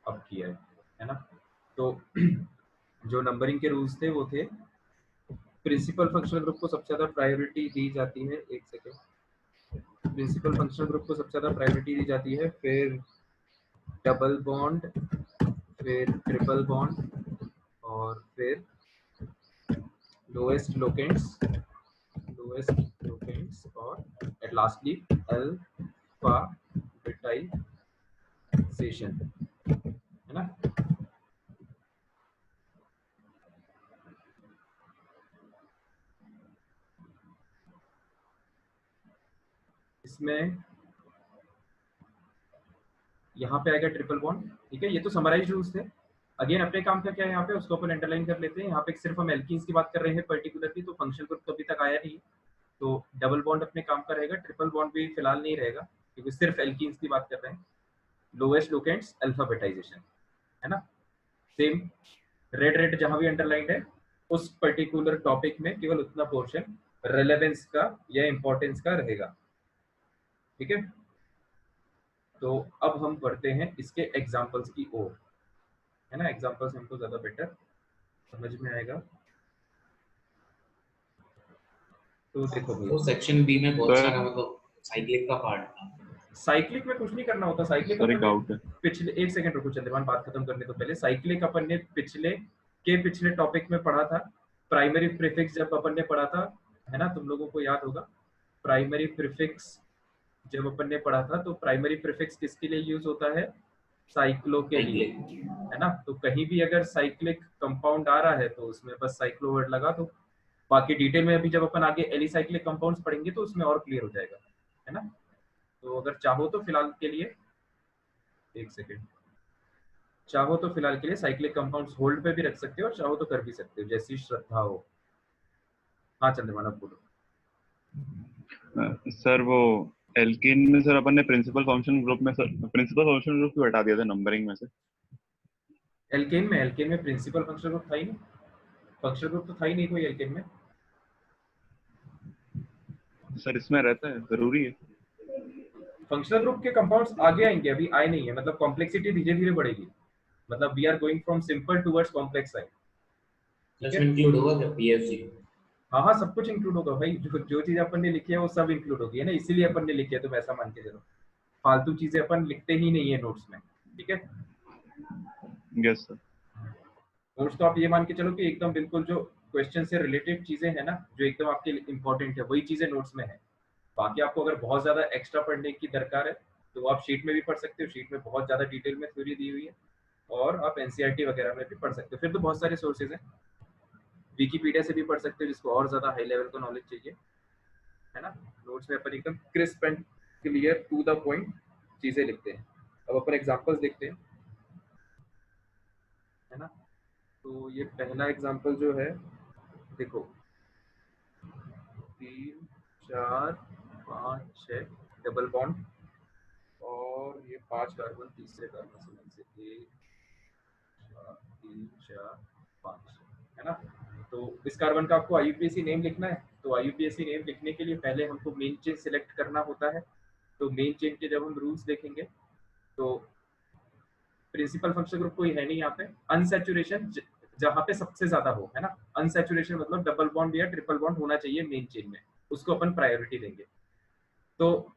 अब किया है ना। तो जो नंबरिंग के रूल्स थे वो थे, प्रिंसिपल फंक्शनल ग्रुप को सबसे ज्यादा प्रायोरिटी दी जाती है, एक सेकेंड, प्रिंसिपल फंक्शनल ग्रुप को सबसे ज्यादा प्रायोरिटी दी जाती है, फिर डबल बॉन्ड, फिर ट्रिपल बॉन्ड, और फिर लोएस्ट लोकेंट्स, और एट लास्टली अल्फा बेटाइजेशन, है ना। इसमें यहाँ पे आएगा ट्रिपल बॉन्ड, ठीक है। ये तो समराइज रूल्स थे। अगेन अपने काम का क्या है यहाँ पे, उसको अपन अंडरलाइन कर लेते हैं। यहाँ पे सिर्फ हम एल्कीन्स की बात कर रहे हैं पर्टिकुलरली, तो फंक्शनल ग्रुप तो अभी तक आया नहीं है, तो डबल बॉन्ड अपने काम का रहेगा, ट्रिपल बॉन्ड भी फिलहाल नहीं रहेगा क्योंकि सिर्फ एल्कीन्स की बात कर रहे हैं। लोएस्ट लोकेंट्स अल्फाबेटाइजेशन, है ना। सेम रेड रेड जहां भी अंडरलाइंड है, उस पर्टिकुलर टॉपिक में केवल उतना पोर्शन रेलेवेंस का या इंपॉर्टेंस का रहेगा, ठीक है। तो अब हम बढ़ते हैं इसके एग्जांपल्स की ओर, है ना। एग्जांपल्स हमको ज्यादा बेटर समझ में आएगा। तो देखो भैया, तो सेक्शन बी में बहुत सर सारा मतलब साइक्लिक का पार्ट था। साइक्लिक में कुछ नहीं करना होता। साइक्लिक सर एक अपन ने डाउट है। पिछले, एक सेकंड रुको चंद्रमान, बात खत्म करने तो पहले, साइक्लिक अपन ने पिछले टॉपिक में पढ़ा था। प्राइमरी प्रीफिक्स जब अपन ने पढ़ा था, है ना, तुम लोगों को याद होगा। प्राइमरी प्रीफिक्स जब अपन ने पढ़ा था, तो प्राइमरी प्रीफिक्स किसके लिए यूज होता है, साइक्लो के लिए, है ना। तो कहीं भी अगर साइक्लिक कंपाउंड आ रहा है तो उसमें बस साइक्लो वर्ड लगा दो। बाकी डिटेल में अभी जब अपन आगे एलिसाइक्लिक कंपाउंड्स पढ़ेंगे तो उसमें और क्लियर हो जाएगा, है ना। तो अगर चाहो तो फिलहाल के लिए, एक सेकेंड, चाहो तो फिलहाल के लिए साइक्लिक कंपाउंड्स होल्ड पे भी रख सकते हो और चाहो तो कर भी सकते हो, जैसी श्रद्धा हो। हाँ चंद्रमान अब बोलो। सर वो एल्कीन में सर अपन ने प्रिंसिपल फंक्शन ग्रुप में, सर प्रिंसिपल फंक्शन ग्रुप क्यों हटा दिया था नंबरिंग में से? एल्केन में प्रिंसिपल फंक्शनल ग्रुप था ही नहीं, फंक्शनल ग्रुप तो था ही नहीं कोई एल्केन में। सर इसमें रहता है, जरूरी है। फंक्शनल ग्रुप के कंपाउंड्स आगे आएंगे, अभी आए नहीं है, मतलब कॉम्प्लेक्सिटी धीरे धीरे बढ़ेगी, मतलब we are going from simple towards complex side, ठीक है। इसमें इंक्लूड होगा क्या पीएफजी? हाँ हाँ, सब कुछ इंक्लूड होगा भाई, जो चीज अपन ने लिखी है वो सब इंक्लूड होगी, है ना, इसीलिए अपन ने लिखी है, तुम ऐसा मान के चलो। फालतू चीजें अपन लिखते ही नहीं है नोट्स में, ठीक है। Yes sir. नोट्स तो आप ये मान के चलो कि एकदम बिल्कुल जो क्वेश्चन से रिलेटेड चीजें हैं ना, जो एकदम आपके इंपॉर्टेंट है, वही चीजें नोट्स में है। बाकी आपको अगर बहुत ज्यादा एक्स्ट्रा पढ़ने की दरकार है तो आप शीट में भी पढ़ सकते हो, शीट में बहुत ज्यादा डिटेल में थ्योरी दी हुई है, और आप एनसीईआरटी वगैरह में भी पढ़ सकते हो। फिर तो बहुत सारे सोर्सेज हैं, विकीपीडिया से भी पढ़ सकते हो जिसको और ज्यादा हाई लेवल का नॉलेज चाहिए, है ना। नोट्स में अपन एकदम crisp and clear to the point चीजें लिखते हैं। अब अपन एग्जांपल्स देखते हैं, है ना। तो ये पहला एग्जांपल जो है, देखो 3 4 5 6 डबल बॉन्ड, और ये 5 कार्बन तीसरे कार्बन से मिल से 1 3 4 5, है ना। तो इस कार्बन का आपको आईयूपीएसी नेम लिखना है, तो आईयूपीएसी नेम लिखने के लिए पहले हमको मेन चेन सिलेक्ट करना होता है। तो मेन चेन के जब हम रूल्स देखेंगे, तो प्रिंसिपल फंक्शन ग्रुप कोई है नहीं यहाँ पे, अनसैचुरेशन जहाँ पे सबसे ज्यादा हो, है ना। अनसैचुरेशन मतलब डबल बॉन्ड या ट्रिपल बॉन्ड होना चाहिए मेन चेन में, उसको अपन प्रायोरिटी देंगे। तो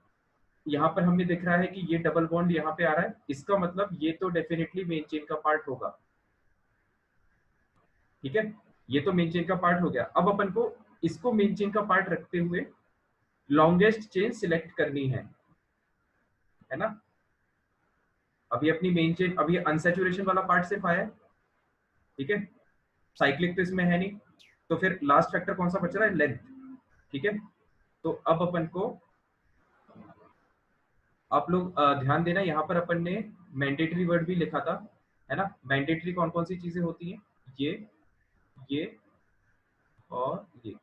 यहाँ पर हमें दिख रहा है कि ये डबल बॉन्ड यहाँ पे आ रहा है, इसका मतलब ये तो डेफिनेटली मेन चेन का पार्ट होगा, ठीक है। ये तो मेन चेन का पार्ट हो गया। अब अपन को इसको मेन चेन का पार्ट रखते हुए लॉन्गेस्ट चेन सिलेक्ट करनी है ना। अभी अपनी मेन चेन, अभी अनसैचुरेशन वाला पार्ट सिर्फ आया है, ठीक है, साइक्लिक तो इसमें है नहीं, तो फिर लास्ट फैक्टर कौन सा बच रहा है, लेंथ, ठीक है। तो अब अपन को, आप लोग ध्यान देना, यहाँ पर अपन ने मैंडेटरी वर्ड भी लिखा था, है ना। मैंडेटरी कौन कौन सी चीजें होती हैं, ये और ये,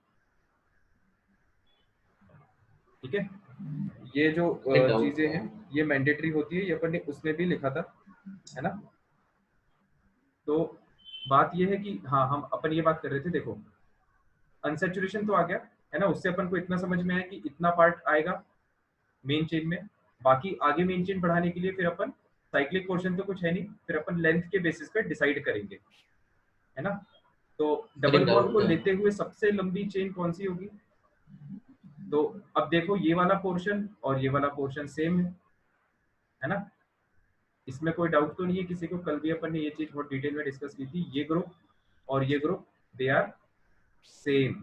ठीक है। ये जो एक डाउट चीजें था। हैं ये मैंडेटरी होती है, ये अपन ने उसमें भी लिखा था, है ना। तो बात ये है कि हाँ, हम अपन ये बात कर रहे थे, देखो अनसैचुरेशन तो आ गया, है ना, उससे अपन को इतना समझ में आया कि इतना पार्ट आएगा मेन चेन में। बाकी आगे मेन चेन बढ़ाने के लिए फिर अपन साइक्लिक पोर्शन तो कुछ है नहीं, फिर अपन लेंथ के बेसिस पे डिसाइड करेंगे, है ना। तो डबल बॉन्ड को लेते हुए सबसे लंबी चेन कौन सी होगी? तो अब देखो ये वाला पोर्शन और ये वाला पोर्शन सेम है ना, इसमें कोई डाउट तो नहीं है किसी को? कल भी अपन ने ये चीज बहुत डिटेल में डिस्कस की थी, ये ग्रुप और ये ग्रुप दे आर सेम,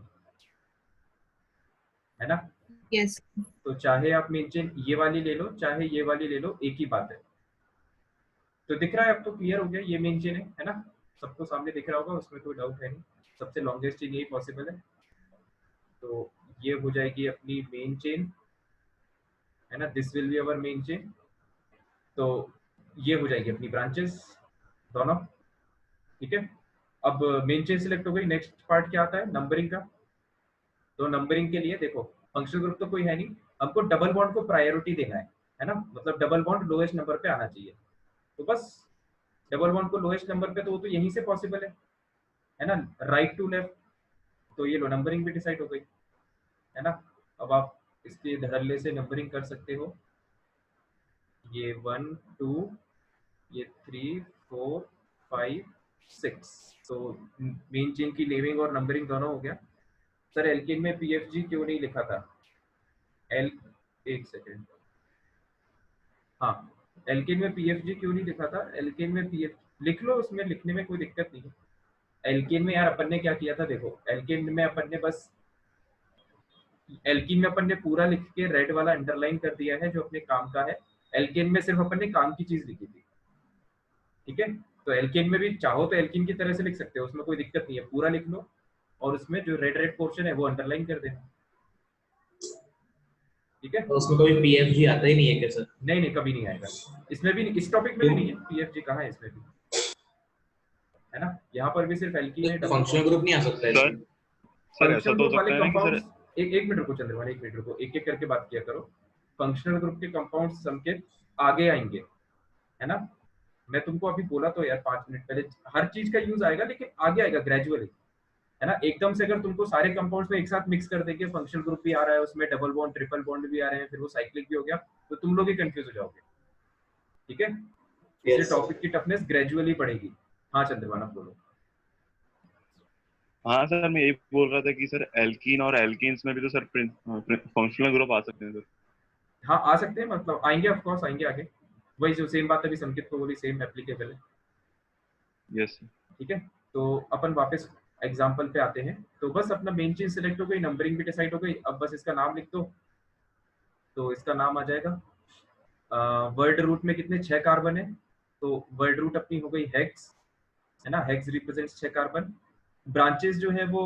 है ना। यस तो चाहे आप मेन चेन ये वाली ले लो चाहे ये वाली ले लो, एक ही बात है। तो दिख रहा है अब तो क्लियर हो गया, ये मेन चेन है ना, सबको सामने दिख रहा होगा, उसमें कोई डाउट है नहीं, सबसे लॉन्गेस्ट चेन यही पॉसिबल है। तो ये हो जाएगी अपनी मेन चेन, है ना, this will be our main chain. तो ये हो जाएगी अपनी ब्रांचेस दोनों, ठीक है। अब मेन चेन सिलेक्ट हो गई, नेक्स्ट पार्ट क्या आता है? नंबरिंग का। तो नंबरिंग के लिए देखो फंक्शनल ग्रुप तो कोई है नहीं, हमको डबल बॉन्ड को प्रायोरिटी देना है ना, मतलब डबल बॉन्ड लोएस्ट नंबर पे आना चाहिए। तो बस डबल बॉन्ड को लोएस्ट नंबर पे, तो वो तो यहीं से पॉसिबल है ना, राइट टू लेफ्ट। तो ये लो नंबरिंग भी डिसाइड हो गई, है ना। अब आप इसके धड़ल्ले से नंबरिंग कर सकते हो, ये 1 2 ये 3 4 5 6। तो मेन चेन की नेमिंग और नंबरिंग दोनों हो गया। सर एल्केन में पीएफजी क्यों नहीं लिखा था? एक सेकेंड, हाँ एल्केन में पीएफजी क्यों नहीं लिखा था? एल्केन में पीएफ लिख लो, उसमें लिखने में कोई दिक्कत नहीं है। एल्केन में यार अपन ने क्या किया था, देखो एल्केन में अपन ने बस एल्कीन में अपन ने पूरा लिख के रेड वाला अंडरलाइन कर दिया है जो अपने काम का है। एल्केन में सिर्फ अपन ने काम की चीज लिखी थी, ठीक है। तो एल्केन में भी चाहो तो एल्कीन की तरह से लिख सकते हो, उसमें कोई दिक्कत नहीं है, पूरा लिख लो और उसमें जो रेड रेड पोर्शन है वो अंडरलाइन कर देना, ठीक है। तो उसमें कोई पीएफजी आता ही नहीं है क्या सर? नहीं नहीं कभी नहीं आएगा, इसमें भी इस टॉपिक में भी नहीं है पीएफजी, कहाँ है इसमें भी, है ना। यहाँ पर भी सिर्फ एल्कीन है, फंक्शनल ग्रुप नहीं आ सकता है सर सर ऐसा तो हो सकता है ना कि सर एक मिनट रुको चंद्रमान, एक मिनट रुको, एक एक करके बात किया करो। फंक्शनल ग्रुप के कंपाउंड संकेत आगे आएंगे, है ना। मैं तुमको अभी बोला तो यार 5 मिनट पहले, हर चीज का यूज आएगा लेकिन आगे आएगा ग्रेजुअली, है ना। एकदम से अगर तुमको सारे कंपाउंड्स में एक साथ मिक्स कर देंगे, फंक्शनल ग्रुप भी आ रहा है उसमें, डबल बॉन्ड ट्रिपल बॉन्ड भी आ रहे हैं, फिर वो साइक्लिक भी हो गया, तो तुम लोग ही कंफ्यूज हो जाओगे, ठीक है। इसलिए टॉपिक की टफनेस ग्रेजुअली बढ़ेगी। हाँ चंद्रमान आप बोलो। हाँ सर मैं यही बोल रहा था कि सर एल्कीन और एल्कीन्स में भी तो सर फंक्शनल ग्रुप आ सकते हैं सर। हाँ आ सकते हैं, मतलब आएंगे, ऑफ कोर्स आएंगे आगे, वही जो सेम बात अभी संकेत को बोली सेम एप्लीकेबल है, यस ठीक है। तो अपन वापस एग्जांपल पे आते हैं। तो बस अपना मेन चीज सिलेक्ट हो गई, नंबरिंग भी डिसाइड हो गई, अब बस इसका नाम लिख दो। तो इसका नाम आ जाएगा वर्ड रूट में कितने 6 कार्बन है, तो वर्ड रूट अपनी हो गई हेक्स, है ना, हेक्स रिप्रेजेंट्स 6 कार्बन। ब्रांचेस जो है वो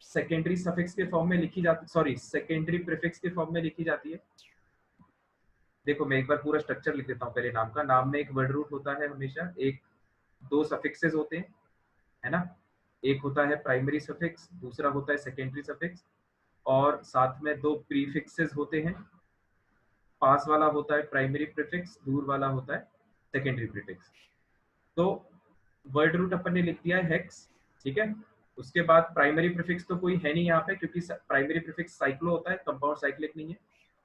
सेकेंडरी सफिक्स के फॉर्म में लिखी जाती, सॉरी सेकेंडरी प्रीफिक्स के फॉर्म में लिखी जाती है। देखो मैं एक बार पूरा स्ट्रक्चर लिख देता हूँ पहले नाम का। नाम में एक वर्ड रूट होता है हमेशा, एक 2 सफिक्सेस होते हैं, है ना, एक होता है प्राइमरी सफिक्स, दूसरा होता है सेकेंडरी सफिक्स, और साथ में 2 प्रीफिक्सेस होते हैं, पास वाला होता है प्राइमरी प्रीफिक्स, दूर वाला होता है सेकेंडरी प्रीफिक्स। तो वर्ड रूट अपन ने लिख दिया है हेक्स, ठीक है। उसके बाद प्राइमरी प्रीफिक्स तो कोई है नहीं यहाँ पे, क्योंकि प्राइमरी प्रीफिक्स साइक्लो होता है, कंपाउंड साइक्लिक नहीं है,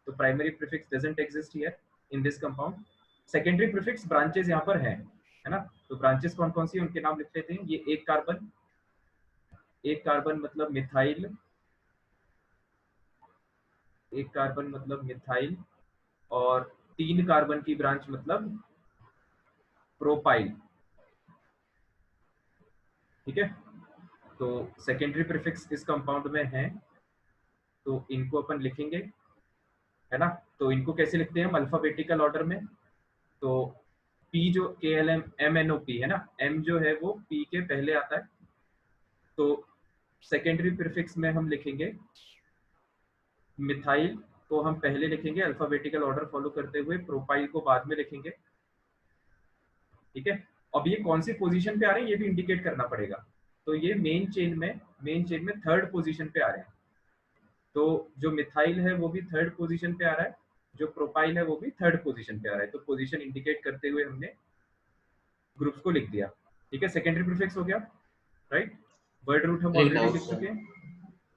तो primary prefix doesn't exist here in this compound. Secondary prefix branches यहाँ पर हैं, है ना। तो ब्रांचेस कौन कौन सी उनके नाम लिख लेते हैं। ये एक कार्बन मतलब मिथाइल, एक कार्बन मतलब मिथाइल, और 3 कार्बन की ब्रांच मतलब प्रोपाइल, ठीक है। तो सेकेंडरी प्रीफिक्स इस कंपाउंड में है, तो इनको अपन लिखेंगे, है ना। तो इनको कैसे लिखते हैं हम अल्फाबेटिकल ऑर्डर में। तो P जो KLMNOP है ना, M जो है वो P के पहले आता है, तो सेकेंडरी प्रीफिक्स में हम लिखेंगे मिथाइल को हम पहले लिखेंगे अल्फाबेटिकल ऑर्डर फॉलो करते हुए, प्रोपाइल को बाद में लिखेंगे, ठीक है। अब ये कौन सी पोजीशन पे आ रहे हैं ये भी इंडिकेट करना पड़ेगा। तो ये मेन चेन में थर्ड पोजीशन पे आ रहे हैं, तो जो मिथाइल है वो भी थर्ड पोजीशन पे आ रहा है, जो प्रोपाइल है वो भी थर्ड पोजीशन पे आ रहा है। तो पोजीशन इंडिकेट करते हुए हमने ग्रुप्स को लिख दिया, ठीक है। सेकेंडरी प्रीफिक्स हो गया, राइट। वर्ड रूट हम ऑलरेडी लिख चुके हैं।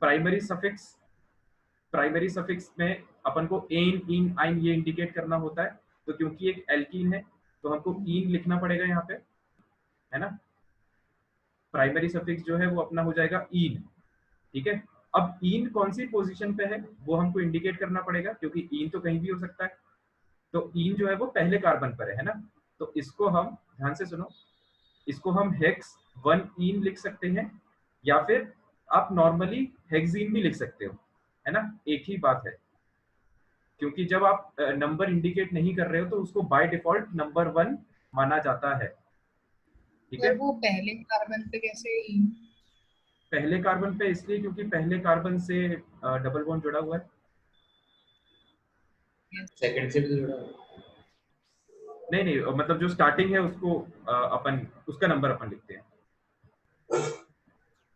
प्राइमरी सफिक्स में अपन को एन इन आइन ये इंडिकेट करना होता है, तो क्योंकि एक एल्कीन है तो हमको इन लिखना पड़ेगा यहाँ पे, है ना। प्राइमरी सफिक्स जो है वो अपना हो जाएगा इन, ठीक है। अब इन कौन सी पोजीशन पे है वो हमको इंडिकेट करना पड़ेगा, क्योंकि इन तो कहीं भी हो सकता है। तो इन जो है वो पहले कार्बन पर है ना, तो इसको हम ध्यान से सुनो, इसको हम हेक्स 1 इन लिख सकते हैं, या फिर आप नॉर्मली हेक्सीन भी लिख सकते हो, है ना, एक ही बात है। क्योंकि जब आप नंबर इंडिकेट नहीं कर रहे हो तो उसको बाय डिफॉल्ट नंबर 1 माना जाता है, ठीक है। सर वो पहले कार्बन पे कैसे पहले कार्बन पे इसलिए क्योंकि पहले कार्बन से डबल बॉन्ड जुड़ा हुआ है। सेकंड से भी जुड़ा है। नहीं नहीं, मतलब जो स्टार्टिंग है उसको अपन उसका नंबर अपन लिखते हैं,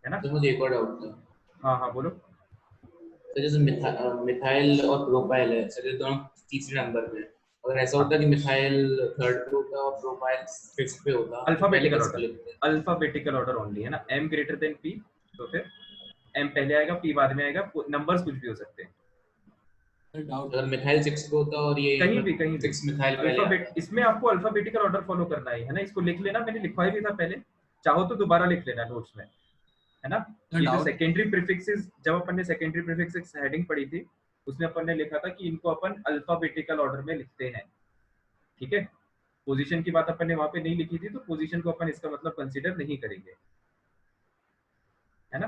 है ना। तो मुझे एक और डाउट था। हाँ हाँ बोलो। तो जैसे मिथाइल और प्रोपाइल है सर, ये दोनों तीसरे नंबर पे है। अगर ऐसा होता कि मिथाइल थर्ड पे होता और प्रोपाइल फिफ्थ पे होता, alphabetical order, alphabetical order only, है ना। m ग्रेटर देन p, तो फिर m पहले आएगा, p बाद में आएगा, नंबर्स कुछ भी हो सकते हैं। अगर मिथाइल 6 पे होता और ये कहीं भी 6 मिथाइल पहले अल्फाबेट, आता। इसमें आपको अल्फाबेटिकल ऑर्डर फॉलो करना है ना। इसको लिख लेना, मैंने लिखवाया भी था पहले, चाहो तो दोबारा लिख लेना नोट्स में, है ना। ये जो सेकेंडरी प्रीफिक्सेस, जब अपन ने सेकेंडरी प्रीफिक्सेस हेडिंग पढ़ी थी, उसमें अपन ने लिखा था कि इनको अपन अल्फाबेटिकल ऑर्डर में लिखते हैं, ठीक है। पोजीशन की बात अपन ने वहां पे नहीं लिखी थी, तो पोजीशन को अपन इसका मतलब कंसीडर नहीं करेंगे, है ना।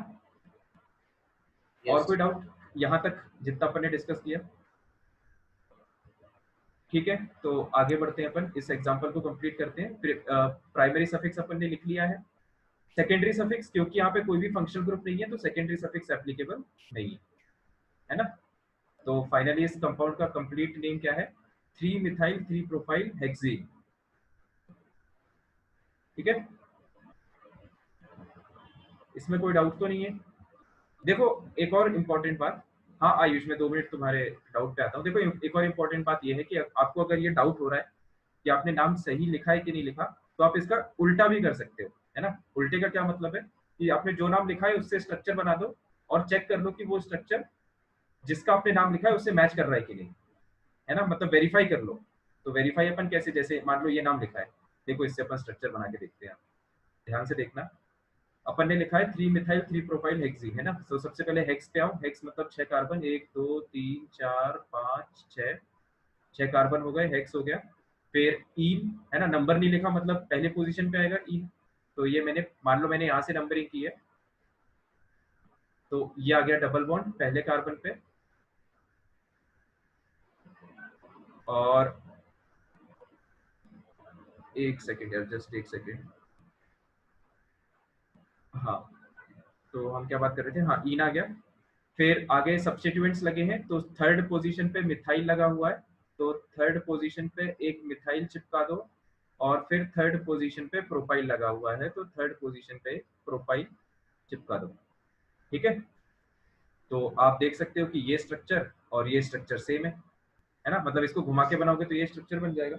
और कोई डाउट यहाँ तक जितना अपन ने डिस्कस किया? ठीक है, तो आगे बढ़ते हैं, अपन इस एग्जांपल को कंप्लीट करते हैं। प्राइमरी सफिक्स अपन ने लिख लिया है। सेकेंडरी सफिक्स, क्योंकि यहाँ पे कोई भी फंक्शनल ग्रुप नहीं है तो सेकेंडरी सफिक्स एप्लीकेबल नहीं है ना। तो फाइनली इस कंपाउंड का कंप्लीट नेम क्या है? 3 मिथाइल 3 प्रोपाइल हेक्सीन, ठीक है। इसमें कोई डाउट तो नहीं है? देखो एक और इम्पोर्टेंट बात, हाँ आयुष मैं 2 मिनट तुम्हारे डाउट पे आता हूँ। देखो एक और इम्पोर्टेंट बात ये है कि आपको अगर ये डाउट हो रहा है कि आपने नाम सही लिखा है कि नहीं लिखा, तो आप इसका उल्टा भी कर सकते हो, है ना। उल्टे का क्या मतलब है कि आपने जो नाम लिखा है उससे स्ट्रक्चर बना दो और चेक कर लो कि वो स्ट्रक्चर जिसका आपने नाम लिखा है उससे मैच कर रहा है कि नहीं, है ना, मतलब वेरीफाई कर लो। तो वेरीफाई अपन कैसे, जैसे मान लो ये नाम लिखा है, देखो इससे अपन स्ट्रक्चर बना के देखते हैं, ध्यान से देखना। अपन ने लिखा है 3 मिथाइल 3 प्रोपाइल हेक्सीन, है ना। तो सबसे पहले हेक्स पे आओ। हेक्स मतलब 6 कार्बन, 1 2 3 4 5 6, 6 कार्बन हो गए, हेक्स हो गया। फिर इन, है ना, नंबर नहीं लिखा मतलब पहले पोजीशन पे आएगा इन। तो ये मैंने मान लो मैंने यहाँ से नंबरिंग की है, तो ये आ गया डबल बॉन्ड पहले कार्बन पे। और एक सेकेंड यार, जस्ट एक सेकेंड। हाँ, तो हम क्या बात कर रहे थे, हाँ इन आ गया। फिर आगे सब्स्टिट्यूएंट्स लगे हैं, तो थर्ड पोजीशन पे मिथाइल लगा हुआ है, तो थर्ड पोजीशन पे एक मिथाइल चिपका दो। और फिर थर्ड पोजीशन पे प्रोपाइल लगा हुआ है, तो थर्ड पोजीशन पे प्रोपाइल चिपका दो, ठीक है। तो आप देख सकते हो कि ये स्ट्रक्चर और ये स्ट्रक्चर सेम है ना, मतलब इसको घुमा के बनाओगे तो ये स्ट्रक्चर बन जाएगा।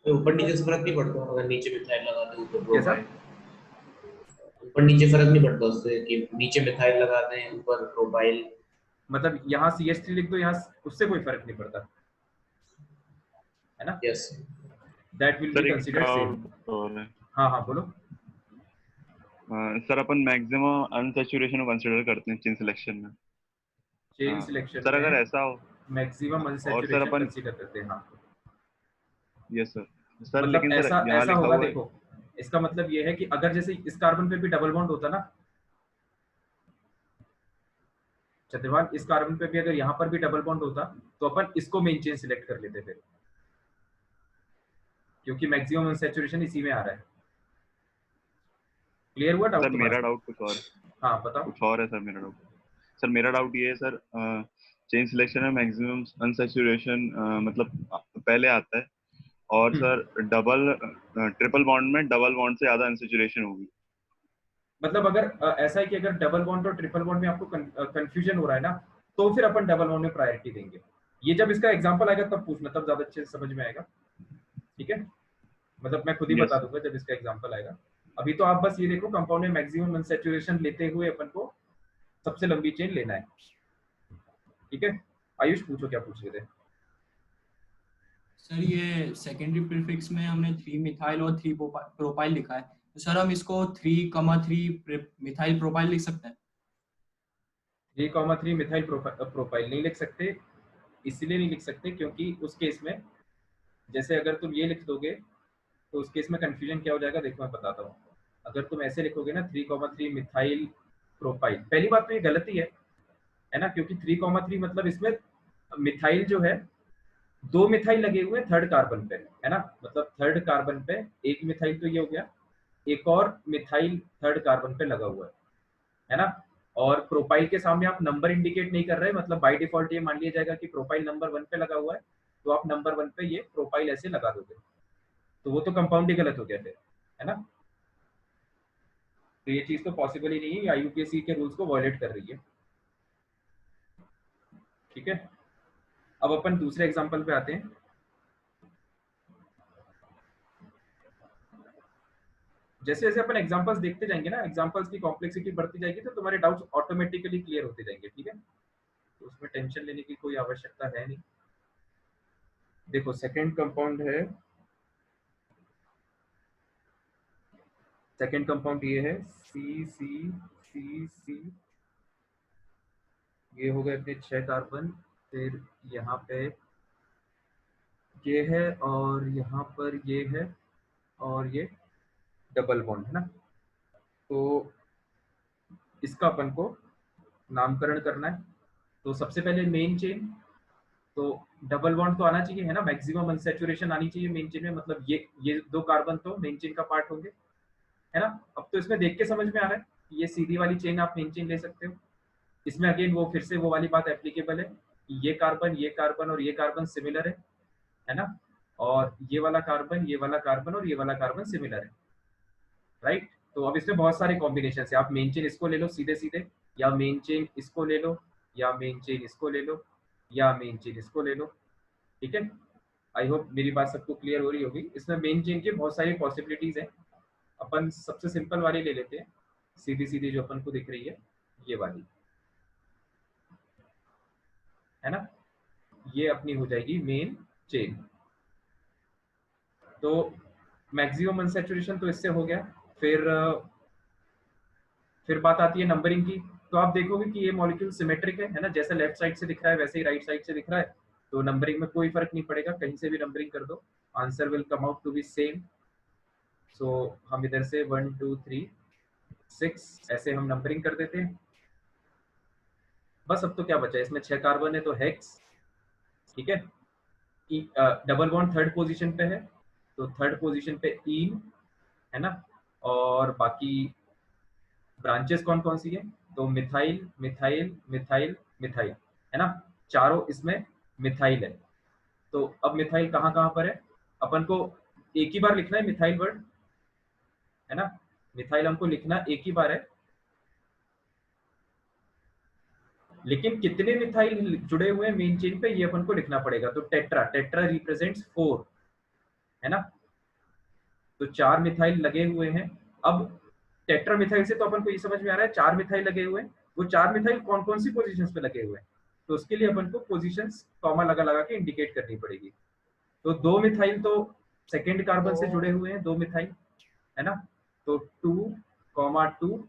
तो ऊपर नीचे से फर्क नहीं पड़ता अगर नीचे मिथाइल लगा दे ऊपर कैसा? प्रोपाइल? ऊपर नीचे फर्क नहीं पड़ता उससे कि नीचे मिथाइल लगा दें ऊपर प्रोपाइल? मतलब यहाँ CH3 लिख दो, यहाँ उससे कोई फर्क नहीं पड़ता, है ना। Yes that will be sir एक कंसीडर्ड सेम। डाउट और है। हाँ हाँ बोलो। सर अपन मैक्सिमम अनसैचुरेशन को कंसीडर करते हैं चेन सिलेक्शन में। चेन सिलेक्शन सर अगर में ऐसा हो मैक्सिमम और सर अनसैचुरेशन अपन, कंसीडर करते हैं, हाँ। यस सर, सर मतलब लेकिन सर ऐसा यहाँ ऐसा लिखा होगा, हुआ है। देखो इसका मतलब ये है कि अगर जैसे इस कार्बन पे भी डबल बॉन्ड होता ना चंद्रवाल, इस कार्बन पे भी अगर यहाँ पर भी डबल बॉन्ड होता तो अपन इसको मेन चेन सिलेक्ट कर लेते फिर, क्योंकि मैक्सिमम अनसैचुरेशन इसी में आ रहा है। क्लियर हुआ डाउट सर तुम्हारा? मेरा डाउट कुछ और, हाँ बताओ। कुछ और है सर मेरा डाउट। सर मेरा डाउट ये है सर, चेन सिलेक्शन में मैक्सिमम अनसैचुरेशन मतलब पहले आता है, और सर डबल ट्रिपल बॉन्ड में डबल बॉन्ड से ज्यादा अनसैचुरेशन होगी। मतलब अगर ऐसा है कि अगर डबल बॉन्ड और ट्रिपल बॉन्ड में आपको कंफ्यूजन हो रहा है ना, तो फिर अपन डबल बॉन्ड में प्रायोरिटी देंगे। ये जब इसका एग्जांपल आएगा तब पूछना, तब ज्यादा अच्छे से समझ में आएगा, ठीक है। मतलब मैं खुद ही बता यस दूंगा जब इसका एग्जांपल आएगा। अभी तो आप बस ये देखो, कंपाउंड में मैक्सिमम अनसैचुरेशन लेते हुए अपन को सबसे लंबी चेन लेना है, ठीक है। आयुष पूछो क्या पूछ रहे थे? सर ये सेकेंडरी प्रीफिक्स में हमने 3 मिथाइल और 3 प्रोपाइल लिखा है, तो सर हम इसको 3,3 मिथाइल प्रोपाइल लिख सकते हैं? 3,3 मिथाइल प्रोपाइल नहीं लिख सकते। इसलिए नहीं लिख सकते क्योंकि उस केस में, जैसे अगर तुम ये लिख दोगे तो उस केस में कंफ्यूजन क्या हो जाएगा, देखो मैं बताता हूँ। अगर तुम ऐसे लिखोगे ना 3,3 मिथाइल प्रोपाइल, पहली बात तो ये गलती है ना, क्योंकि 3,3 मतलब इसमें मिथाइल जो है 2 मिथाइल लगे हुए हैं थर्ड कार्बन पे, है ना, मतलब थर्ड कार्बन पे एक मिथाइल तो ये हो गया, एक और मिथाइल थर्ड कार्बन पे लगा हुआ है ना। और प्रोपाइल के सामने आप नंबर इंडिकेट नहीं कर रहे, मतलब बाय डिफॉल्ट ये मान लिया जाएगा कि प्रोपाइल नंबर 1 पे लगा हुआ है, तो आप नंबर 1 पे ये प्रोपाइल ऐसे लगा दोगे, तो वो तो कंपाउंड ही गलत हो गया फिर, है ना। तो ये चीज तो पॉसिबल ही नहीं है, आईयूपीएसी के रूल्स को वायलेट कर रही है। ठीक है, अब अपन दूसरे एग्जांपल पे आते हैं। जैसे जैसे अपन एग्जांपल्स देखते जाएंगे ना, एग्जांपल्स की कॉम्प्लेक्सिटी बढ़ती जाएगी, तो तुम्हारे डाउट्स ऑटोमेटिकली क्लियर होते जाएंगे। ठीक है, तो उसमें टेंशन लेने की कोई आवश्यकता है नहीं। देखो सेकंड कंपाउंड है, सेकंड कंपाउंड ये है सी सी सी सी, ये हो गए अपने 6 कार्बन, फिर यहाँ पे ये है और यहाँ पर ये है और ये डबल बॉन्ड है ना। तो इसका अपन को नामकरण करना है। तो सबसे पहले मेन चेन, तो डबल बॉन्ड तो आना चाहिए है ना, मैक्सिमम अनसैचुरेशन आनी चाहिए मेन चेन में, मतलब ये 2 कार्बन तो मेन चेन का पार्ट होंगे, है ना। अब तो इसमें देख के समझ में आ रहा है कि ये सीधी वाली चेन आप मेन चेन ले सकते हो। इसमें अगेन वो फिर से वो वाली बात एप्लीकेबल है, ये कार्बन और ये कार्बन सिमिलर है ना, और ये वाला कार्बन, ये वाला कार्बन और ये वाला कार्बन सिमिलर है, राइट। तो अब इसमें बहुत सारे कॉम्बिनेशन है, आप मेन चेन इसको ले लो सीधे सीधे, या मेन चेन इसको ले लो, या मेन चेन इसको ले लो, या मेन चेन इसको ले लो। ठीक है, आई होप मेरी बात सबको क्लियर हो रही होगी। इसमें मेन चेन की बहुत सारी पॉसिबिलिटीज हैं। अपन सबसे सिंपल वाली ले लेते हैं, सीधी सीधी जो अपन को दिख रही है ये वाली, है ना, ये अपनी हो जाएगी मेन चेन। तो मैक्सिमम अनसैचुरेशन तो इससे हो गया। फिर बात आती है नंबरिंग की। तो आप देखोगे कि ये मॉलिक्यूल सिमेट्रिक है ना, जैसे लेफ्ट साइड से दिख रहा है वैसे ही राइट साइड से दिख रहा है, तो नंबरिंग में कोई फर्क नहीं पड़ेगा, कहीं से भी नंबरिंग कर दो, answer will come out to be same. So हम इधर से 1 2 3 6 ऐसे हम नंबरिंग कर देते हैं। बस अब तो क्या बचा है, इसमें 6 कार्बन है तो हेक्स, ठीक है। डबल बॉन्ड थर्ड पोजीशन पे है, तो थर्ड पोजीशन पे ईन, है ना। और बाकी ब्रांचेस कौन कौन सी है, तो मिथाइल मिथाइल मिथाइल मिथाइल, है ना, चारों इसमें मिथाइल है। तो अब मिथाइल कहाँ कहाँ पर है, अपन को एक ही बार लिखना है मिथाइल वर्ड, है ना, मिथाइल हमको लिखना एक ही बार है, लेकिन कितने मिथाइल जुड़े हुए हैं मेन चेन पे ये अपन को लिखना पड़ेगा। तो टेट्रा, टेट्रा रिप्रेजेंट्स 4, है ना, तो 4 मिथाइल लगे हुए हैं। अब टेट्रा मिथाइल से तो अपन को ये समझ में आ रहा है 4 मिथाइल लगे हुए हैं, वो 4 मिथाइल कौन कौन सी पोजीशंस पे लगे हुए हैं, तो उसके लिए अपन को पोजीशंस कॉमा लगा लगा के इंडिकेट करनी पड़ेगी। तो 2 मिथाइल तो सेकेंड कार्बन से जुड़े हुए हैं, 2 मिथाइल, है ना, तो 2,2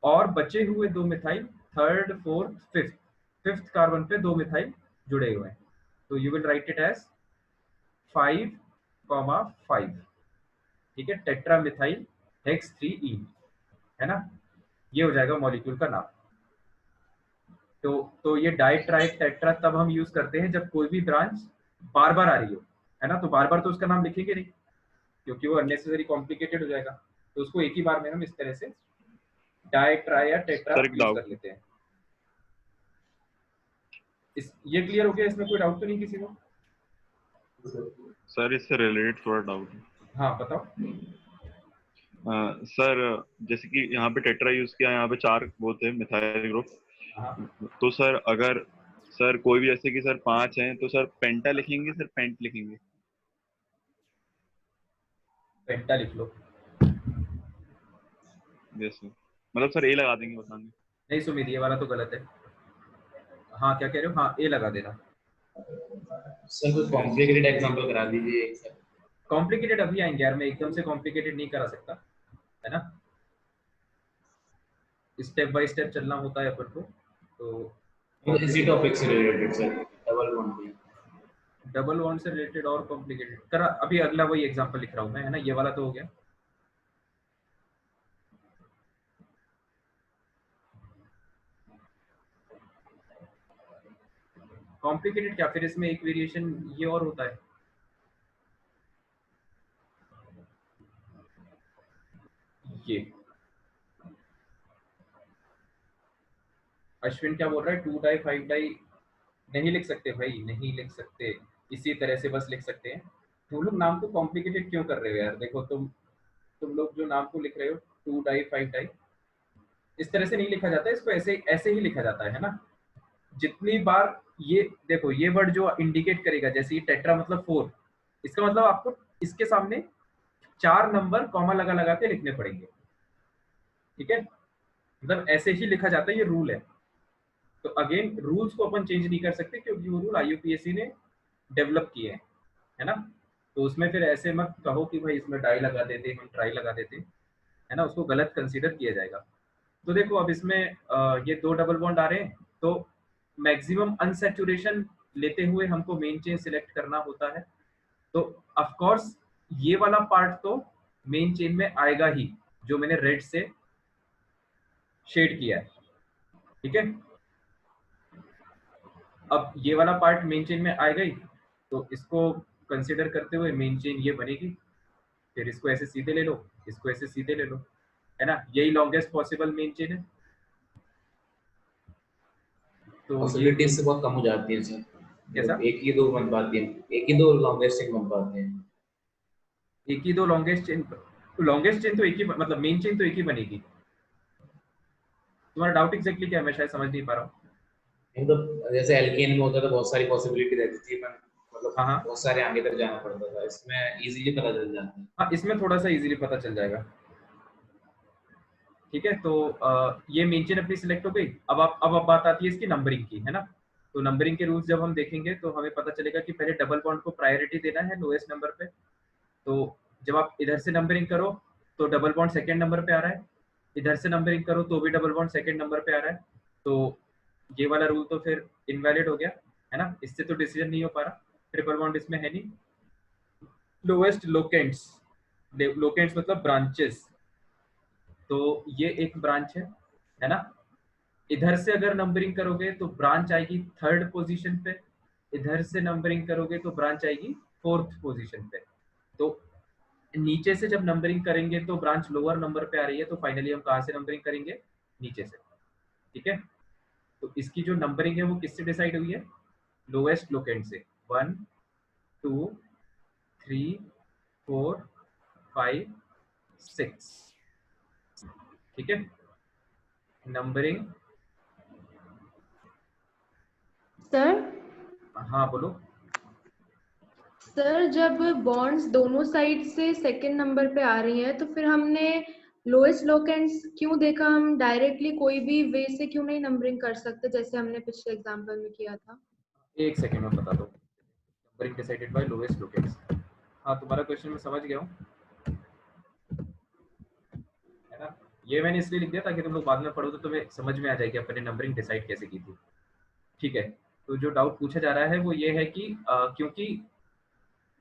और बचे हुए 2 methyl third fourth fifth, fifth carbon पे 2 मिथाइल जुड़े हुए हैं, तो you will write it as 5,5, ठीक है, टेट्रा मिथाइल हेक्स 3 ईन, है ना, ये हो जाएगा मॉलिक्यूल का नाम। तो ये डाई ट्राई टेट्रा तब हम यूज करते हैं जब कोई भी ब्रांच बार बार आ रही हो, है ना, तो बार बार तो उसका नाम लिखेंगे नहीं क्योंकि वो अननेसेसरी कॉम्प्लिकेटेड हो जाएगा, तो उसको एक ही बार में हम इस तरह से डाई ट्राई या टेट्रा यूज कर लेते हैं। ये क्लियर हो गया, इसमें कोई डाउट तो नहीं किसी को? सर इससे रिलेटेड थोड़ा डाउट है। हाँ बताओ। सर जैसे कि यहाँ पे टेट्रा यूज किया, यहाँ पे 4 वो थे मिथाइल ग्रुप, तो सर अगर सर कोई भी जैसे कि सर 5 हैं तो सर पेंटा लिखेंगे, सर पेंट लिखेंगे? पेंटा लिख लो। यस सर, मतलब सर ए लगा देंगे बताएंगे? नहीं सुमित, ये वाला तो गलत है। हाँ क्या कह रहे हो, हाँ ए लगा देना। सर कुछ कॉम्प्लिकेटेड एग्जांपल करा दीजिए एक सर। कॉम्प्लिकेटेड अभी आएंगे यार, मैं एकदम से कॉम्प्लिकेटेड नहीं करा सकता, है ना, स्टेप बाय स्टेप चलना होता है अपन को। तो इसी टॉपिक से रिलेटेड सर, डबल बॉन्ड भी। डबल बॉन्ड से रिलेटेड और कॉम्प्लिकेटेड करा, अभी अगला वही एग्जांपल लिख रहा हूँ मैं, है ना, ये वाला तो हो गया। कॉम्प्लिकेटेड क्या, फिर इसमें एक वेरिएशन ये और होता है, ये अश्विन क्या बोल रहा है, 2 डाई 5 डाई नहीं लिख सकते भाई, नहीं लिख सकते, इसी तरह से बस लिख सकते हैं। तुम लोग नाम को कॉम्प्लिकेटेड क्यों कर रहे हो यार, देखो तुम लोग जो नाम को लिख रहे हो 2 डाई 5 डाई, इस तरह से नहीं लिखा जाता है, इसको ऐसे ऐसे ही लिखा जाता है ना। जितनी बार ये देखो, ये वर्ड जो इंडिकेट करेगा, जैसे ये टेट्रा मतलब 4, इसका मतलब आपको इसके सामने 4 नंबर कॉमा लगा लगा के लिखने पड़ेंगे, ठीक है, मतलब ऐसे ही लिखा जाता है, ये रूल है। तो अगेन रूल्स को अपन चेंज नहीं कर सकते, क्योंकि वो रूल IUPAC ने डेवलप किए हैं, है ना। तो उसमें फिर ऐसे मत कहो कि भाई इसमें डाई लगा देते, हम ट्राई लगा देते, है ना, उसको गलत कंसीडर किया जाएगा। तो देखो अब इसमें ये 2 डबल बॉन्ड आ रहे हैं, तो मैक्सिमम अनसैचुरेशन लेते हुए हमको मेन चेन सिलेक्ट करना होता है। तो ऑफ कोर्स ये वाला पार्ट तो मेन चेन में आएगा ही, जो मैंने रेड से शेड किया है, ठीक है। अब ये वाला पार्ट मेन चेन में आएगा ही, तो इसको कंसिडर करते हुए मेन चेन ये बनेगी, फिर इसको ऐसे सीधे ले लो, इसको ऐसे सीधे ले लो, है ना, यही लॉन्गेस्ट पॉसिबल मेन चेन है। तो पॉसिबिलिटीज से बहुत कम हो जाती है सर, कैसा, एक ही दो बन पाती है, एक ही दो लॉन्गेस्ट चेन बन पाते हैं, एक ही दो लॉन्गेस्ट चेन, लॉन्गेस्ट चेन तो एक ही, मतलब मेन चेन तो एक ही बनेगी। तुम्हारा डाउट एग्जैक्टली क्या है, मैं शायद समझ नहीं पा रहा हूँ। तो जैसे एल्केन में होता था बहुत सारी पॉसिबिलिटी रहती थी, पर मतलब हाँ हाँ बहुत सारे आगे तक जाना पड़ता था, इसमें इजीली पता चल जाता है। हाँ, इसमें थोड़ा सा इजीली पता चल जाएगा, ठीक है। तो ये मेन चेन अपनी सिलेक्ट हो गई। अब बात आती है इसकी नंबरिंग की, है ना। तो नंबरिंग के रूल्स जब हम देखेंगे तो हमें पता चलेगा कि पहले डबल बॉन्ड को प्रायोरिटी देना है लोएस्ट नंबर पे। तो जब आप इधर से नंबरिंग करो तो डबल बॉन्ड सेकंड नंबर पे आ रहा है, इधर से नंबरिंग करो तो भी डबल बॉन्ड सेकंड नंबर पे आ रहा है। तो ये वाला रूल तो फिर इनवैलिड हो गया, है ना, इससे तो डिसीजन नहीं हो पा रहा, ट्रिपल बॉन्ड इसमें है नहीं। लोएस्ट लोकेंट्स, लोकेंट्स मतलब ब्रांचेस, तो ये एक ब्रांच है ना। इधर से अगर नंबरिंग करोगे तो ब्रांच आएगी थर्ड पोजीशन पे, इधर से नंबरिंग करोगे तो ब्रांच आएगी फोर्थ पोजीशन पे। तो नीचे से जब नंबरिंग करेंगे तो ब्रांच लोअर नंबर पे आ रही है, तो फाइनली हम कहाँ से नंबरिंग करेंगे, नीचे से, ठीक है। तो इसकी जो नंबरिंग है वो किससे डिसाइड हुई है, लोएस्ट लोकेंट से, 1 2 3 4 5 6, ठीक है। नंबरिंग, सर हाँ बोलो। सर जब बॉन्ड्स दोनों साइड से सेकंड नंबर पे आ रही हैं तो फिर हमने लोएस्ट लोकेंट्स क्यों देखा, हम डायरेक्टली कोई भी वे से क्यों नहीं नंबरिंग कर सकते जैसे हमने पिछले एग्जांपल में किया था। एक सेकंड में बता दो, numbering decided by lowest locants. हाँ तुम्हारा क्वेश्चन मैं समझ गया हूँ, है ना। ये मैंने इसलिए लिख दिया ताकि तुम लोग बाद में पढ़ो तो तुम्हें समझ में आ जाए कि अपन ने नंबरिंग डिसाइड कैसे की थी, ठीक है। तो जो डाउट पूछा जा रहा है वो ये है कि क्योंकि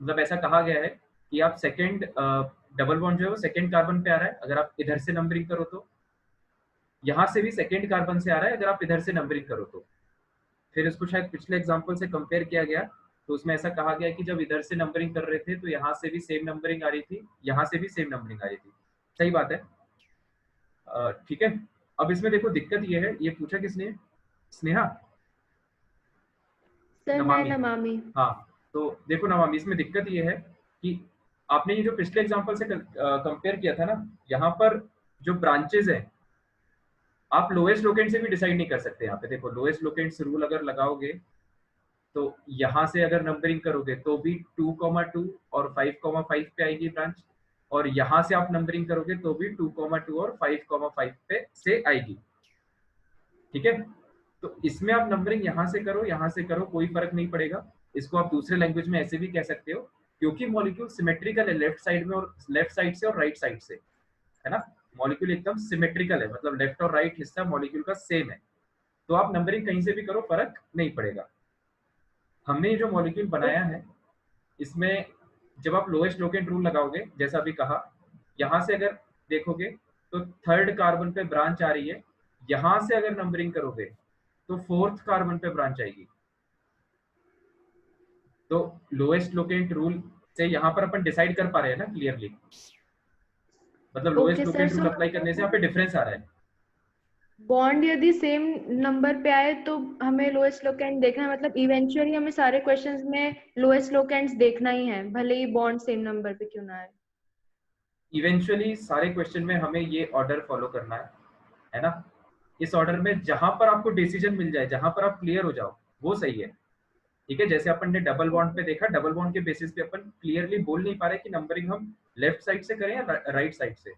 मतलब ऐसा कहा गया है कि आप सेकंड डबल बॉन्ड जो है वो सेकंड कार्बन पे आ रहा है, अगर आप इधर से नंबरिंग करो तो यहाँ से भी सेकंड कार्बन से आ रहा है, अगर आप इधर से नंबरिंग करो तो। फिर इसको शायद पिछले एग्जांपल से कंपेयर किया गया, तो उसमें ऐसा कहा गया कि जब इधर से नंबरिंग कर रहे थे तो यहाँ से भी सेम नंबरिंग आ रही थी, यहाँ से भी सेम नंबरिंग आ रही थी, सही बात है, ठीक है। अब इसमें देखो दिक्कत ये है, ये पूछा किसने, स्नेहा, सर मैं नमामि, नमामि। हाँ। तो देखो नमामि, इसमें दिक्कत ये है कि आपने ये जो पिछले एग्जांपल से कंपेयर किया था ना, यहाँ पर जो ब्रांचेस हैं आप लोएस्ट लोकेंट से भी डिसाइड नहीं कर सकते। यहाँ पे देखो लोएस्ट लोकेंट रूल अगर लगाओगे तो यहाँ से अगर नंबरिंग करोगे तो भी 2,2 और 5,5 पे आएगी ब्रांच, और यहाँ से आप नंबरिंग करोगे तो भी 2,2 और 5,5 पे से आएगी, ठीक है। तो इसमें आप नंबरिंग यहाँ से करो, यहाँ से करो, कोई फर्क नहीं पड़ेगा, इसको आप दूसरे लैंग्वेज में ऐसे भी कह सकते हो, क्योंकि मॉलिक्यूल सिमेट्रिकल है लेफ्ट साइड में और लेफ्ट साइड से और राइट साइड से, है ना। मॉलिक्यूल एकदम सिमेट्रिकल है, मतलब लेफ्ट और राइट हिस्सा मॉलिक्यूल का सेम है, तो आप नंबरिंग कहीं से भी करो फर्क नहीं पड़ेगा। हमने ये जो मॉलिक्यूल बनाया है इसमें जब आप लोएस्ट लोकेंट रूल लगाओगे, जैसा अभी कहा, यहाँ से अगर देखोगे तो थर्ड कार्बन पे ब्रांच आ रही है, यहाँ से अगर नंबरिंग करोगे तो फोर्थ कार्बन पे ब्रांच आएगी। तो लोएस्ट लोकेंट रूल से यहाँ पर अपन डिसाइड कर पा रहे हैं ना क्लियरली, मतलब lowest okay sir, locant rule so apply करने से यहाँ पे डिफरेंस आ रहा है। बॉन्ड यदि सेम नंबर पे आए तो हमें लोएस्ट लोकेंट देखना है, मतलब इवेंचुअली हमें सारे क्वेश्चंस में लोएस्ट लोकेंट्स देखना ही है, भले ही बॉन्ड सेम नंबर पे क्यों ना आए। इवेंचुअली सारे क्वेश्चन में हमें ये ऑर्डर फॉलो करना है ना। इस ऑर्डर में जहां पर आपको डिसीजन मिल जाए, जहां पर आप क्लियर हो जाओ, वो सही है, ठीक है। जैसे अपन ने डबल बॉन्ड पे देखा, डबल बॉन्ड के बेसिस पे अपन क्लियरली बोल नहीं पा रहे कि नंबरिंग हम लेफ्ट साइड से करें या राइट साइड से,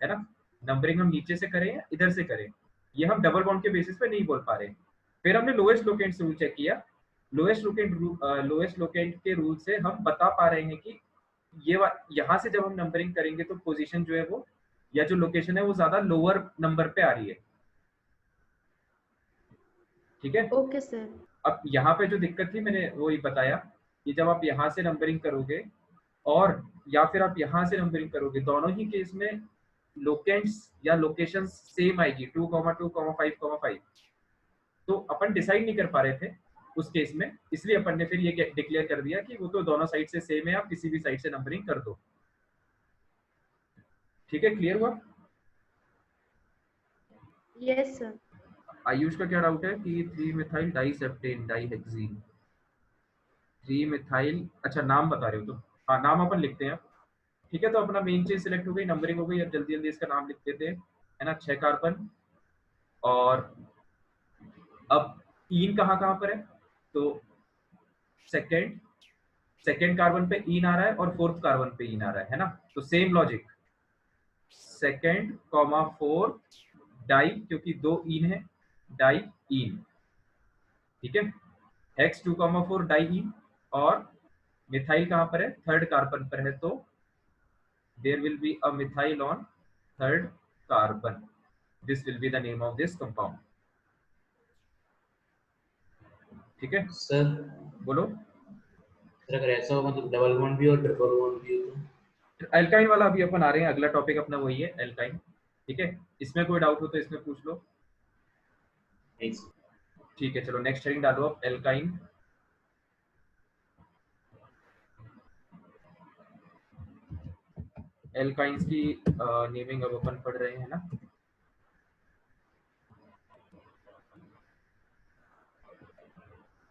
है ना। नंबरिंग हम नीचे से करें या इधर से करें, ये हम डबल बॉन्ड के बेसिस पे नहीं बोल पा रहे। फिर हमने लोएस्ट लोकेंट रूल चेक किया, लोएस्ट लोकेंट के रूल से हम बता पा रहे हैं कि ये यहाँ से जब हम नंबरिंग करेंगे तो पोजीशन जो है वो, या जो लोकेशन है वो ज्यादा लोअर नंबर पे आ रही है, ठीक है। Okay sir. अब यहाँ पे जो दिक्कत थी मैंने वो ही बताया कि जब आप यहाँ से नंबरिंग करोगे और या फिर आप यहाँ से नंबरिंग करोगे, दोनों ही केस में लोकेंट्स या लोकेशन सेम आएगी 2, 2, 5, 5। तो अपन डिसाइड नहीं कर पा रहे थे उस केस में, इसलिए अपन ने फिर ये डिक्लेयर कर दिया कि वो तो दोनों साइड से सेम है, आप किसी भी साइड से नंबरिंग कर दो, ठीक है। क्लियर हुआ? Yes sir. आयुष का क्या डाउट है कि 3 मिथाइल डाइसेप्टेन डाइहेक्सीन, 3 मिथाइल, अच्छा नाम बता रहे हो तो हाँ नाम अपन लिखते हैं, ठीक है। तो अपना मेन चेन सिलेक्ट हो गई, नंबरिंग हो गई, अब जल्दी जल्दी इसका नाम लिख देते हैं, है ना। 6 कार्बन, और अब ईन कहाँ कहाँ पर है, तो सेकेंड कार्बन पे ईन आ रहा है और फोर्थ कार्बन पे ईन आ रहा है ना। तो same logic, second comma fourth di, क्योंकि 2 ईन है, डाई ईन, ठीक है। हेक्स 2,4 डाई ईन, और मिथाइल कहाँ पर है, थर्ड कार्बन पर है, तो there will be a methyl on third carbon, this will be the name of this compound, ठीक है। सर बोलो। सर अगर ऐसा हो मतलब डबल बॉन्ड भी और ट्रिपल बॉन्ड भी हो तो? एल्काइन वाला अभी अपन आ रहे हैं, अगला टॉपिक अपना वही है एल्काइन, ठीक है। इसमें कोई डाउट हो तो इसमें पूछ लो, नहीं सर। ठीक है। चलो नेक्स्ट हेडिंग डालो अब, एल्काइन। एल्काइंस की नेमिंग अब अपन पढ़ रहे हैं ना।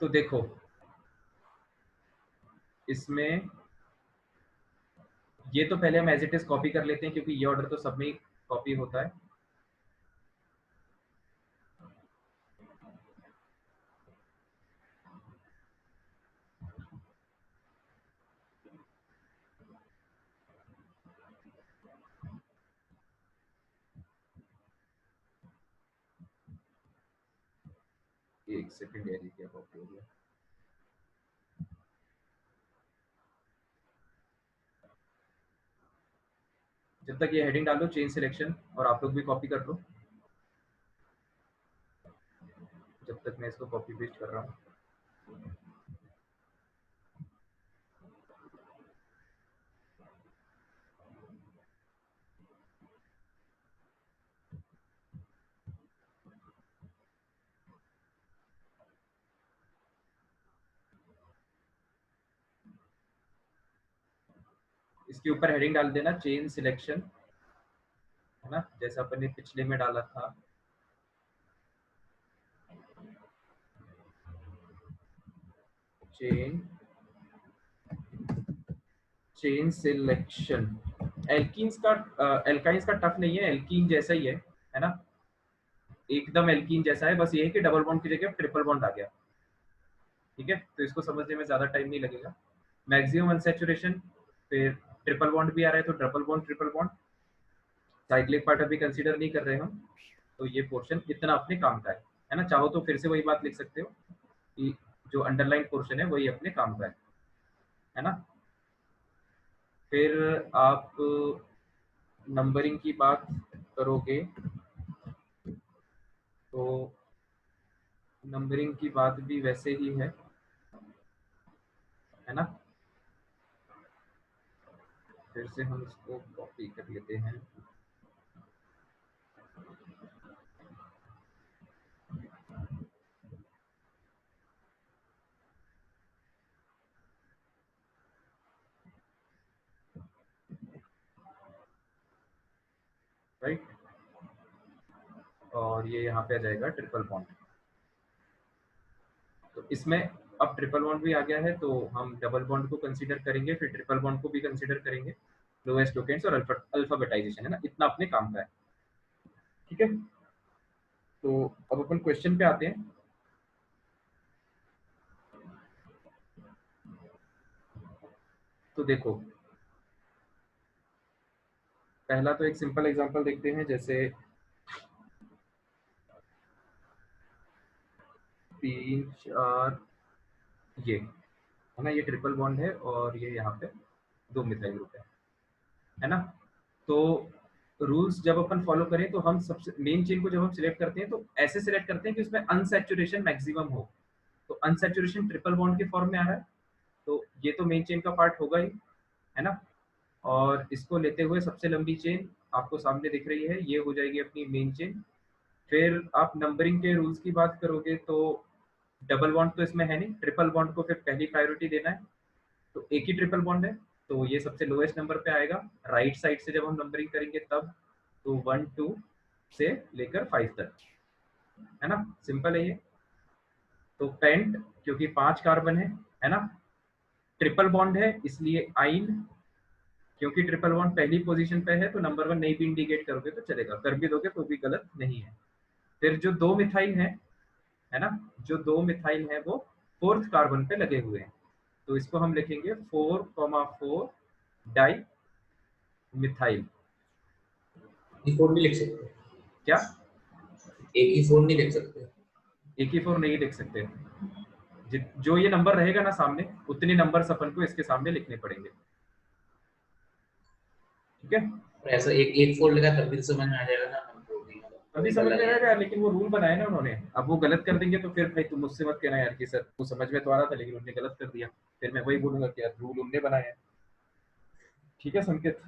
तो देखो इसमें ये तो पहले हम एज इट इज कॉपी कर लेते हैं, क्योंकि ये ऑर्डर तो सब में कॉपी होता है। एक सेकंड यार, ये क्या कॉपी हो गया। जब तक ये हेडिंग डालो चेन सिलेक्शन, और आप लोग भी कॉपी कर लो जब तक मैं इसको कॉपी पेस्ट कर रहा हूँ। इसके ऊपर हेडिंग डाल देना चेन सिलेक्शन, है ना, जैसा अपन ने पिछले में डाला था। Chain selection. एल्कीन्स का एल्काइंस का टफ नहीं है, एल्कीन जैसा ही है ना, एकदम एल्कीन जैसा है, बस ये है कि डबल बॉन्ड की जगह ट्रिपल बॉन्ड आ गया, ठीक है। तो इसको समझने में ज्यादा टाइम नहीं लगेगा। मैक्सिमम अनसैचुरेशन, फिर ट्रिपल बॉन्ड भी आ रहा है, तो double bond triple bond, cyclic part अभी कंसीडर नहीं कर रहे हम, तो ये पोर्शन इतना अपने काम का है ना। चाहो तो फिर से वही बात लिख सकते हो कि जो अंडरलाइन पोर्शन है वही अपने काम का है ना। फिर आप नंबरिंग की बात करोगे तो नंबरिंग की बात भी वैसे ही है ना। फिर से हम इसको कॉपी कर लेते हैं। राइट, और ये यहाँ पे आ जाएगा ट्रिपल बॉन्ड। तो इसमें अब ट्रिपल बॉन्ड भी आ गया है तो हम डबल बॉन्ड को कंसीडर करेंगे, फिर ट्रिपल बॉन्ड को भी कंसीडर करेंगे, लोएस्ट लोकेंट्स और अल्फाबेटाइजेशन है ना, इतना अपने काम का है। ठीक है, तो अब अपन क्वेश्चन पे आते हैं। तो देखो पहला तो एक सिंपल एग्जांपल देखते हैं, जैसे 3 4 ये है ना, ये ट्रिपल बॉन्ड है और ये यहाँ पे 2 मिथाइल ग्रुप है ना। तो रूल्स जब अपन फॉलो करें तो हम सबसे मेन चेन को जब हम सिलेक्ट करते हैं तो ऐसे सिलेक्ट करते हैं कि उसमें अनसैचुरेशन मैक्सिमम हो। तो अनसैचुरेशन ट्रिपल बॉन्ड के फॉर्म में आ रहा है, तो ये तो मेन चेन का पार्ट होगा ही, है ना। और इसको लेते हुए सबसे लंबी चेन आपको सामने दिख रही है, ये हो जाएगी अपनी मेन चेन। फिर आप नंबरिंग के रूल्स की बात करोगे तो डबल बॉन्ड तो इसमें है नहीं, ट्रिपल बॉन्ड को फिर पहली प्रायोरिटी देना है। तो एक ही ट्रिपल बॉन्ड है तो ये सबसे लोएस्ट नंबर पे आएगा। राइट साइड से जब हम नंबरिंग करेंगे तब तो 1 2 से लेकर 5 तक, है ना, सिंपल है ये। तो पेंट क्योंकि 5 कार्बन है ना, ट्रिपल बॉन्ड है इसलिए आइन, क्योंकि ट्रिपल बॉन्ड पहली पोजीशन पे है तो नंबर 1 नहीं भी इंडिकेट करोगे तो चलेगा, कर भी दोगे तो भी गलत नहीं है। फिर जो 2 मिथाइल है ना, जो 2 मिथाइल है वो 4th कार्बन पे लगे हुए हैं, तो इसको हम लिखेंगे 4,4 डाई मिथाइल। E4 नहीं लिख सकते क्या एक ही 4 नहीं लिख सकते? एक ही 4 नहीं लिख सकते, जो ये नंबर रहेगा ना सामने उतने नंबर अपन को इसके सामने लिखने पड़ेंगे। ठीक है, और ऐसा एक 4 लिखा तब भी समझ में आ जाएगा ना हमको भी, अभी समझ में आएगा, लेकिन वो रूल बनाए ना उन्होंने, अब वो गलत कर देंगे तो फिर भाई तुम मुझसे मत कहना यार कि सर वो समझ में तो आ रहा था लेकिन उन्होंने गलत कर दिया, फिर मैं वही बोलूंगा कि यार रूल उन्होंने बनाया है। ठीक है संकेत?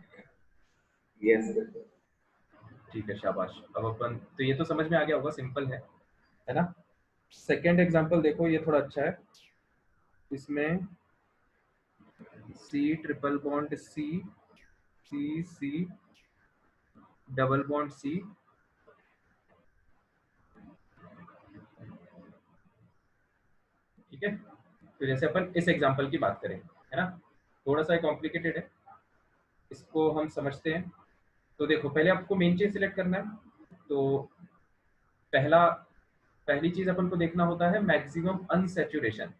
यस ठीक है, शाबाश। अब अपन तो ये तो समझ में आ गया होगा, सिंपल है ना। सेकेंड एग्जांपल देखो, ये थोड़ा अच्छा है। इसमें C triple bond C C C double bond C, ठीक है। तो जैसे अपन इस एग्जांपल की बात करें, है ना, थोड़ा सा कॉम्प्लिकेटेड है, इसको हम समझते हैं। तो देखो पहले आपको मेन चेन सिलेक्ट करना है, तो पहली चीज अपन को देखना होता है मैक्सिमम अनसैचुरेशन।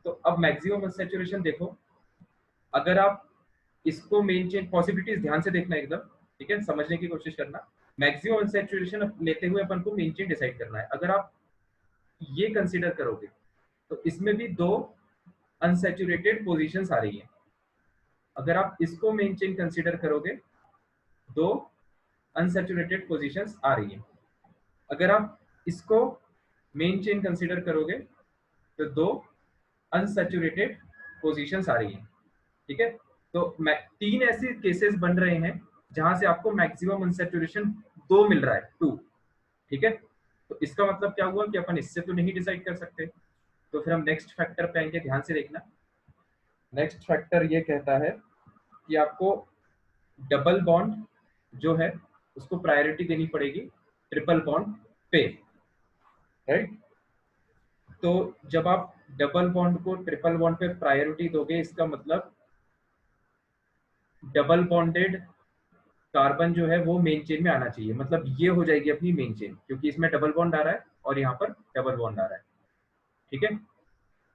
तो अब मैक्सिमम अनसैचुरेशन देखो, अगर आप इसको मेन चेन पॉसिबिलिटीज ध्यान से देखना एकदम, ठीक है, समझने की कोशिश करना। मैक्सिमम अनसैचुरेशन लेते हुए अपन को मेन चेन डिसाइड करना है। अगर आप ये कंसीडर करोगे तो इसमें भी 2 अनसैचुरेटेड पोजीशंस आ रही हैं। अगर आप इसको मेन चेन कंसीडर करोगे 2 अनसैचुरेटेड पोजीशंस आ रही हैं। अगर आप इसको मेन चेन कंसीडर करोगे तो 2 अनसैचुरेटेड पोजीशंस आ रही हैं। ठीक है, तो 3 ऐसे केसेस बन रहे हैं जहां से आपको मैक्सिमम अनसैचुरेशन 2 मिल रहा है, 2। ठीक है, तो इसका मतलब क्या हुआ कि अपन इससे तो नहीं डिसाइड कर सकते, तो फिर हम नेक्स्ट फैक्टर पे आएंगे। ध्यान से देखना, नेक्स्ट फैक्टर ये कहता है कि आपको डबल बॉन्ड जो है उसको प्रायोरिटी देनी पड़ेगी ट्रिपल बॉन्ड पे, राइट। तो जब आप डबल बॉन्ड को ट्रिपल बॉन्ड पे प्रायोरिटी दोगे, इसका मतलब डबल बॉन्डेड कार्बन जो है वो मेन चेन में आना चाहिए, मतलब ये हो जाएगी अपनी मेन चेन, क्योंकि इसमें डबल बॉन्ड आ रहा है और यहाँ पर डबल बॉन्ड आ रहा है। ठीक है,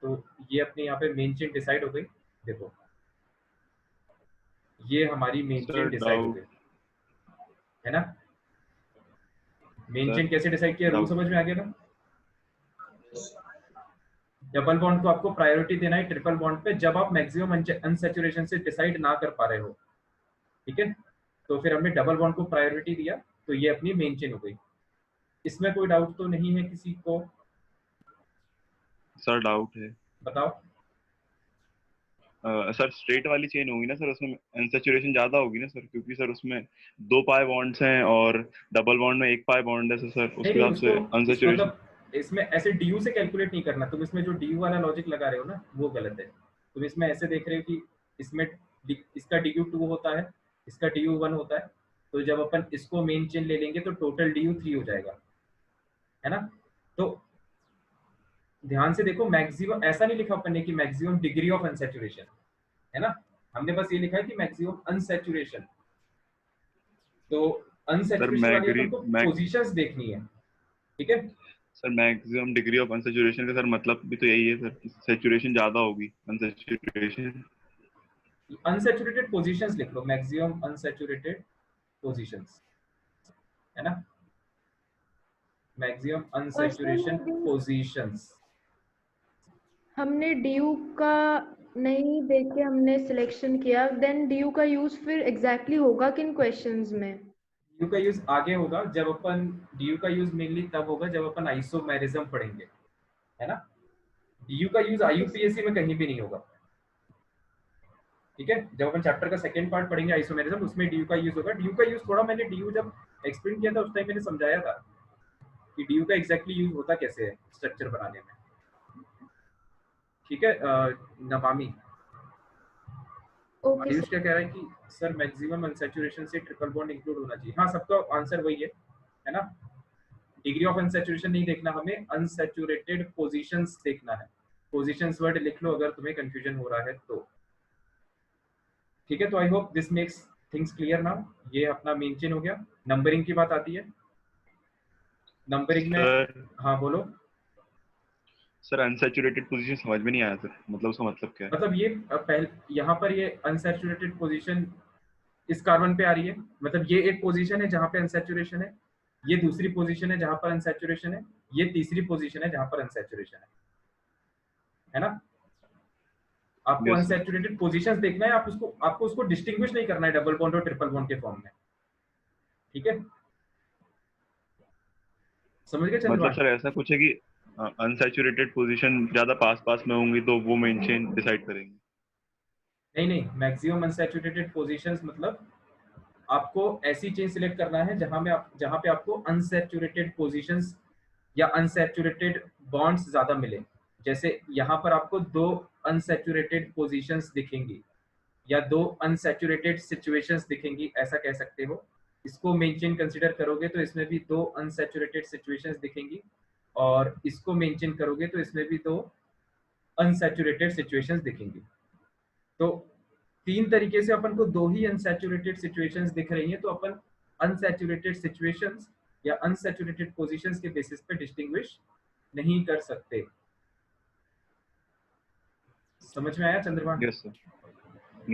तो ये अपनी यहाँ पे मेन चेन डिसाइड हो गई। देखो ये हमारी मेन चेन डिसाइड हो गई, है ना। मेन चेन कैसे डिसाइड किया, रूल समझ में आ गया ना। डबल बॉन्ड को आपको प्रायोरिटी देना है ट्रिपल बॉन्ड पे जब आप मैक्सिमम अनसैचुरेशन से डिसाइड ना कर पा रहे हो, ठीक है। तो फिर हमने डबल बॉन्ड को प्रायोरिटी दिया, तो ये अपनी मेन चेन हो गई। इसमें कोई डाउट तो नहीं है किसी को? सर डाउट है। बताओ। सर स्ट्रेट वाली चेन होगी ना सर, उसमें अनसैचुरेशन ज्यादा होगी ना सर, क्योंकि सर उसमें 2 पाई बॉन्ड्स हैं और डबल बॉन्ड में 1 पाई बॉन्ड है, सर उसके नहीं हिसाब से उसको अनसैचुरेशन। मतलब इसमें ऐसे डी से कैलकुलेट नहीं करना तुम, इसमें जो डी वाला लॉजिक लगा रहे हो ना वो गलत है। तुम इसमें ऐसे देख रहे हो कि इसमें इसका DU2 होता है, इसका DU1 होता है, तो जब अपन इसको मेन चेन ले लेंगे तो टोटल DU3 हो जाएगा, है ना। तो ध्यान से देखो, मैक्सिमम ऐसा नहीं लिखा अपन ने कि मैक्सिमम डिग्री ऑफ अनसैचुरेशन, है ना। हमने बस ये लिखा है कि मैक्सिमम अनसैचुरेशन। तो अनसैचुरेशन वाली अपन को पोजीशंस देखनी है, ठीक है sir. Maximum degree of unsaturation का सर मतलब भी तो यही है सर, सैचुरेशन ज्यादा होगी अनसैचुरेशन। अनसैचुरेटेड पोजीशंस लिख लो, मैक्सिमम अनसैचुरेटेड पोजीशंस, है ना, मैक्सिमम अनसैचुरेशन पोजीशंस। हमने DU का नहीं देख के हमने सिलेक्शन किया, देन DU का यूज फिर एग्जैक्टली होगा किन क्वेश्चंस में? DU का यूज आगे होगा जब अपन DU का यूज मेनली तब होगा जब अपन आइसोमेरिज्म पढ़ेंगे, है ना। DU का यूज IUPAC में कहीं भी नहीं होगा, ठीक है। जब अपन चैप्टर का सेकंड पार्ट पढ़ेंगे आइसोमेरिज्म, उसमें DU का यूज होगा। DU का यूज थोड़ा मैंने DU जब एक्सप्लेन किया था उस टाइम मैंने समझाया था कि DU का एग्जैक्टली यूज होता कैसे है स्ट्रक्चर बनाने में, ठीक है। नवामी आयुष क्या कह रहा है कि सर मैक्सिमम अनसैचुरेशन से ट्रिपल बॉन्ड इंक्लूड होना चाहिए। हाँ, सबका आंसर वही है ना। डिग्री ऑफ अनसैचुरेशन नहीं देखना हमें, अनसैचुरेटेड पोजीशंस देखना है। पोजीशंस वर्ड लिख लो अगर तुम्हें कंफ्यूजन हो रहा है तो, ठीक है। तो I hope this makes things clear now. ये अपना मेन चेन हो गया। नंबरिंग की बात आती है, नंबरिंग में हाँ बोलो सर। अनसैचुरेटेड पोजीशन समझ में नहीं आया सर, मतलब उसका मतलब क्या है? मतलब ये पहले यहाँ पर ये अनसैचुरेटेड पोजीशन इस कार्बन पे आ रही है, मतलब ये एक पोजीशन है जहाँ पे अनसैचुरेशन है, ये दूसरी पोजीशन है जहाँ पर अनसैचुरेशन है, ये तीसरी पोजीशन है जहाँ पर अनसैचुरेशन है ना। आपको Yes. अनसैचुरेटेड पोजीशंस देखना है, आपको उसको डिस्टिंग्विश नहीं करना है डबल बॉन्ड और ट्रिपल बॉन्ड के फॉर्म में, ठीक है। समझ गए चंद्रमा? मतलब सर ऐसा कुछ है कि अनसैचुरेटेड पोजीशन ज्यादा पास में होंगी तो वो मेन चेन डिसाइड करेंगे। नहीं, मैक्सिमम अनसैचुरेटेड पोजीशंस मतलब आपको ऐसी चेन सिलेक्ट करना है जहां पे आपको अनसैचुरेटेड पोजीशंस या अनसैचुरेटेड बॉन्ड्स ज्यादा मिले। जैसे यहाँ पर आपको 2 अनसैचुरेटेड पोजीशंस दिखेंगी या 2 अनसैचुरेटेड सिचुएशंस दिखेंगी, ऐसा कह सकते हो। इसको मेन चेन कंसीडर करोगे तो इसमें भी 2 अनसैचुरेटेड सिचुएशंस दिखेंगी, और इसको मेन चेन करोगे तो इसमें भी 2 अनसैचुरेटेड सिचुएशंस दिखेंगी। तो 3 तरीके से अपन को 2 ही अनसैचुरेटेड सिचुएशंस दिख रही हैं, तो अपन अनसैचुरेटेड सिचुएशंस या अनसैचुरेटेड पोजीशंस के बेसिस पे डिस्टिंग्विश नहीं कर सकते। समझ में आया चंद्रमा? Yes sir.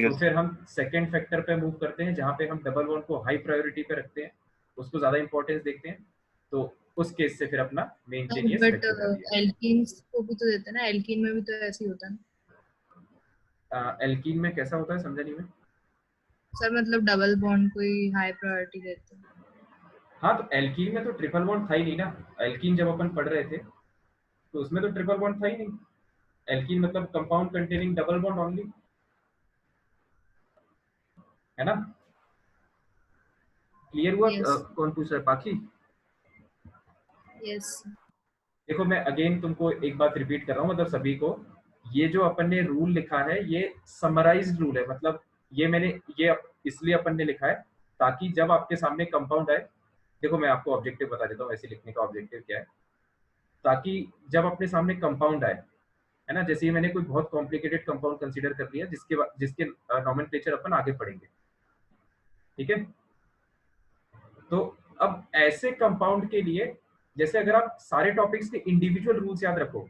तो फिर हम सेकंड फैक्टर पे मूव करते हैं जहाँ पे हम डबल बॉन्ड को हाई प्रायोरिटी पे रखते हैं, उसको ज्यादा इंपॉर्टेंस देखते हैं। तो उस केस से फिर अपना मेन चेन ये बट एल्कीन्स को भी तो देते हैं ना, एल्कीन में भी तो ऐसे ही होता है ना। एल्कीन में कैसा होता है समझा नहीं मैं सर, मतलब डबल बॉन्ड को ही हाई प्रायोरिटी देते हैं। हाँ, तो एल्कीन में तो ट्रिपल बॉन्ड था ही नहीं ना। एल्कीन जब अपन पढ़ रहे थे तो उसमें तो ट्रिपल बॉन्ड था ही नहीं। एल्कीन मतलब compound containing double bond only, है ना। क्लियर हुआ? Yes. कौन पूछ रहा है? पाखी। यस देखो मैं अगेन तुमको एक बात रिपीट कर रहा हूँ, मतलब सभी को, ये जो अपन ने रूल लिखा है ये समराइज्ड रूल है। मतलब ये इसलिए अपन ने लिखा है ताकि जब आपके सामने कंपाउंड आए, देखो मैं आपको ऑब्जेक्टिव बता देता हूँ ऐसे लिखने का ऑब्जेक्टिव क्या है, ताकि जब अपने सामने कंपाउंड आए, है ना, जैसे मैंने कोई बहुत कॉम्प्लिकेटेड कंपाउंड कंसीडर कर लिया जिसके नॉमेनक्लेचर अपन आगे पढ़ेंगे, ठीक है। तो अब ऐसे कंपाउंड के लिए, जैसे अगर आप सारे टॉपिक्स के इंडिविजुअल रूल्स याद रखो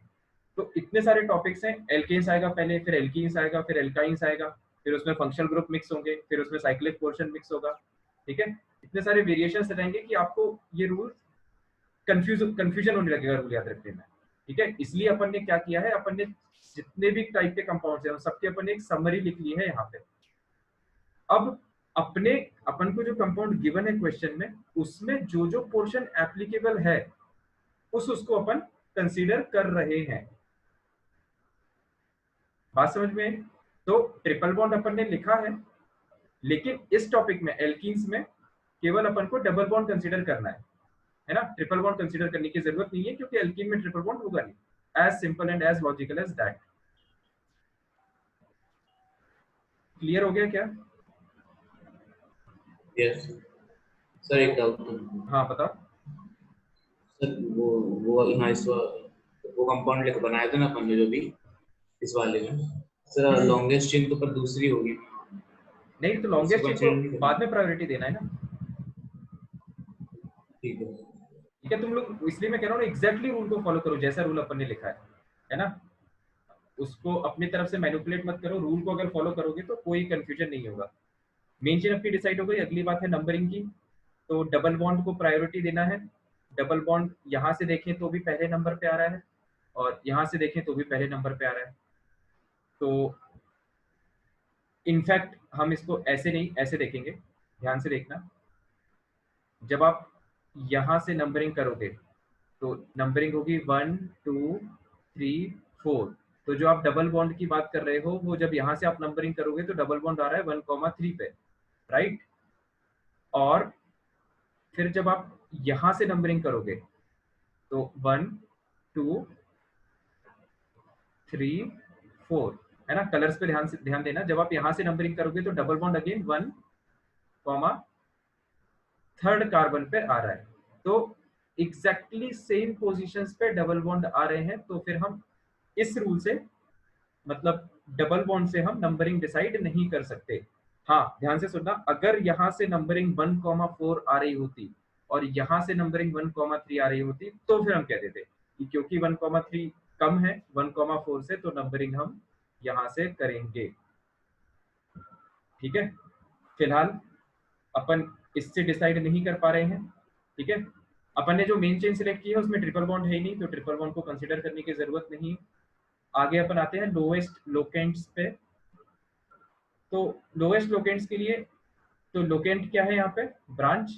तो इतने सारे टॉपिक्स हैं। एल्केन्स आएगा पहले, फिर एल्कीन्स आएगा, फिर एल्काइंस आएगा, फिर उसमें फंक्शनल ग्रुप मिक्स होंगे, फिर उसमें साइक्लिक पोर्शन मिक्स होगा, ठीक है। इतने सारे वेरिएशंस रहेंगे कि आपको ये रूल कंफ्यूजन होने लगेगा रूल याद रखने में, ठीक है, इसलिए अपन ने क्या किया है, अपन ने जितने भी टाइप के कंपाउंड्स हैं सबके अपन ने एक समरी लिख ली है यहाँ पे। अब अपन को जो कंपाउंड गिवन है क्वेश्चन में, उसमें जो जो पोर्शन एप्लीकेबल है उसको अपन कंसीडर कर रहे हैं। बात समझ में? तो ट्रिपल बॉन्ड अपन ने लिखा है, लेकिन इस टॉपिक में एल्कीन्स में केवल अपन को डबल बॉन्ड कंसीडर करना है ना। ट्रिपल बॉन्ड कंसीडर करने की जरूरत नहीं है, क्योंकि एल्कीन में ट्रिपल बॉन्ड होगा नहीं। As simple and as logical as that. Clear हो गया क्या? यस सर, एक डाउट हाँ बताओ सर। वो यहाँ इस वो कंपाउंड लेकर बनाया था ना अपन ने जो भी इस वाले में सर, लॉन्गेस्ट चेन तो पर दूसरी होगी नहीं, तो लॉन्गेस्ट चेन को बाद में प्रायोरिटी देना है ना। ठीक है तुम लोग, इसलिए मैं कह रहा हूँ एग्जैक्टली रूल को फॉलो करो जैसा रूल अपन ने लिखा है ना। उसको अपनी तरफ से मैनिपुलेट मत करो, रूल को अगर फॉलो करोगे तो कोई कंफ्यूजन नहीं होगा। मेन चेन अपनी डिसाइड हो गई। अगली बात है नंबरिंग की। तो डबल बॉन्ड को प्रायोरिटी देना है। डबल बॉन्ड यहाँ से देखें तो भी पहले नंबर पे आ रहा है, और यहाँ से देखें तो भी पहले नंबर पे आ रहा है। तो इनफैक्ट हम इसको ऐसे नहीं, ऐसे देखेंगे। ध्यान से देखना, जब आप यहाँ से नंबरिंग करोगे तो नंबरिंग होगी 1 2 3 4। तो जो आप डबल बॉन्ड की बात कर रहे हो, वो जब यहाँ से आप नंबरिंग करोगे तो डबल बॉन्ड आ रहा है 1,3 पे, राइट। और फिर जब आप यहाँ से नंबरिंग करोगे तो 1 2 3 4, है ना। कलर्स पे ध्यान देना। जब आप यहाँ से नंबरिंग करोगे तो double bond again 1, third carbon पे आ रहा है। तो एग्जैक्टली सेम पोजीशंस पे डबल बॉन्ड आ रहे हैं। तो फिर हम इस रूल से, मतलब डबल बॉन्ड से हम नंबरिंग डिसाइड नहीं कर सकते। हाँ ध्यान से सुनना, अगर यहाँ से नंबरिंग 1,4 आ रही होती और यहाँ से नंबरिंग 1,3 आ रही होती, तो फिर हम कह देते कि क्योंकि 1,3 कम है 1,4 से, तो नंबरिंग हम यहाँ से करेंगे। ठीक है, फिलहाल अपन इससे डिसाइड नहीं कर पा रहे हैं। ठीक है, अपन ने जो मेन चेन सिलेक्ट की है उसमें ट्रिपल बॉन्ड है ही नहीं, तो ट्रिपल बॉन्ड को कंसीडर करने की जरूरत नहीं है। आगे अपन आते हैं लोएस्ट लोकेंट्स पे। तो लोएस्ट लोकेंट्स के लिए, तो लोकेंट क्या है यहाँ पे? ब्रांच।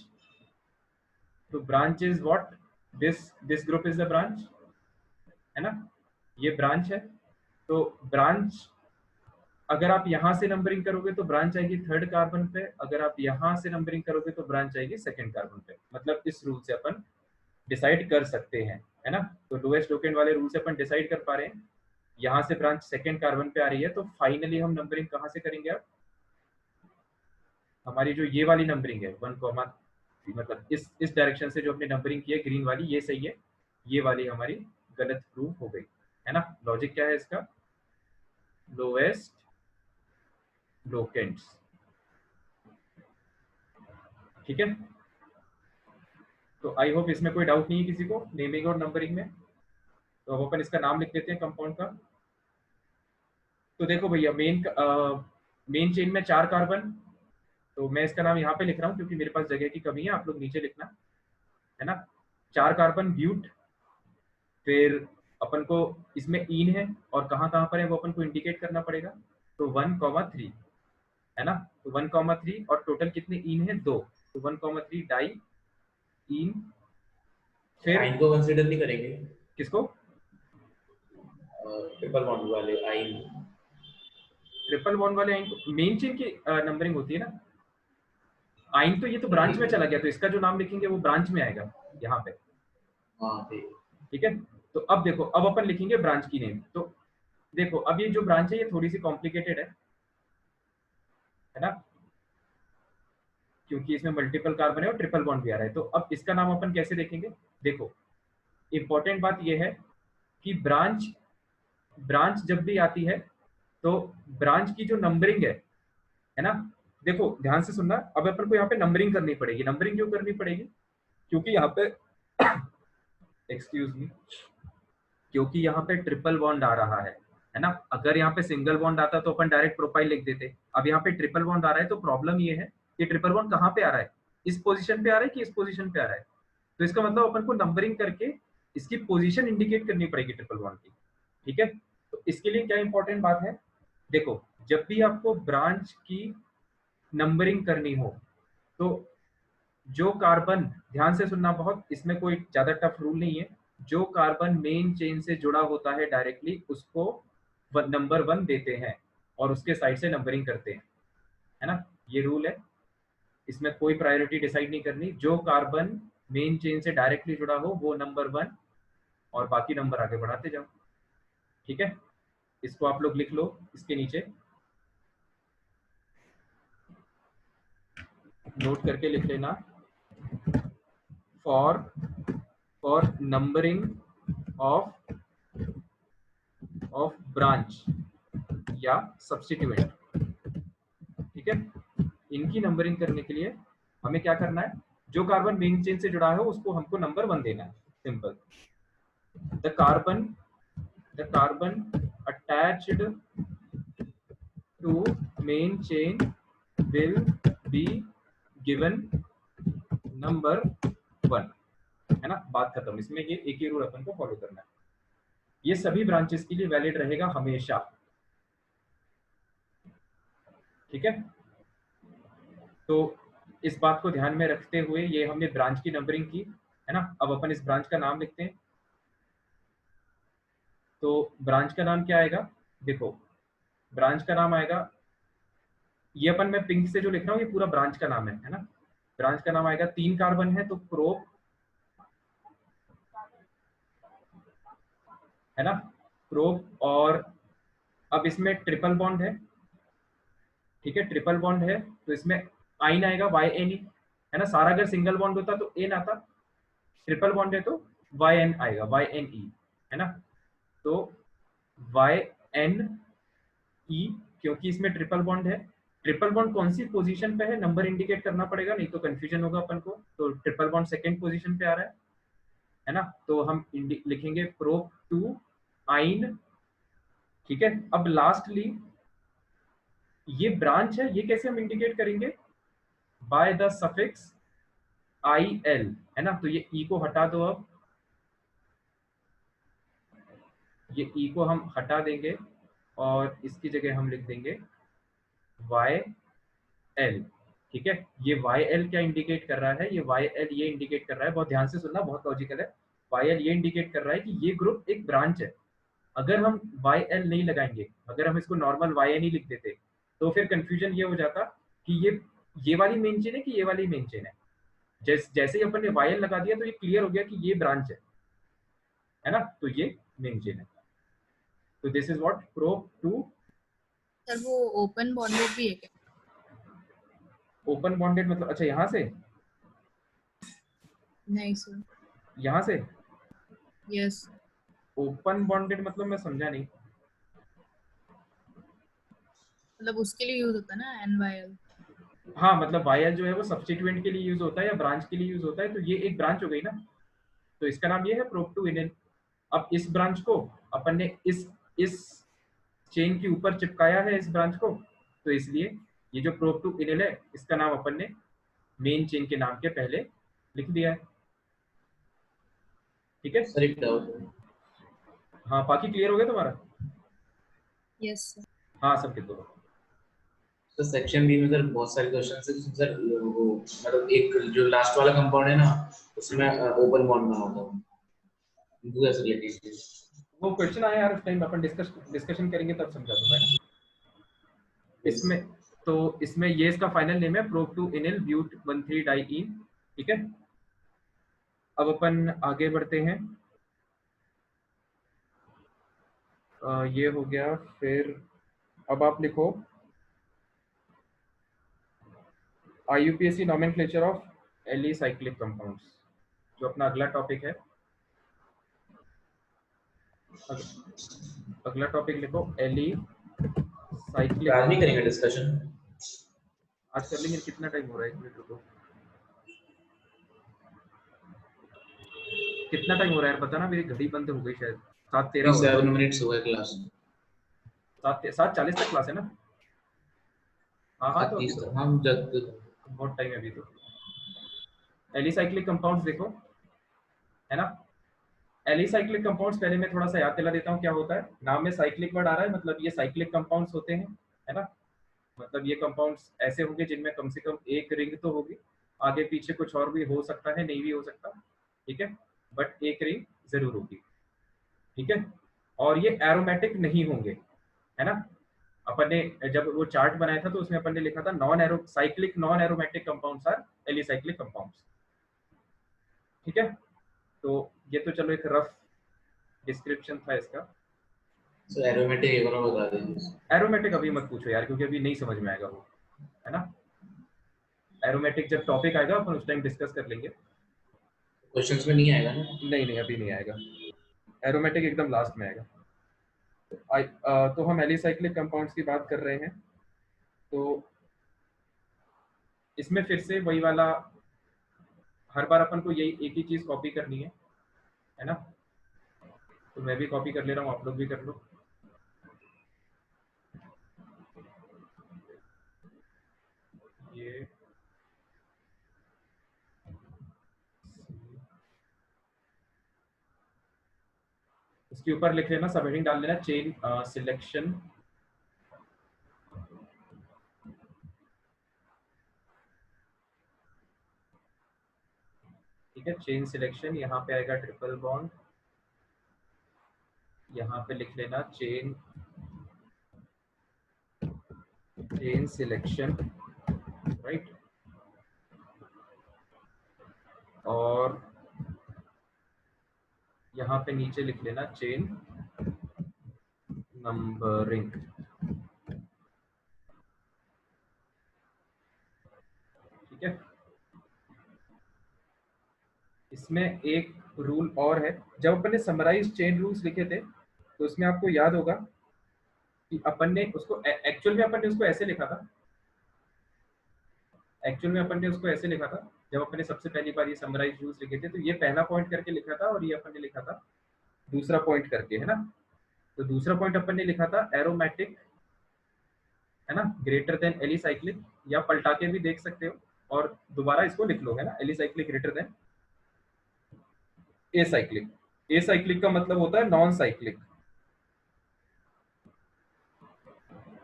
तो branch is what? This group is the branch, है ना। ये ब्रांच है। तो ब्रांच अगर आप यहाँ से नंबरिंग करोगे तो ब्रांच आएगी थर्ड कार्बन पे, अगर आप यहाँ से नंबरिंग करोगे तो ब्रांच आएगी सेकंड कार्बन पे। मतलब इस रूल से अपन डिसाइड कर सकते हैं, है ना। तो लोएस्ट लोकेंट वाले रूल से अपन डिसाइड कर पा रहे हैं। यहाँ से ब्रांच सेकंड कार्बन पे आ रही है, तो फाइनली हम नंबरिंग कहाँ से करेंगे? अब हमारी जो ये वाली नंबरिंग है 1,3, मतलब इस डायरेक्शन से जो हमने नंबरिंग की है ग्रीन वाली, ये सही है, ये वाली हमारी गलत प्रूव हो गई, है ना। लॉजिक क्या है इसका? Lowest locants. ठीक है, तो आई होप इसमें कोई डाउट नहीं है किसी को नेमिंग और नंबरिंग में। तो अब अपन इसका नाम लिख देते हैं कंपाउंड का। तो देखो भैया, मेन चेन में 4 कार्बन, तो मैं इसका नाम यहाँ पे लिख रहा हूँ क्योंकि मेरे पास जगह की कमी है, आप लोग नीचे लिखना, है ना। 4 कार्बन ब्यूट। फिर अपन को इसमें ईन है, और कहाँ कहाँ पर है वो अपन को इंडिकेट करना पड़ेगा। तो 1,3, है ना। तो 1,3 और टोटल कितने ईन है? 2। तो 1,3 डाई ईन। फिर आइन को कंसीडर नहीं करेंगे? किसको? ट्रिपल बॉन्ड वाले आइन। ट्रिपल बॉन्ड वाले आइन को मेन चेन की नंबरिंग होती है ना। आइन तो ये तो ब्रांच में चला गया, तो इसका जो नाम लिखेंगे वो ब्रांच में आएगा यहाँ पे। हाँ ठीक है, तो अब देखो, अब अपन लिखेंगे ब्रांच की नेम। तो देखो, अब ये जो ब्रांच है ये थोड़ी सी कॉम्प्लिकेटेड है ना, क्योंकि इसमें मल्टीपल कार्बन है और ट्रिपल बॉन्ड भी आ रहा है। तो अब इसका नाम अपन कैसे देखेंगे? देखो, इंपॉर्टेंट बात ये है कि ब्रांच जब भी आती है तो ब्रांच की जो नंबरिंग है ना, देखो ध्यान से सुनना। अब अपन को यहाँ पे नंबरिंग करनी पड़ेगी। नंबरिंग क्यों करनी पड़ेगी? क्योंकि यहाँ पे एक्सक्यूज मी, क्योंकि यहाँ पे ट्रिपल बॉन्ड आ रहा है ना। अगर यहाँ पे सिंगल बॉन्ड आता तो अपन डायरेक्ट प्रोपाइल लिख देते। अब यहाँ पे ट्रिपल बॉन्ड आ रहा है, तो प्रॉब्लम ये है कि ट्रिपल बॉन्ड कहाँ पे आ रहा है? इस पोजीशन पे आ रहा है कि इस पोजीशन पे आ रहा है? तो इसका मतलब अपन को नंबरिंग करके इसकी पोजीशन इंडिकेट करनी पड़ेगी ट्रिपल बॉन्ड की, ठीक है। तो इसके लिए क्या इंपॉर्टेंट बात है, देखो जब भी आपको ब्रांच की नंबरिंग करनी हो तो जो कार्बन, ध्यान से सुनना बहुत, इसमें कोई ज्यादा टफ रूल नहीं है, जो कार्बन मेन चेन से जुड़ा होता है डायरेक्टली उसको नंबर 1 देते हैं और उसके साइड से नंबरिंग करते हैं, है ना, ये रूल है। इसमें कोई प्रायोरिटी डिसाइड नहीं करनी, जो कार्बन मेन चेन से डायरेक्टली जुड़ा हो वो नंबर 1 और बाकी नंबर आगे बढ़ाते जाओ, ठीक है। इसको आप लोग लिख लो इसके नीचे, नोट करके लिख लेना, फॉर नंबरिंग ऑफ ब्रांच या सब्स्टिट्यूएंट, ठीक है। इनकी नंबरिंग करने के लिए हमें क्या करना है, जो कार्बन मेन चेन से जुड़ा है उसको हमको नंबर 1 देना है, simple. The carbon attached to main chain will be given number 1, है ना, बात खत्म। इसमें ये एक ही रूल अपन को फॉलो करना है, ये सभी ब्रांचेस के लिए वैलिड रहेगा हमेशा, ठीक है। तो इस बात को ध्यान में रखते हुए ये हमने ब्रांच की नंबरिंग की, है ना। अब अपन इस ब्रांच का नाम लिखते हैं, तो ब्रांच का नाम क्या आएगा, देखो ब्रांच का नाम आएगा, ये अपन मैं पिंक से जो लिख रहा हूँ ये पूरा ब्रांच का नाम है ना। ब्रांच का नाम आएगा, 3 कार्बन है तो प्रोप, है ना, प्रोप। और अब इसमें ट्रिपल बॉन्ड है, ठीक है, ट्रिपल बॉन्ड है तो इसमें आइन आएगा YNE, है ना। सारा अगर सिंगल बॉन्ड होता तो एन आता, ट्रिपल बॉन्ड है तो YN आएगा, YNE, है ना। तो YNE, क्योंकि इसमें ट्रिपल बॉन्ड है, ट्रिपल बॉन्ड कौन सी पोजीशन पे है नंबर इंडिकेट करना पड़ेगा, नहीं तो कंफ्यूजन होगा अपन को। तो ट्रिपल बॉन्ड सेकंड पोजीशन पे आ रहा है ना, तो हम लिखेंगे प्रोप 2 आइन, ठीक है। अब लास्टली ये ब्रांच है, ये कैसे हम इंडिकेट करेंगे, बाय द सफिक्स IL, है ना। तो ये E को हटा दो, अब ये E को हम हटा देंगे और इसकी जगह हम लिख देंगे YL, ठीक है। ये YL क्या इंडिकेट कर रहा है, ये YL ये इंडिकेट कर रहा है, बहुत ध्यान से सुनना, बहुत लॉजिकल है। YL ये इंडिकेट कर रहा है कि ये ग्रुप एक ब्रांच है। अगर हम YL नहीं लगाएंगे, अगर हम इसको नॉर्मल YN ही लिख देते तो फिर कंफ्यूजन ये हो जाता कि ये वाली मेन चेन है कि ये वाली मेन चेन है। जैसे ही अपन ने YL लगा दिया तो ये क्लियर हो गया कि ये ब्रांच है ना, तो ये मेन चेन है। तो this is what prop 2। Sir वो ओपन बॉन्डेड भी है क्या? ओपन बॉन्डेड मतलब, अच्छा यहाँ से, नहीं सर। यहाँ से यस। ओपन बॉन्डेड मतलब मैं समझा नहीं। मतलब उसके लिए यूज होता है ना NYL। हाँ मतलब YL जो है वो सब्स्टिट्यूएंट के लिए यूज होता है या ब्रांच के लिए यूज होता है, तो ये एक ब्रांच हो गई ना, तो इसका नाम ये है प्रोप 2 इनिल। अब इस ब्रांच को अपन ने इस चेन के ऊपर चिपकाया है इस ब्रांच को, तो इसलिए ये जो प्रोप 2 इनिल है इसका नाम अपन ने मेन चेन के नाम के पहले लिख दिया है, ठीक है। सर एक डाउट है। हाँ बाकी क्लियर हो गया तुम्हारा? Yes sir. हाँ सब लिख दो। तो सेक्शन बी में सर बहुत सारे क्वेश्चन है जिसमें सर वो मतलब एक जो लास्ट वाला कंपाउंड है ना उसमें ओपन बॉन्ड बना होता है, दूसरा से रिलेटेड वो क्वेश्चन आया यार, उस टाइम अपन डिस्कशन करेंगे तब समझा दूंगा ना इसमें। तो इसमें ये इसका फाइनल नेम है प्रोप 2 इनिल ब्यूट 13 डाइईन, ठीक है। अब अपन आगे बढ़ते हैं, ये हो गया। फिर अब आप लिखो IUPAC nomenclature of alicyclic compounds, जो अपना अगला टॉपिक है। अगला टॉपिक लिखो एली साइक्लिक। आज नहीं करेंगे डिस्कशन, आज कर लेंगे। कितना टाइम हो रहा है, एक मिनट रुको, कितना टाइम हो रहा है यार पता ना, मेरी घड़ी बंद हो गई शायद। 7:13 हो रहा है। 7 मिनट्स हुआ है क्लास। 7:40 तक क्लास है ना? हाँ हाँ, तो अभी 30 तो हम जब बहुत टाइम है अभी तो। एलिसाइक्लिक कंपाउंड्स देखो, है ना, एलिसाइक्लिक कंपाउंड्स पहले मैं थोड़ा सा याद दिला देता हूँ क्या होता है। नाम में साइक्लिक वर्ड आ रहा है, मतलब ये साइक्लिक कंपाउंड्स होते हैं, है ना। मतलब ये कंपाउंड्स ऐसे होंगे जिनमें कम से कम एक रिंग तो होगी, आगे पीछे कुछ और भी हो सकता है, नहीं भी हो सकता, ठीक है, बट एक रिंग जरूर होगी, ठीक है। और ये एरोमेटिक नहीं होंगे, है ना। अपन ने जब वो चार्ट बनाया था तो उसमें अपन ने लिखा था non aromatic compounds are alicyclic compounds, ठीक है। तो ये तो चलो एक रफ डिस्क्रिप्शन था इसका। सो एरोमेटिक एक बार बता दीजिए। एरोमेटिक अभी मत पूछो यार, क्योंकि अभी नहीं समझ में आएगा वो, है ना। एरोमेटिक जब टॉपिक आएगा अपन उस टाइम डिस्कस कर लेंगे। क्वेश्चंस में नहीं आएगा ना? नहीं नहीं अभी नहीं आएगा, एरोमेटिक एकदम लास्ट में आएगा। तो हम एलिसाइक्लिक कंपाउंड्स की बात कर रहे हैं। तो इसमें फिर से वही वाला, हर बार अपन को यही एक ही चीज कॉपी करनी है ना। तो मैं भी कॉपी कर ले रहा हूँ, आप लोग भी कर लो। ये उसके ऊपर लिख लेना, सब हेडिंग डाल लेना, चेन सिलेक्शन, ठीक है। चेन सिलेक्शन, यहाँ पे आएगा ट्रिपल बॉन्ड, यहाँ पे लिख लेना चेन सिलेक्शन, राइट। और यहाँ पे नीचे लिख लेना चेन नंबरिंग, ठीक है। इसमें एक रूल और है, जब अपन ने समराइज चेन रूल्स लिखे थे तो उसमें आपको याद होगा कि अपन ने उसको एक्चुअल में अपन ने उसको ऐसे लिखा था, जब अपन ने सबसे पहली बार ये समराइज रूल्स लिखे थे तो ये पहला पॉइंट करके लिखा था और ये अपन ने लिखा था दूसरा पॉइंट करके, है ना। तो दूसरा पॉइंट अपन ने लिखा था एरोमेटिक, है ना, ग्रेटर देन एलिसाइक्लिक, या पलटा के भी देख सकते हो और दोबारा इसको लिख लो, है ना, alicyclic greater than acyclic. Acyclic का मतलब होता है नॉन साइक्लिक,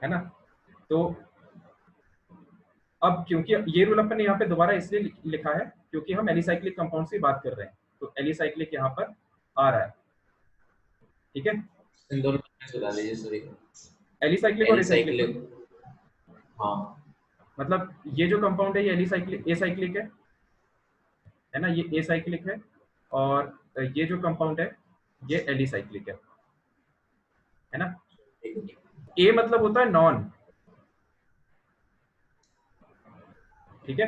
है ना। तो अब क्योंकि ये रूल अपन ने यहाँ पे दोबारा इसलिए लिखा है क्योंकि हम एलिसाइक्लिक कंपाउंड की बात कर रहे हैं, तो एलिसाइक्लिक यहाँ पर आ रहा है, ठीक है। इन दोनों में बता दीजिए सॉरी। एलिसाइक्लिक और एसाइक्लिक, हाँ मतलब ये जो कंपाउंड है ये एसाइक्लिक है ना, ये एसाइक्लिक है, और ये जो कंपाउंड है ये एलिसाइक्लिक है ना। ए मतलब होता है नॉन, ठीक है।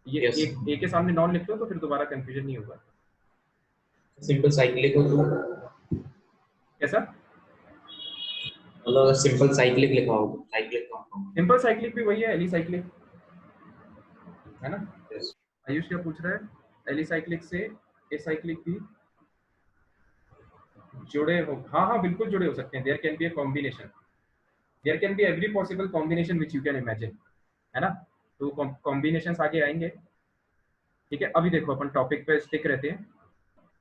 ये Yes. ए के सामने नॉन लिख लो तो फिर दोबारा कंफ्यूजन नहीं होगा। सिंपल साइक्लिक हो तो कैसा? मतलब सिंपल साइक्लिक लिखा हो, साइक्लिक कंपाउंड। सिंपल साइक्लिक भी वही है, एलिसाइक्लिक, है ना। Yes. आयुष क्या पूछ रहा है? एलिसाइक्लिक से एसाइक्लिक भी जुड़े हो? हाँ हाँ बिल्कुल जुड़े हो सकते हैं। There can be a combination, there can be every possible combination which you can imagine, है ना। तो कॉम्बिनेशंस आगे आएंगे, ठीक है। अभी देखो अपन टॉपिक पे स्टिक रहते हैं,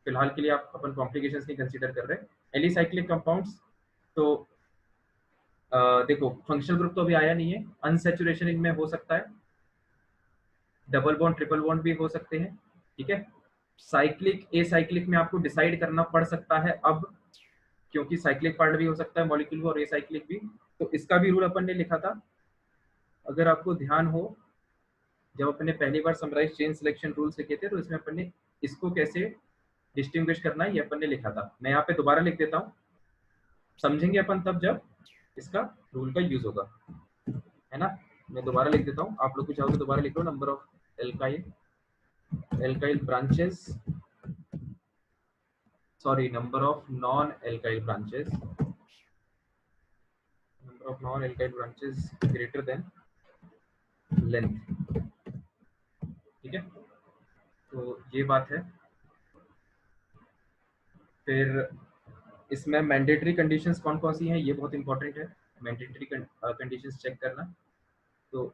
फिलहाल के लिए आप अपन कॉम्प्लिकेशंस नहीं कंसीडर कर रहे। एलिसाइक्लिक कंपाउंड्स, तो देखो फंक्शनल ग्रुप तो अभी आया नहीं है, अनसैचुरेशन इनमें हो सकता है, डबल बॉन्ड ट्रिपल बॉन्ड भी हो सकते हैं, ठीक है। साइक्लिक एसाइक्लिक में आपको डिसाइड करना पड़ सकता है अब, क्योंकि साइक्लिक पार्ट भी हो सकता है मॉलिक्यूल और एसाइक्लिक भी, तो इसका भी रूल अपन ने लिखा था। अगर आपको ध्यान हो, जब अपन ने पहली बार समराइज चेन सिलेक्शन रूल्स लिखे थे तो इसमें अपन ने इसको कैसे डिस्टिंग्विश करना है ये अपन ने लिखा था। मैं यहाँ पे दोबारा लिख देता हूँ, समझेंगे अपन तब जब इसका रूल का यूज होगा, है ना। मैं दोबारा लिख देता हूँ, आप लोग को चाहो तो दोबारा लिख लो। Number of alkyl branches, sorry number of non alkyl branches, greater than length, ठीक है। तो ये बात है। फिर इसमें मैंडेटरी कंडीशंस कौन कौन सी हैं ये बहुत इंपॉर्टेंट है, मैंडेटरी कंडीशंस चेक करना। तो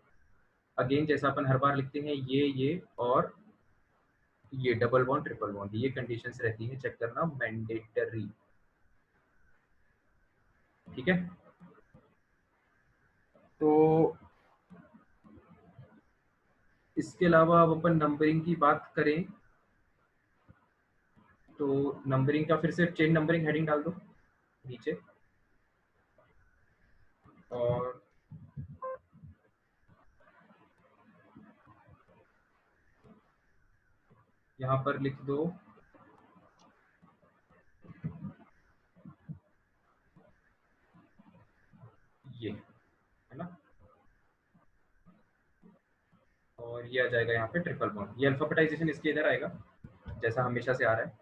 अगेन जैसा अपन हर बार लिखते हैं ये और ये डबल बॉन्ड ट्रिपल बॉन्ड, ये कंडीशंस रहती हैं, चेक करना मैंडेटरी। ठीक है, तो इसके अलावा अब अपन नंबरिंग की बात करें तो नंबरिंग का फिर से चेन नंबरिंग हेडिंग डाल दो नीचे, और यहाँ पर लिख दो ये, है ना, और ये आ जाएगा यहाँ पे ट्रिपल बॉन्ड। ये अल्फाबेटाइजेशन इसके इधर आएगा जैसा हमेशा से आ रहा है।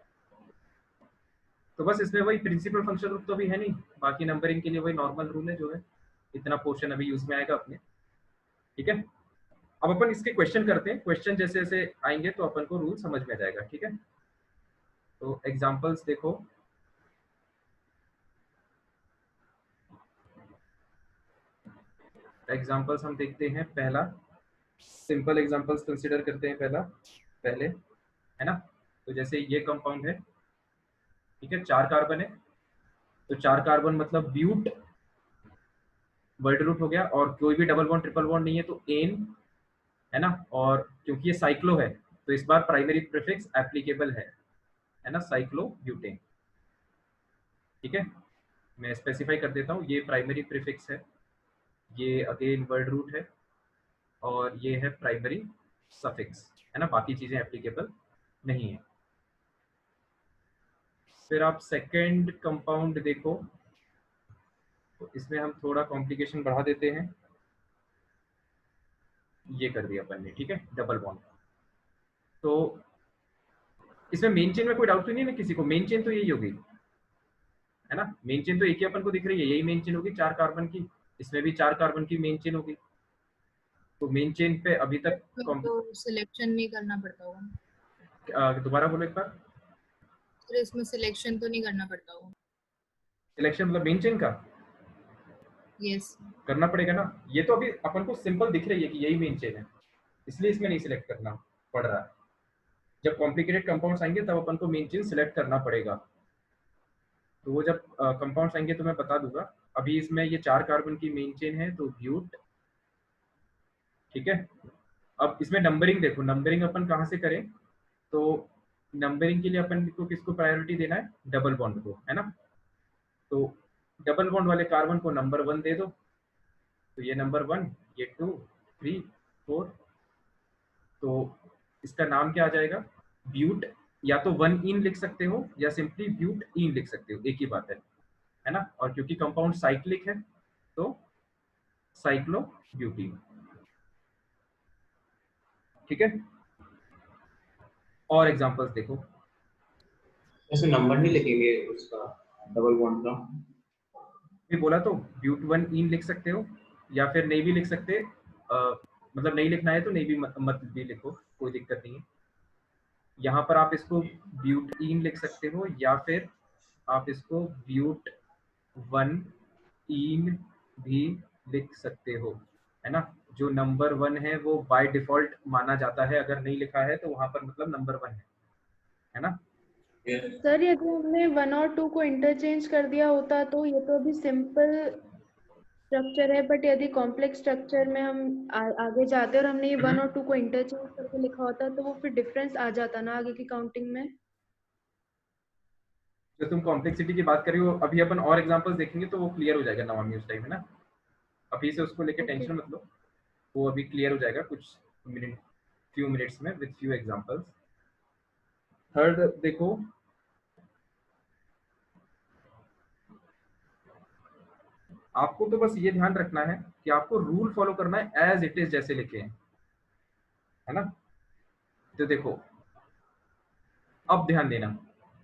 तो बस इसमें वही प्रिंसिपल फंक्शन रूल तो भी है नहीं, बाकी नंबरिंग के लिए वही नॉर्मल रूल है जो है, इतना पोर्शन अभी यूज में आएगा अपने। ठीक है, अब अपन इसके क्वेश्चन करते हैं, क्वेश्चन जैसे जैसे आएंगे तो अपन को रूल समझ में आ जाएगा। ठीक है, तो एग्जांपल्स देखो, एग्जांपल्स हम देखते हैं। पहला सिंपल एग्जांपल्स कंसीडर करते हैं पहले, है ना। तो जैसे ये कंपाउंड है, ठीक है, 4 कार्बन है, तो 4 कार्बन मतलब ब्यूट, वर्ड रूट हो गया, और कोई भी डबल बॉन्ड ट्रिपल बॉन्ड नहीं है तो एन, है ना। और क्योंकि ये साइक्लो है तो इस बार प्राइमरी प्रीफिक्स एप्लीकेबल है ना, साइक्लो ब्यूटेन। ठीक है, मैं स्पेसिफाई कर देता हूँ, ये प्राइमरी प्रीफिक्स है, ये अगेन वर्ड रूट है, और ये है प्राइमरी सफिक्स, है ना, बाकी चीजें एप्लीकेबल नहीं है। फिर आप सेकंड कंपाउंड देखो, तो इसमें हम थोड़ा कॉम्प्लिकेशन बढ़ा देते हैं, ये कर दिया अपन ने। ठीक है, डबल बॉन्ड। तो इसमें मेन चेन में कोई डाउट तो नहीं है ना किसी को, मेन चेन तो यही होगी, है ना, मेन चेन तो एक ही अपन को दिख रही है, यही मेन चेन होगी 4 कार्बन की, इसमें भी 4 कार्बन की मेन चेन होगी। तो मेन चेन पे अभी तक तो सिलेक्शन नहीं करना पड़ता होगा। दोबारा बोलो एक बार। तो इसमें सिलेक्शन तो नहीं करना पड़ता होगा। सिलेक्शन मतलब मेन चेन का यस, करना पड़ेगा ना, ये तो अभी अपन को सिंपल दिख रही है कि यही मेन चेन है, इसलिए इसमें नहीं सिलेक्ट करना पड़ रहा है। जब कॉम्प्लिकेटेड कंपाउंड्स आएंगे तब अपन को मेन चेन सिलेक्ट करना पड़ेगा, तो वो जब कंपाउंड्स आएंगे तो मैं बता दूंगा। अभी इसमें ये 4 कार्बन की मेन चेन है तो ब्यूट। ठीक है, अब इसमें नंबरिंग देखो, नंबरिंग अपन कहाँ से करें, तो नंबरिंग के लिए अपन को किसको प्रायोरिटी देना है, डबल बॉन्ड को, है ना। तो डबल बॉन्ड वाले कार्बन को नंबर 1 दे दो, तो ये नंबर 1, ये 2, 3, 4, तो इसका नाम क्या आ जाएगा, ब्यूट। या तो 1 इन लिख सकते हो या सिंपली ब्यूट इन लिख सकते हो, एक ही बात है ना। और क्योंकि कंपाउंड साइक्लिक है तो साइक्लो ब्यूटीन। ठीक है, और एग्जांपल्स देखो। ऐसे नंबर नहीं लिखेंगे उसका डबल बॉन्ड का, भी बोला तो ब्यूट 1 इन लिख सकते हो, या फिर नहीं भी लिख सकते, मतलब नहीं लिखना है तो नहीं भी मत भी लिखो, कोई दिक्कत नहीं है। यहाँ पर आप इसको ब्यूट इन लिख सकते हो, या फिर आप इसको ब्यूट 1 इन भी लिख सकते हो, है ना। जो नंबर 1 है वो बाय डिफॉल्ट माना जाता है, अगर नहीं लिखा है तो वहां पर मतलब नंबर 1 है ना। सर यदि हमने 1 और 2 को इंटरचेंज कर दिया होता तो ये तो अभी सिंपल स्ट्रक्चर है, बट यदि कॉम्प्लेक्स स्ट्रक्चर में हम आगे जाते और हमने ये 1 और 2 को इंटरचेंज करके लिखा होता तो वो फिर डिफरेंस आ जाता ना आगे की काउंटिंग में। जो तुम कॉम्प्लेक्सिटी की बात कर रही हो, अभी अपन और एग्जांपल्स देखेंगे तो वो क्लियर हो जाएगा नवामी उस टाइम, है ना। अभी से उसको लेके टेंशन मत लो, वो अभी क्लियर हो जाएगा कुछ फ्यू मिनट्स में विद फ्यू एग्जांपल्स। थर्ड देखो, आपको तो बस ये ध्यान रखना है कि आपको रूल फॉलो करना है एज इट इज जैसे लिखे हैं, है ना। तो देखो अब ध्यान देना,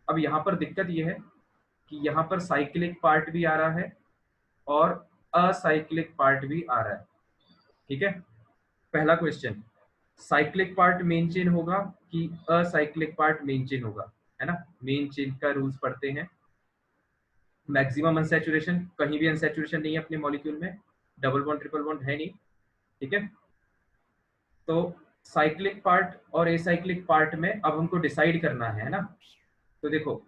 अब यहाँ पर दिक्कत ये है कि यहाँ पर साइक्लिक पार्ट भी आ रहा है और असाइक्लिक पार्ट भी आ रहा है। ठीक है, पहला question, cyclic part main chain होगा कि असाइक्लिक पार्ट मेन चेन होगा, है ना। मेन चेन का रूल्स पढ़ते हैं, मैक्सिमम अनसैचुरेशन, कहीं भी अनसैचुरेशन नहीं है अपने मॉलिक्यूल में, डबल बॉन्ड ट्रिपल बॉन्ड है नहीं। ठीक है, तो साइक्लिक पार्ट और एसाइक्लिक पार्ट में अब हमको डिसाइड करना है ना। तो देखो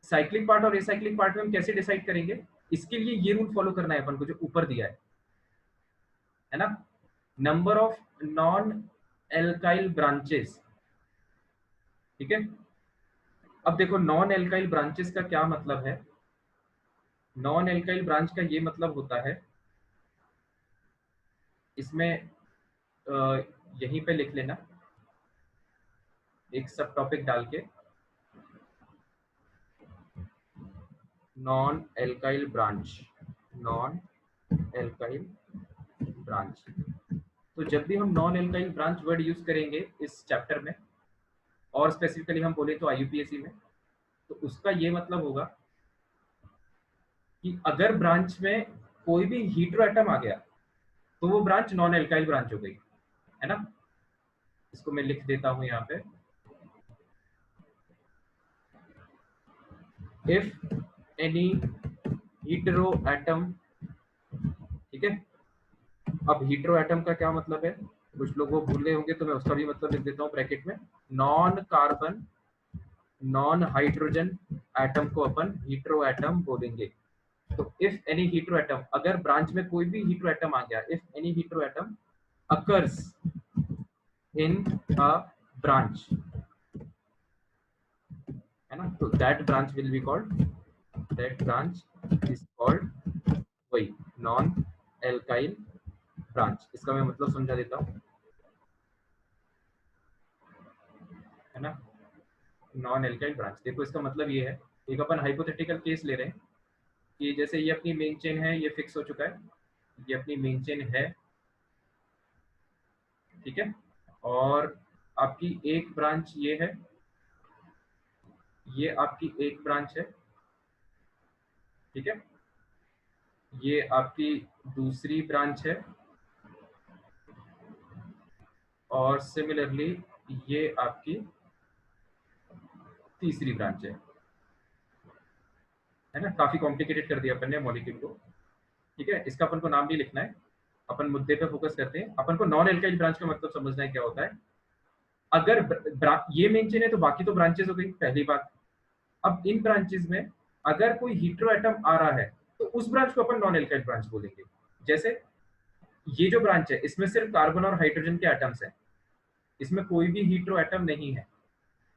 साइक्लिक पार्ट और एसाइक्लिक पार्ट में हम कैसे डिसाइड करेंगे, इसके लिए ये रूल फॉलो करना है अपन को जो ऊपर दिया है ना, number of non alkyl branches. ठीक है, अब देखो नॉन एल्काइल ब्रांचेस का क्या मतलब है। नॉन एल्काइल ब्रांच का ये मतलब होता है, इसमें यहीं पे लिख लेना एक सब टॉपिक डाल के, non alkyl branch, non alkyl branch. तो जब भी हम non alkyl branch word use करेंगे इस चैप्टर में, और स्पेसिफिकली हम बोले तो IUPAC में, तो उसका ये मतलब होगा कि अगर ब्रांच में कोई भी हीट्रो एटम आ गया तो वो ब्रांच नॉन एल्काइल ब्रांच हो गई, है ना। इसको मैं लिख देता हूं यहाँ पे, इफ एनी हीट्रो एटम। ठीक है, अब हीट्रो एटम का क्या मतलब है, कुछ लोग वो भूल गए होंगे तो मैं उसका भी मतलब लिख देता हूँ ब्रैकेट में। Non carbon non hydrogen atom को अपन हीट्रो एटम बोलेंगे। तो इफ एनी हीट्रो एटम, अगर ब्रांच में कोई भी हीट्रो एटम आ गया, if any hetero atom occurs in a branch, है ना, तो that branch will be called, that branch is called वही नॉन एल्काइल ब्रांच। इसका मैं मतलब समझा देता हूँ, है ना, नॉन एल्काइल ब्रांच। देखो इसका मतलब ये है, एक अपन हाइपोथेटिकल केस ले रहे हैं कि जैसे ये अपनी मेन चेन है, ये फिक्स हो चुका है, ये अपनी मेन चेन है, ठीक है, और आपकी एक ब्रांच ये है, ये आपकी एक ब्रांच है, ठीक है, ये आपकी दूसरी ब्रांच है, और सिमिलरली ये आपकी तीसरी ब्रांच है ना। काफी कॉम्प्लिकेटेड कर दिया अपन ने मॉलिक्यूल को, ठीक है, इसका अपन को नाम भी लिखना है, अपन मुद्दे पे फोकस करते हैं। अपन को नॉन एल्काइल ब्रांच का मतलब समझना है क्या होता है। अगर ये मेन चेन है तो बाकी तो ब्रांचेस हो गई, पहली बात। अब इन ब्रांचेस में अगर कोई हीट्रो एटम आ रहा है तो उस ब्रांच को अपन नॉन एल्काइल ब्रांच बोलेंगे। जैसे ये जो ब्रांच है इसमें सिर्फ कार्बन और हाइड्रोजन के एटम्स हैं, इसमें कोई भी हीट्रो एटम नहीं है,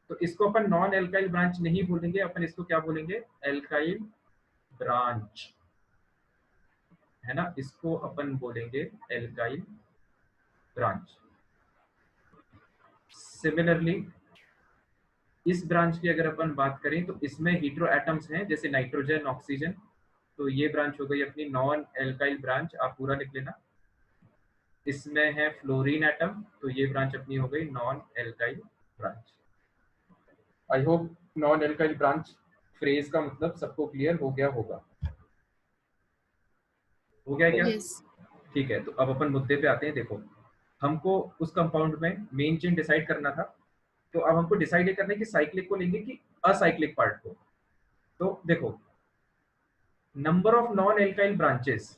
तो इसको अपन नॉन एल्काइल ब्रांच नहीं बोलेंगे, अपन इसको क्या बोलेंगे, एल्काइल ब्रांच, है ना, इसको अपन बोलेंगे एल्काइल ब्रांच। सिमिलरली इस ब्रांच की अगर अपन बात करें तो इसमें हीट्रो एटम्स हैं जैसे नाइट्रोजन, ऑक्सीजन, तो ये ब्रांच हो गई अपनी नॉन एल्काइल ब्रांच, आप पूरा लिख लेना। इसमें है फ्लोरीन एटम, तो ये ब्रांच अपनी हो गई non alkyl branch. I hope non alkyl branch phrase का मतलब सबको क्लियर हो गया होगा। हो गया क्या? Yes. ठीक है, तो अब अपन मुद्दे पे आते हैं। देखो हमको उस कंपाउंड में मेन चेन डिसाइड करना था, तो अब हमको डिसाइड करना है कि साइक्लिक को लेंगे कि असाइक्लिक पार्ट को। तो देखो number of non alkyl branches,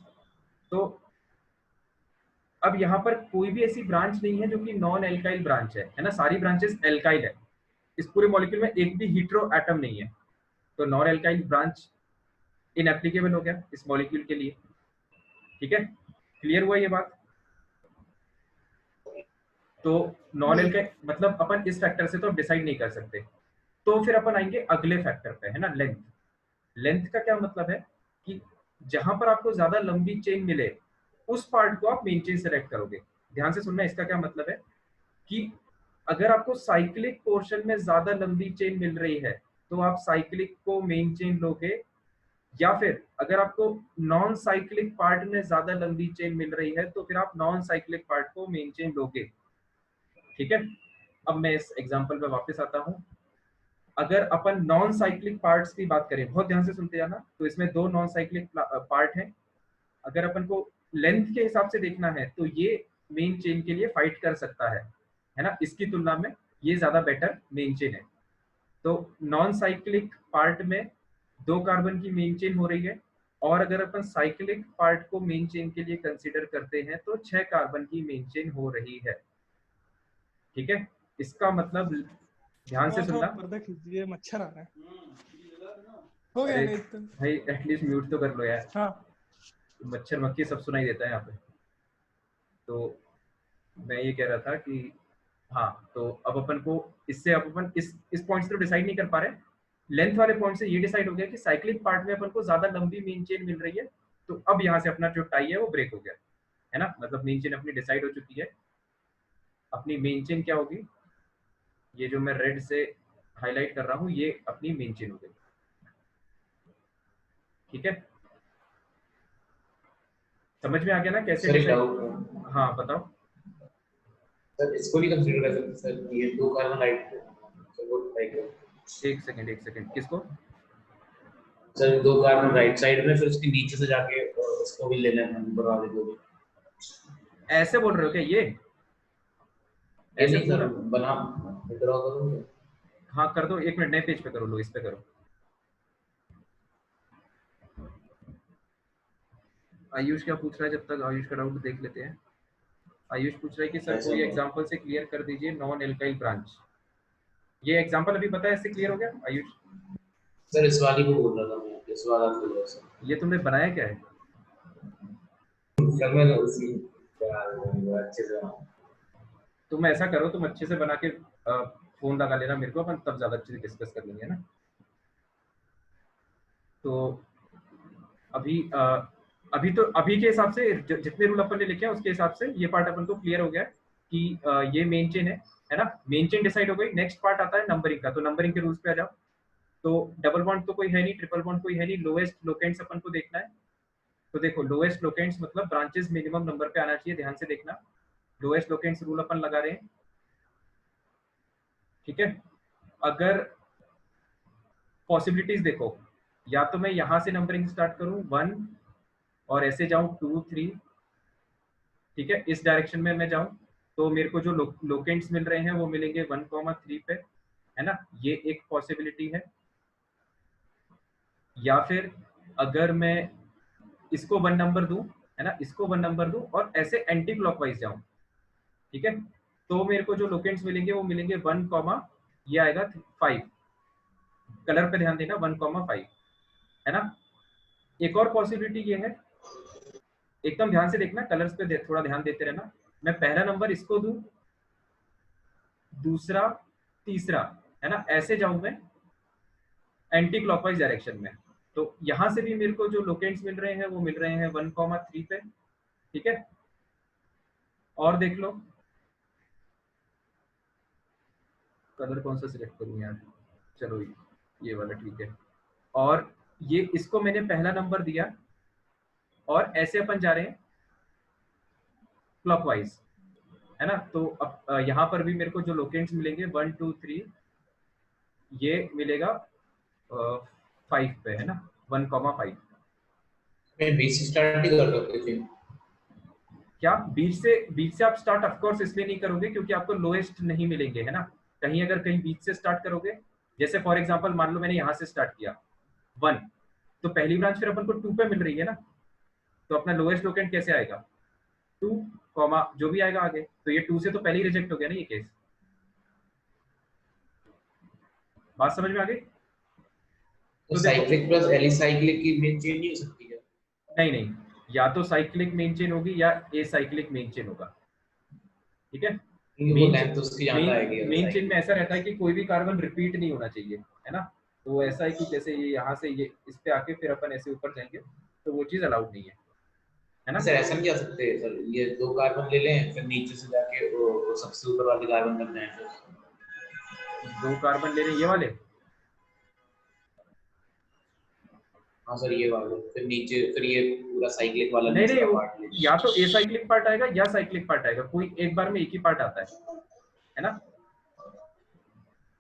तो अब यहाँ पर कोई भी ऐसी ब्रांच नहीं है जो कि नॉन एल्काइल ब्रांच है ना, सारी ब्रांचेस एल्काइल है। इस पूरे मॉलिक्यूल में एक भी हीट्रो एटम नहीं है, तो नॉन एल्काइल ब्रांच इनएप्लीकेबल हो गया इस मॉलिक्यूल के लिए। ठीक है, क्लियर हुआ ये बात? तो नॉन एल्काइल मतलब अपन इस फैक्टर से तो अब डिसाइड नहीं कर सकते, तो फिर अपन आएंगे अगले फैक्टर पे, है ना, लेंथ। लेंथ का क्या मतलब है कि जहां पर आपको ज्यादा लंबी चेन मिले उस पार्ट को आप मेन चेन सेलेक्ट करोगे। ध्यान से सुनना, इसका क्या मतलब है कि अगर आपको साइक्लिक पोर्शन में ज्यादा लंबी चेन मिल रही है तो आप साइक्लिक को मेन चेन लोगे, या फिर अगर आपको नॉन साइक्लिक पार्ट में ज्यादा लंबी चेन मिल रही है तो फिर आप नॉन साइक्लिक पार्ट को मेन चेन लोगे। ठीक है, अब मैं इस एग्जांपल पे वापस आता हूं। अगर अपन नॉन साइक्लिक पार्ट्स की बात करें, बहुत ध्यान से सुनते जाना, तो इसमें दो नॉन साइक्लिक पार्ट हैं। अगर अपन को लेंथ के हिसाब से देखना है तो ये मेन चेन के लिए फाइट कर सकता है ना, इसकी तुलना में ये ज्यादा बेटर मेन चेन है। तो नॉन साइक्लिक पार्ट में 2 कार्बन की मेन चेन हो रही है, और अगर अपन साइक्लिक पार्ट को मेन चेन के लिए कंसीडर करते हैं तो 6 कार्बन की मेन चेन हो रही है। ठीक है, इसका मतलब ध्यान से सुनना। पर्दा खींचिए, मच्छर आ रहा है। हो गया अरे नहीं तो। भाई एटलीस्ट म्यूट तो कर लो यार, हाँ मच्छर मक्खी सब सुनाई देता है यहाँ पे। तो मैं ये कह रहा था कि हाँ, तो अब अपन को इससे अब अपन इस पॉइंट से तो डिसाइड नहीं कर पा रहे, लेंथ वाले पॉइंट से ये डिसाइड हो गया कि साइक्लिक पार्ट में अपन को ज्यादा लंबी मेन चेन मिल रही है, तो अब यहाँ से अपना जो टाई है वो ब्रेक हो गया है ना, मतलब मेन चेन अपनी डिसाइड हो चुकी है। अपनी मेन चेन क्या होगी, ये जो मैं रेड से हाईलाइट कर रहा हूँ ये अपनी मेन चेन हो गई, ठीक है, समझ में आ गया ना कैसे सर एक decide- डाउट, हाँ बताओ। सर इसको नहीं कंसीडर कर सकते सर, ये 2 कार्बन राइट सर वो लाइक एक सेकंड किसको? सर 2 कार्बन राइट साइड में, फिर उसके नीचे से जाके उसको भी ले लेना ऊपर वाले को भी। ऐसे बोल रहे हो क्या ये? ऐसे ऐसे सर पूरा? बना ड्रॉ करूंगा। हाँ कर दो, 1 मिनट नए पेज पे करो, लो इस पे करो। आयुष क्या पूछ रहा है, जब तक आयुष का डाउट देख लेते हैं। आयुष पूछ रहा है कि सर ऐसे कोई नहीं। एग्जांपल से क्लियर कर दीजिए नॉन एल्काइल ब्रांच। ये एग्जांपल अभी बताया, इससे क्लियर हो गया आयुष? सर इस वाली को बोल रहा था मैं, इस वाला बोल रहा सर। ये तुमने बनाया क्या है? सर मैं उसी यार अच्छे से तुम ऐसा करो, तुम अच्छे से बना के फोन लगा लेना मेरे को, अपन तब ज्यादा अच्छे से डिस्कस कर लेंगे ना। तो अभी के हिसाब से जितने रूल अपन ने लिखे हैं उसके हिसाब से ये पार्ट अपन को क्लियर हो गया है कि ये मेन चेन है ना, मेन चेन डिसाइड हो गई। नेक्स्ट पार्ट आता है नंबरिंग का, तो नंबरिंग के रूल्स पे आ जाओ। तो डबल बॉन्ड तो कोई है नहीं, ट्रिपल बॉन्ड कोई है नहीं, लोएस्ट लोकेंट्स अपन को देखना है। तो देखो लोएस्ट लोकेंट्स मतलब ब्रांचेस मिनिमम नंबर पे आना चाहिए, ध्यान से देखना। लोएस्ट लोकेंट्स रूल अपन लगा रहे हैं, ठीक है। अगर पॉसिबिलिटीज देखो, या तो मैं यहाँ से नंबरिंग स्टार्ट करूँ 1 और ऐसे जाऊँ 2 3, ठीक है, इस डायरेक्शन में मैं जाऊँ तो मेरे को जो लोकेंट्स मिल रहे हैं वो मिलेंगे 1,3 पे, है ना, ये एक पॉसिबिलिटी है। या फिर अगर मैं इसको 1 नंबर दूं, है ना, इसको 1 नंबर दूं और ऐसे एंटी क्लॉकवाइज जाऊं, ठीक है, तो मेरे को जो लोकेंट्स मिलेंगे वो मिलेंगे 1, ये आएगा 5, कलर पे ध्यान देना, 1,5, है ना। एक और पॉसिबिलिटी ये है, एकदम ध्यान से देखना, कलर्स पे थोड़ा ध्यान देते रहना। मैं पहला नंबर इसको दूं, दूसरा, तीसरा, है ना, ऐसे जाऊं मैं एंटी क्लॉकवाइज डायरेक्शन में, तो यहां से भी मेरे को जो लोकेंट्स मिल रहे हैं वो मिल रहे हैं 1,3 पे, ठीक है। और देख लो कलर कौन सा सिलेक्ट करूं यार, चलो ये वाला ठीक है। और ये इसको मैंने पहला नंबर दिया और ऐसे अपन जा रहे हैं क्लॉकवाइज, है ना। तो अब यहाँ पर भी मेरे को जो लोकेंट्स मिलेंगे 1 2 3, ये मिलेगा 5 पे, है ना, 1,5। मैं बीच से स्टार्ट ही कर सकते थे। क्या बीच से आप स्टार्ट ऑफ कोर्स इसलिए नहीं करोगे क्योंकि आपको लोएस्ट नहीं मिलेंगे, है ना। कहीं अगर कहीं बीच से स्टार्ट करोगे, जैसे फॉर एग्जांपल मान लो मैंने यहाँ से स्टार्ट किया 1, तो पहली ब्रांच फिर अपन को 2 पे मिल रही है ना, तो अपना लोएस्ट लोकेंट कैसे आएगा 2, जो भी आएगा आगे, तो ये 2 से तो पहले ही रिजेक्ट हो गया ना ये केस। बात समझ में आ गई? तो साइक्लिक प्लस एलिसाइक्लिक की मेन चेन नहीं हो सकती है? नहीं, या तो साइक्लिक मेन चेन होगी या एसाइक्लिक मेन चेन होगा, ठीक है। मेन चेन में ऐसा रहता है कि कोई भी कार्बन रिपीट नहीं होना चाहिए, है ना। तो ऐसा है कि जैसे ये यहाँ से ये इस पे आके फिर अपन ऐसे ऊपर जाएंगे तो वो चीज अलाउड नहीं है ना। सर ऐसा नहीं जा सकते सर, ये 2 कार्बन ले लें फिर नीचे से जाके वो सबसे ऊपर वाले कार्बन तक जाएं, फिर 2 कार्बन ले रहे ये वाले, हाँ सर ये वाले, फिर नीचे फिर ये पूरा साइक्लिक वाला नहीं पार्ट ले। या तो एसाइक्लिक पार्ट आएगा या साइक्लिक पार्ट आएगा, कोई एक बार में एक ही पार्ट आता है ना।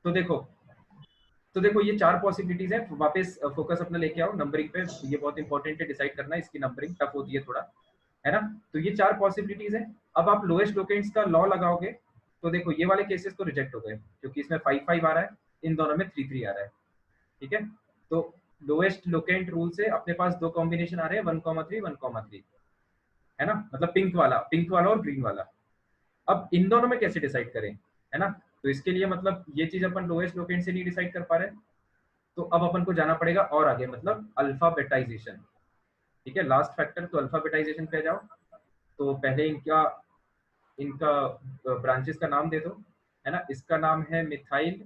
तो देखो ये 4 पॉसिबिलिटीज है। वापस फोकस अपना लेके आओ नंबरिंग पे, ये बहुत इंपॉर्टेंट है, डिसाइड करना, इसकी नंबरिंग टफ होती है थोड़ा, है ना। तो ये 4 पॉसिबिलिटीज है। अब आप लोएस्ट लोकेंट्स का लॉ लगाओगे तो देखो ये वाले केसेस तो रिजेक्ट हो गए क्योंकि इसमें 5 5 आ रहा है, इन दोनों में 3 3 आ रहा है, ठीक है। तो लोएस्ट लोकेंट रूल से अपने पास 2 कॉम्बिनेशन आ रहे हैं 1,3 1,3, है ना, मतलब पिंक वाला और ग्रीन वाला। अब इन दोनों में कैसे डिसाइड करें, है ना। तो इसके लिए मतलब ये चीज अपन लोएस्ट लोकेंट से नहीं डिसाइड कर पा रहे, तो अब अपन को जाना पड़ेगा और आगे, मतलब अल्फाबेटाइजेशन। ठीक है, लास्ट फैक्टर तो अल्फाबेटाइजेशन पे जाओ। तो पहले इनका इनका ब्रांचेस का नाम दे दो, है ना। इसका नाम है मिथाइल,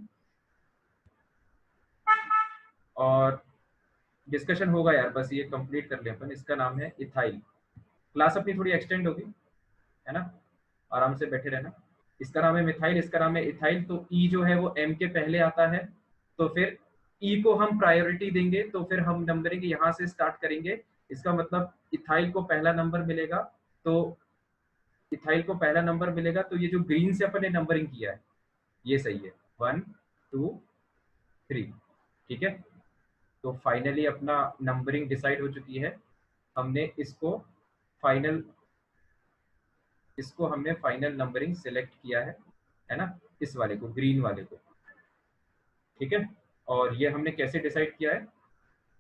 और डिस्कशन होगा यार, बस ये कंप्लीट कर ले अपन। इसका नाम है इथाइल। क्लास अपनी थोड़ी एक्सटेंड होगी, है ना, आराम से बैठे रहना। इसका नाम है मिथाइल, इसका नाम है इथाइल। तो ई जो है वो एम के पहले आता है, तो फिर ई को हम प्रायोरिटी देंगे, तो फिर हम नंबरिंग यहाँ से स्टार्ट करेंगे। इसका मतलब इथाइल को पहला नंबर मिलेगा, तो इथाइल को पहला नंबर मिलेगा, तो ये जो ग्रीन से अपन ने नंबरिंग किया है ये सही है, 1 2 3। ठीक है, तो फाइनली अपना नंबरिंग डिसाइड हो चुकी है। हमने इसको फाइनल नंबरिंग सिलेक्ट किया है ना, इस वाले को, ग्रीन वाले को। ठीक है, और ये हमने कैसे डिसाइड किया है,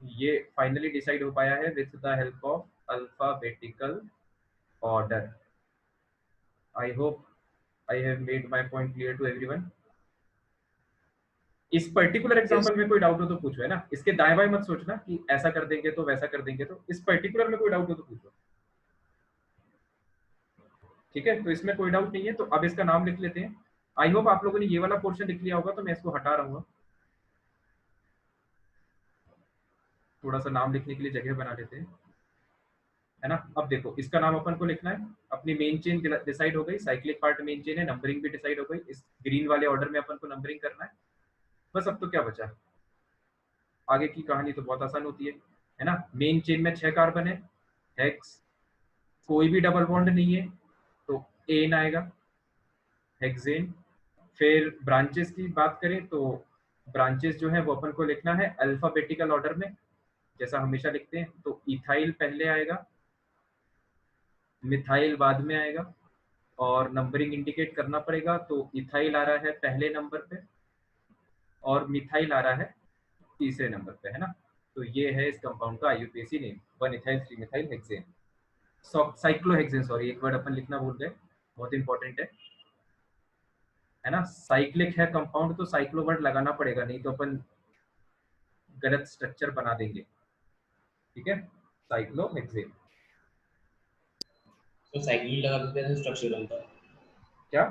ये फाइनली डिसाइड हो पाया है with the help of alphabetical order. I hope I have made my point clear to everyone. इस पर्टिकुलर एग्जांपल में कोई डाउट हो तो पूछो, है ना। इसके दाएं बाएं मत सोचना कि ऐसा कर देंगे तो वैसा कर देंगे, तो इस पर्टिकुलर में कोई डाउट हो तो पूछो। ठीक है, तो इसमें कोई डाउट नहीं है। तो अब इसका नाम लिख लेते हैं। आई होप आप लोगों ने ये वाला पोर्शन लिख लिया होगा, तो मैं इसको हटा रहा हूँ। थोड़ा सा नाम लिखने के लिए जगह बना लेते हैं, है ना। अब देखो, इसका नाम अपन को लिखना है। अपनी मेन चेन डिसाइड हो गई, साइक्लिक पार्ट मेन चेन है, नंबरिंग भी डिसाइड हो गई। इस ग्रीन वाले ऑर्डर में अपन को नंबरिंग करना है। बस अब तो क्या बचा, आगे की कहानी तो बहुत आसान होती है ना। मेन चेन में 6 कार्बन है, हेक्स, कोई भी डबल बॉन्ड नहीं है तो एन आएगा, हेक्सेन। फिर ब्रांचेस की बात करें तो ब्रांचेस जो है वो अपन को लिखना है अल्फाबेटिकल ऑर्डर में, जैसा हमेशा लिखते हैं। तो इथाइल पहले आएगा, मिथाइल बाद में आएगा, और नंबरिंग इंडिकेट करना पड़ेगा। तो इथाइल आ रहा है पहले नंबर पे, और मिथाइल आ रहा है तीसरे नंबर पे, है ना। तो ये है इस कंपाउंड का IUPAC name, 1 ethyl 3 methyl hexane, cyclohexane. Sorry, एक वर्ड अपन लिखना भूल गए, बहुत इंपॉर्टेंट है ना। साइक्लिक है कंपाउंड, तो साइक्लो वर्ड लगाना पड़ेगा, नहीं तो अपन गलत स्ट्रक्चर बना देंगे। ठीक है, साइक्लोहेक्सेन। तो साइक्लिक लगा तो कैसे स्ट्रक्चर बनता है? क्या?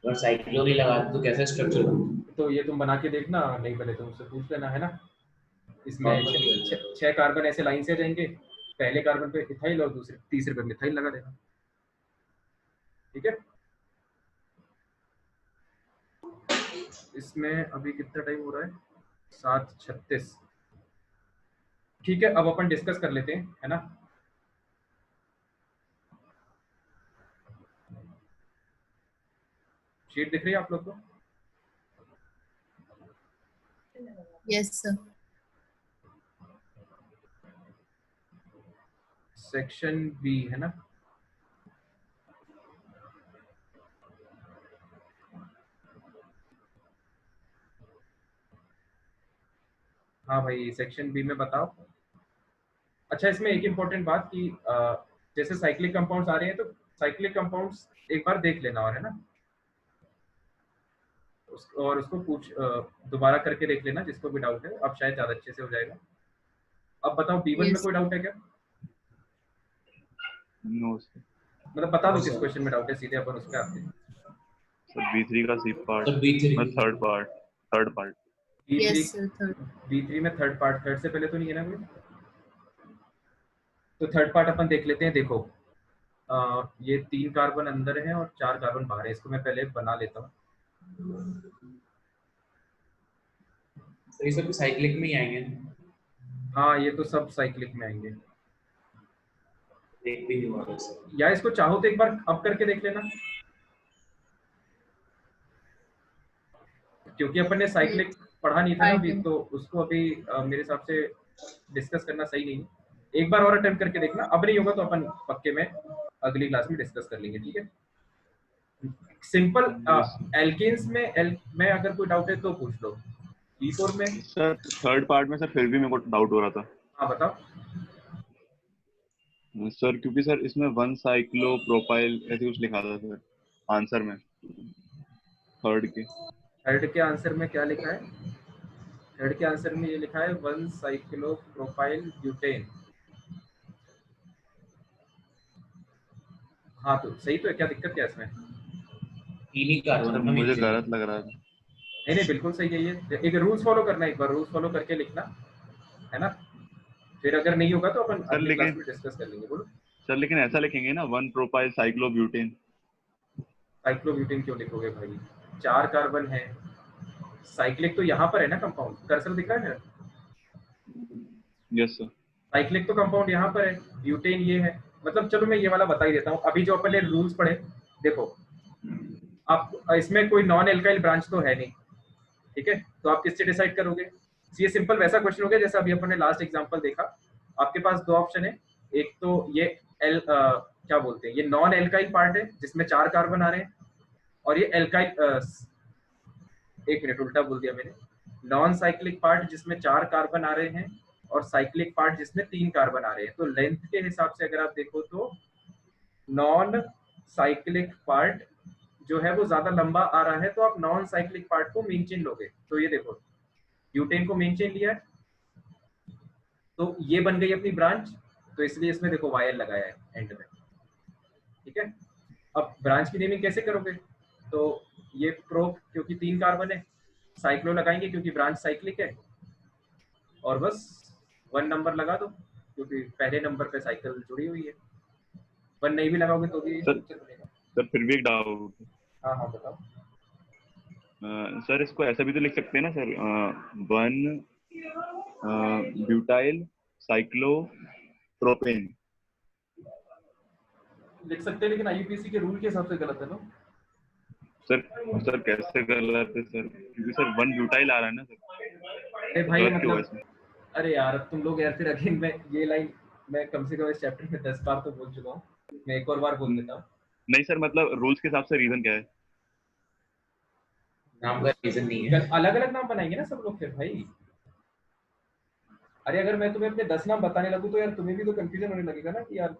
अगर साइक्लो नहीं लगा तो कैसे स्ट्रक्चर बनता है? तो ये तुम बना के देखना, नहीं पहले तुम उससे पूछ लेना, है ना। इसमें Normally 6 कार्बन ऐसे लाइन से जाएंगे, पहले कार्बन पे इथाइल और दूसरे तीसरे पे मिथाइल लगा देना। ठीक है, इसमें अभी कितना टाइम हो रहा है, 7:36। ठीक है, अब अपन डिस्कस कर लेते हैं, है ना। शीट दिख रही है आप लोग को? Yes sir. सेक्शन बी, है ना। हाँ भाई, सेक्शन बी में बताओ। अच्छा, इसमें एक इम्पोर्टेंट बात कि जैसे साइक्लिक कंपाउंड्स आ रहे हैं, तो साइक्लिक कंपाउंड्स एक बार देख लेना, और है ना, और उसको दोबारा करके देख लेना जिसको भी डाउट है। अब शायद ज्यादा अच्छे से हो जाएगा। अब बताओ, B1 में Yes. कोई डाउट है क्या? No sir. मतलब बता दो No, किस sir. क्वेश्चन में डाउट है, सीधे अपन उस पे आते हैं। सर B3 का सी पार्ट सर B3 में third part B3 Yes sir. Third. B3 में थर्ड पार्ट, थर्ड से पहले तो नहीं है ना कोई, तो थर्ड पार्ट अपन देख लेते हैं। देखो, ये 3 कार्बन अंदर है और 4 कार्बन बाहर है। इसको मैं पहले बना लेता हूँ। तो ये सब साइक्लिक में ही आएंगे, हाँ, ये तो सब साइक्लिक में आएंगे। एक भी नहीं हुआ सर। या इसको चाहो तो एक बार अब करके देख लेना, क्योंकि अपन ने साइक्लिक पढ़ा नहीं था ना अभी, तो उसको अभी मेरे हिसाब से डिस्कस करना सही नहीं है। एक बार और अटेम्प्ट करके देखना, अब नहीं होगा तो अपन पक्के में अगली क्लास में डिस्कस कर लेंगे। ठीक है, सिंपल एल्केन्स में अगर कोई डाउट है तो पूछ लो। B4 में सर थर्ड पार्ट में सर फिर भी मेरे को डाउट हो रहा था। हाँ बताओ। सर क्योंकि सर इसमें 1 साइक्लो प्रोपाइल ऐसे कुछ लिखा था सर आंसर में। थर्ड के। थर्ड के आंसर में क्या लिखा है? थर्ड के आंसर में ये लिखा है 1 साइक्लोप्रोपाइल ब्यूटेन। हाँ तो सही तो है, क्या दिक्कत क्या है इसमें? तीन ही कार्बन सर है ना मुझे नीचे। गलत लग रहा था। नहीं नहीं बिल्कुल सही है ये। एक रूल्स फॉलो करना, एक बार रूल्स फॉलो करके लिखना, है ना? फिर अगर नहीं होगा तो अपन सर अगली क्लास लेकिन में डिस्कस कर लेंगे। बोलो। सर लेकिन ऐसा लिखेंगे ना 1 प्रोपाइल साइक्लोब्यूटेन। साइक्लोब्यूटेन क्यों लिखोगे भाई? 4 कार्बन है। साइक्लिक तो यहाँ पर है ना कंपाउंड, कर्सर दिख रहा है मेरा? Yes sir. साइक्लिक तो कंपाउंड यहाँ पर है, ब्यूटेन ये है। मतलब चलो मैं ये वाला बता ही देता हूँ। अभी जो अपन ने रूल्स पढ़े, देखो आप इसमें कोई नॉन एल्काइल ब्रांच तो है नहीं, ठीक है? तो आप किससे डिसाइड करोगे? ये सिंपल वैसा क्वेश्चन हो गया जैसा अभी अपन ने लास्ट एग्जांपल देखा। आपके पास दो ऑप्शन है, एक तो ये क्या बोलते हैं, ये नॉन एल्काइल पार्ट है जिसमें 4 कार्बन आ रहे हैं, और ये एल्काइल, एक मिनट उल्टा बोल दिया मैंने, नॉन साइक्लिक पार्ट जिसमें 4 कार्बन आ रहे हैं और साइक्लिक पार्ट जिसमें 3 कार्बन आ रहे हैं। तो लेंथ के हिसाब से अगर आप देखो तो नॉन साइक्लिक पार्ट जो है वो ज्यादा लंबा आ रहा है, तो आप नॉन साइक्लिक पार्ट को मेन चेन लोगे। तो ये देखो ब्यूटेन को मेन चेन लिया है, तो ये बन गई अपनी ब्रांच, तो इसलिए इसमें देखो वायर लगाया है एंड में, ठीक है? अब ब्रांच की नेमिंग कैसे करोगे? तो ये प्रो क्योंकि 3 कार्बन है, साइक्लो लगाएंगे क्योंकि ब्रांच साइक्लिक है, और बस 1 नंबर लगा दो क्योंकि पहले नंबर पे साइकिल जुड़ी हुई है। 1 नहीं भी लगाओगे तो भी सर आंसर बनेगा। सर फिर भी एक डाउट। हाँ हाँ बताओ। सर इसको ऐसा भी तो लिख सकते हैं ना सर, 1 ब्यूटाइल साइक्लो प्रोपेन। लिख सकते हैं लेकिन आईयूपीएसी के रूल के हिसाब से गलत है ना? सर सर कैसे गलत है सर? क्योंकि सर 1 ब्यूटाइल आ रहा है ना सर, अरे भाई गलत क्यों है मतलब, इसमें? अरे यार अब तुम लोग यार, फिर अगेन मैं ये लाइन मैं कम से कम इस चैप्टर में 10 बार तो बोल चुका हूँ, मैं एक और बार बोल देता हूँ। नहीं सर मतलब रूल्स के हिसाब से रीजन क्या है? नाम का रीजन नहीं है। अलग अलग नाम बनाएंगे ना सब लोग फिर भाई। अरे अगर मैं तुम्हें अपने 10 नाम बताने लगूँ तो यार तुम्हें भी तो कंफ्यूजन होने लगेगा ना कि यार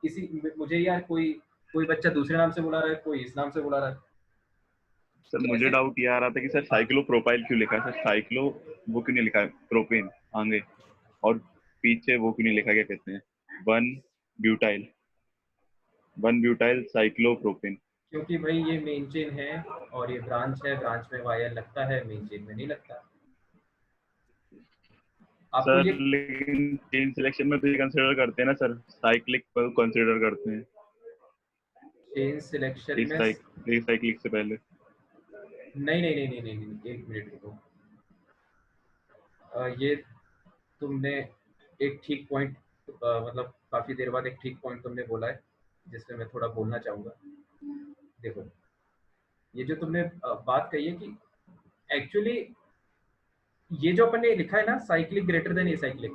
किसी मुझे यार कोई कोई बच्चा दूसरे नाम से बुला रहा है, कोई इस नाम से बुला रहा है। सर तो मुझे ऐसे डाउट ये आ रहा था कि सर साइक्लो प्रोपाइल क्यों लिखा है सर? साइक्लो वो क्यों नहीं लिखा है प्रोपेन आगे, और पीछे वो क्यों नहीं लिखा, क्या कहते हैं, 1 ब्यूटाइल 1 ब्यूटाइल साइक्लो प्रोपेन? क्योंकि भाई ये मेन चेन है और ये ब्रांच है, ब्रांच में वायर लगता है, मेन चेन में नहीं लगता। आपको सर ये लेकिन चेन सिलेक्शन में तो ये कंसीडर करते हैं ना सर, साइक्लिक को कंसीडर करते हैं चेन सिलेक्शन में एक साइक्लिक से पहले। नहीं नहीं नहीं नहीं नहीं, नहीं, एक मिनट रुको। ये तुमने एक ठीक पॉइंट, मतलब काफी देर बाद एक ठीक पॉइंट तुमने बोला है जिसमें मैं थोड़ा बोलना चाहूंगा। देखो ये जो तुमने बात कही है कि एक्चुअली ये जो अपन ने लिखा है ना cyclic greater than a cyclic,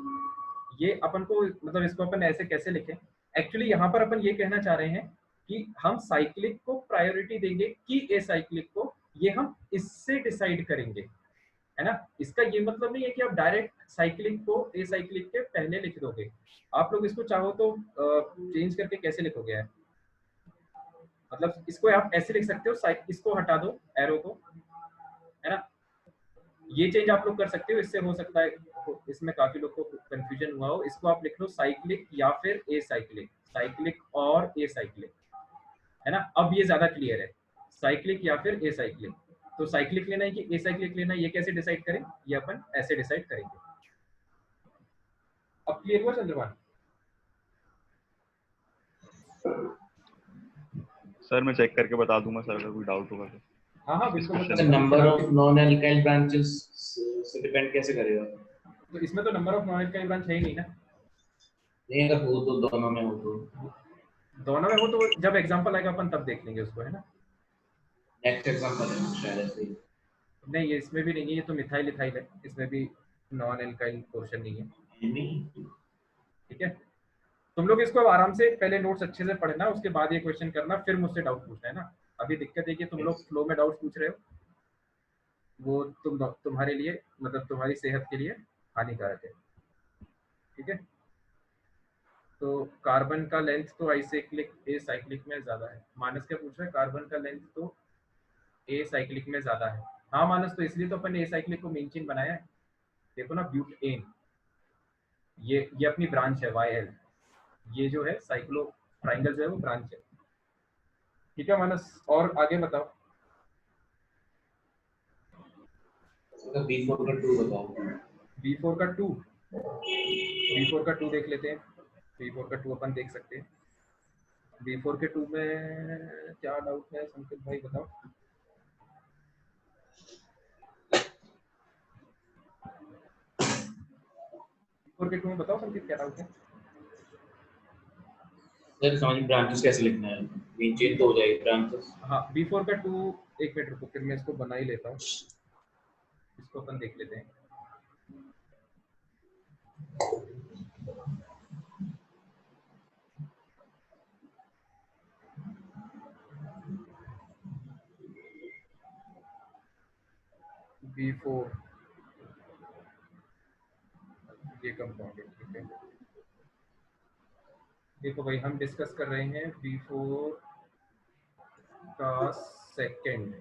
ये अपन को मतलब इसको अपन ऐसे कैसे लिखें? एक्चुअली यहाँ पर अपन ये कहना चाह रहे हैं कि हम साइक्लिक को प्रायोरिटी देंगे कि ए साइक्लिक को, ये हम इससे डिसाइड करेंगे, है ना? इसका ये मतलब नहीं है कि आप डायरेक्ट साइक्लिक को ए साइक्लिक के पहले लिख दोगे। आप लोग इसको चाहो तो चेंज करके कैसे लिखोगे यार? मतलब इसको आप ऐसे लिख सकते हो, इसको हटा दो एरो को, है ना? ये चेंज आप लोग कर सकते हो, इससे हो सकता है इसमें काफी लोग को कंफ्यूजन हुआ हो। इसको आप लिख लो साइक्लिक या फिर ए साइक्लिक, साइक्लिक और ए साइक्लिक, है ना? अब ये ज्यादा क्लियर है, साइक्लिक या फिर ए साइक्लिक। तो साइक्लिक लेना है कि ए साइक्लिक लेना है, ये कैसे डिसाइड करें? ये अपन ऐसे डिसाइड करेंगे। अब क्लियर हुआ चंद्रमान? सर मैं चेक करके बता दूंगा सर अगर कोई डाउट होगा तो। हाँ हाँ बिल्कुल Discussion मतलब number of non alkyl branches से डिपेंड कैसे करेगा? तो इसमें तो number of non alkyl branch है ही नहीं ना। नहीं अगर हो तो दोनों में हो तो दोनों में हो तो जब एग्जांपल आएगा अपन तब देख लेंगे उसको, है ना? नेक्स्ट एग्जांपल है शायद ऐसे ही। नहीं ये इसमें भी नहीं है, ये तो मिथाइल इथाइल है, इसमें भी नॉन एल्काइल पोर्शन नहीं है, ठीक है? तुम लोग इसको आराम से पहले नोट्स अच्छे से पढ़ना, उसके बाद ये क्वेश्चन करना, फिर मुझसे डाउट पूछना, है ना? अभी दिक्कत है कि तुम लोग फ्लो में डाउट पूछ रहे हो, वो तुम्हारे लिए मतलब तुम्हारी सेहत के लिए हानिकारक है, ठीक है? तो कार्बन का लेंथ तो आइसाइक्लिक ए साइक्लिक में ज्यादा है। मानस क्या पूछ रहा है? कार्बन का लेंथ तो ए साइक्लिक में ज्यादा है। हाँ मानस, तो इसलिए तो अपन ने ए साइक्लिक को मेन चेन बनाया है। देखो ना ब्यूटेन, ये अपनी ब्रांच है YL, ये जो है साइक्लो ट्राइंगल जो है वो ब्रांच है। ठीक है मानस, और आगे बताओ। B4 का 2 बताओ। B4 का 2, B4 का 2 देख लेते हैं। B4 का 2 अपन देख सकते हैं। B4 के 2 में क्या डाउट है संकेत भाई, बताओ। B4 के 2 में बताओ संकेत, क्या डाउट है। सर समझ ब्रांचेस कैसे लिखना है, मेन चेन तो हो जाएगी ब्रांचेस। हाँ B4 का 2, एक मिनट रुको, फिर मैं इसको बना ही लेता हूँ, इसको अपन देख लेते हैं। B4 ये कंपाउंड है, ठीक है। देखो भाई, हम डिस्कस कर रहे हैं B4 का सेकंड,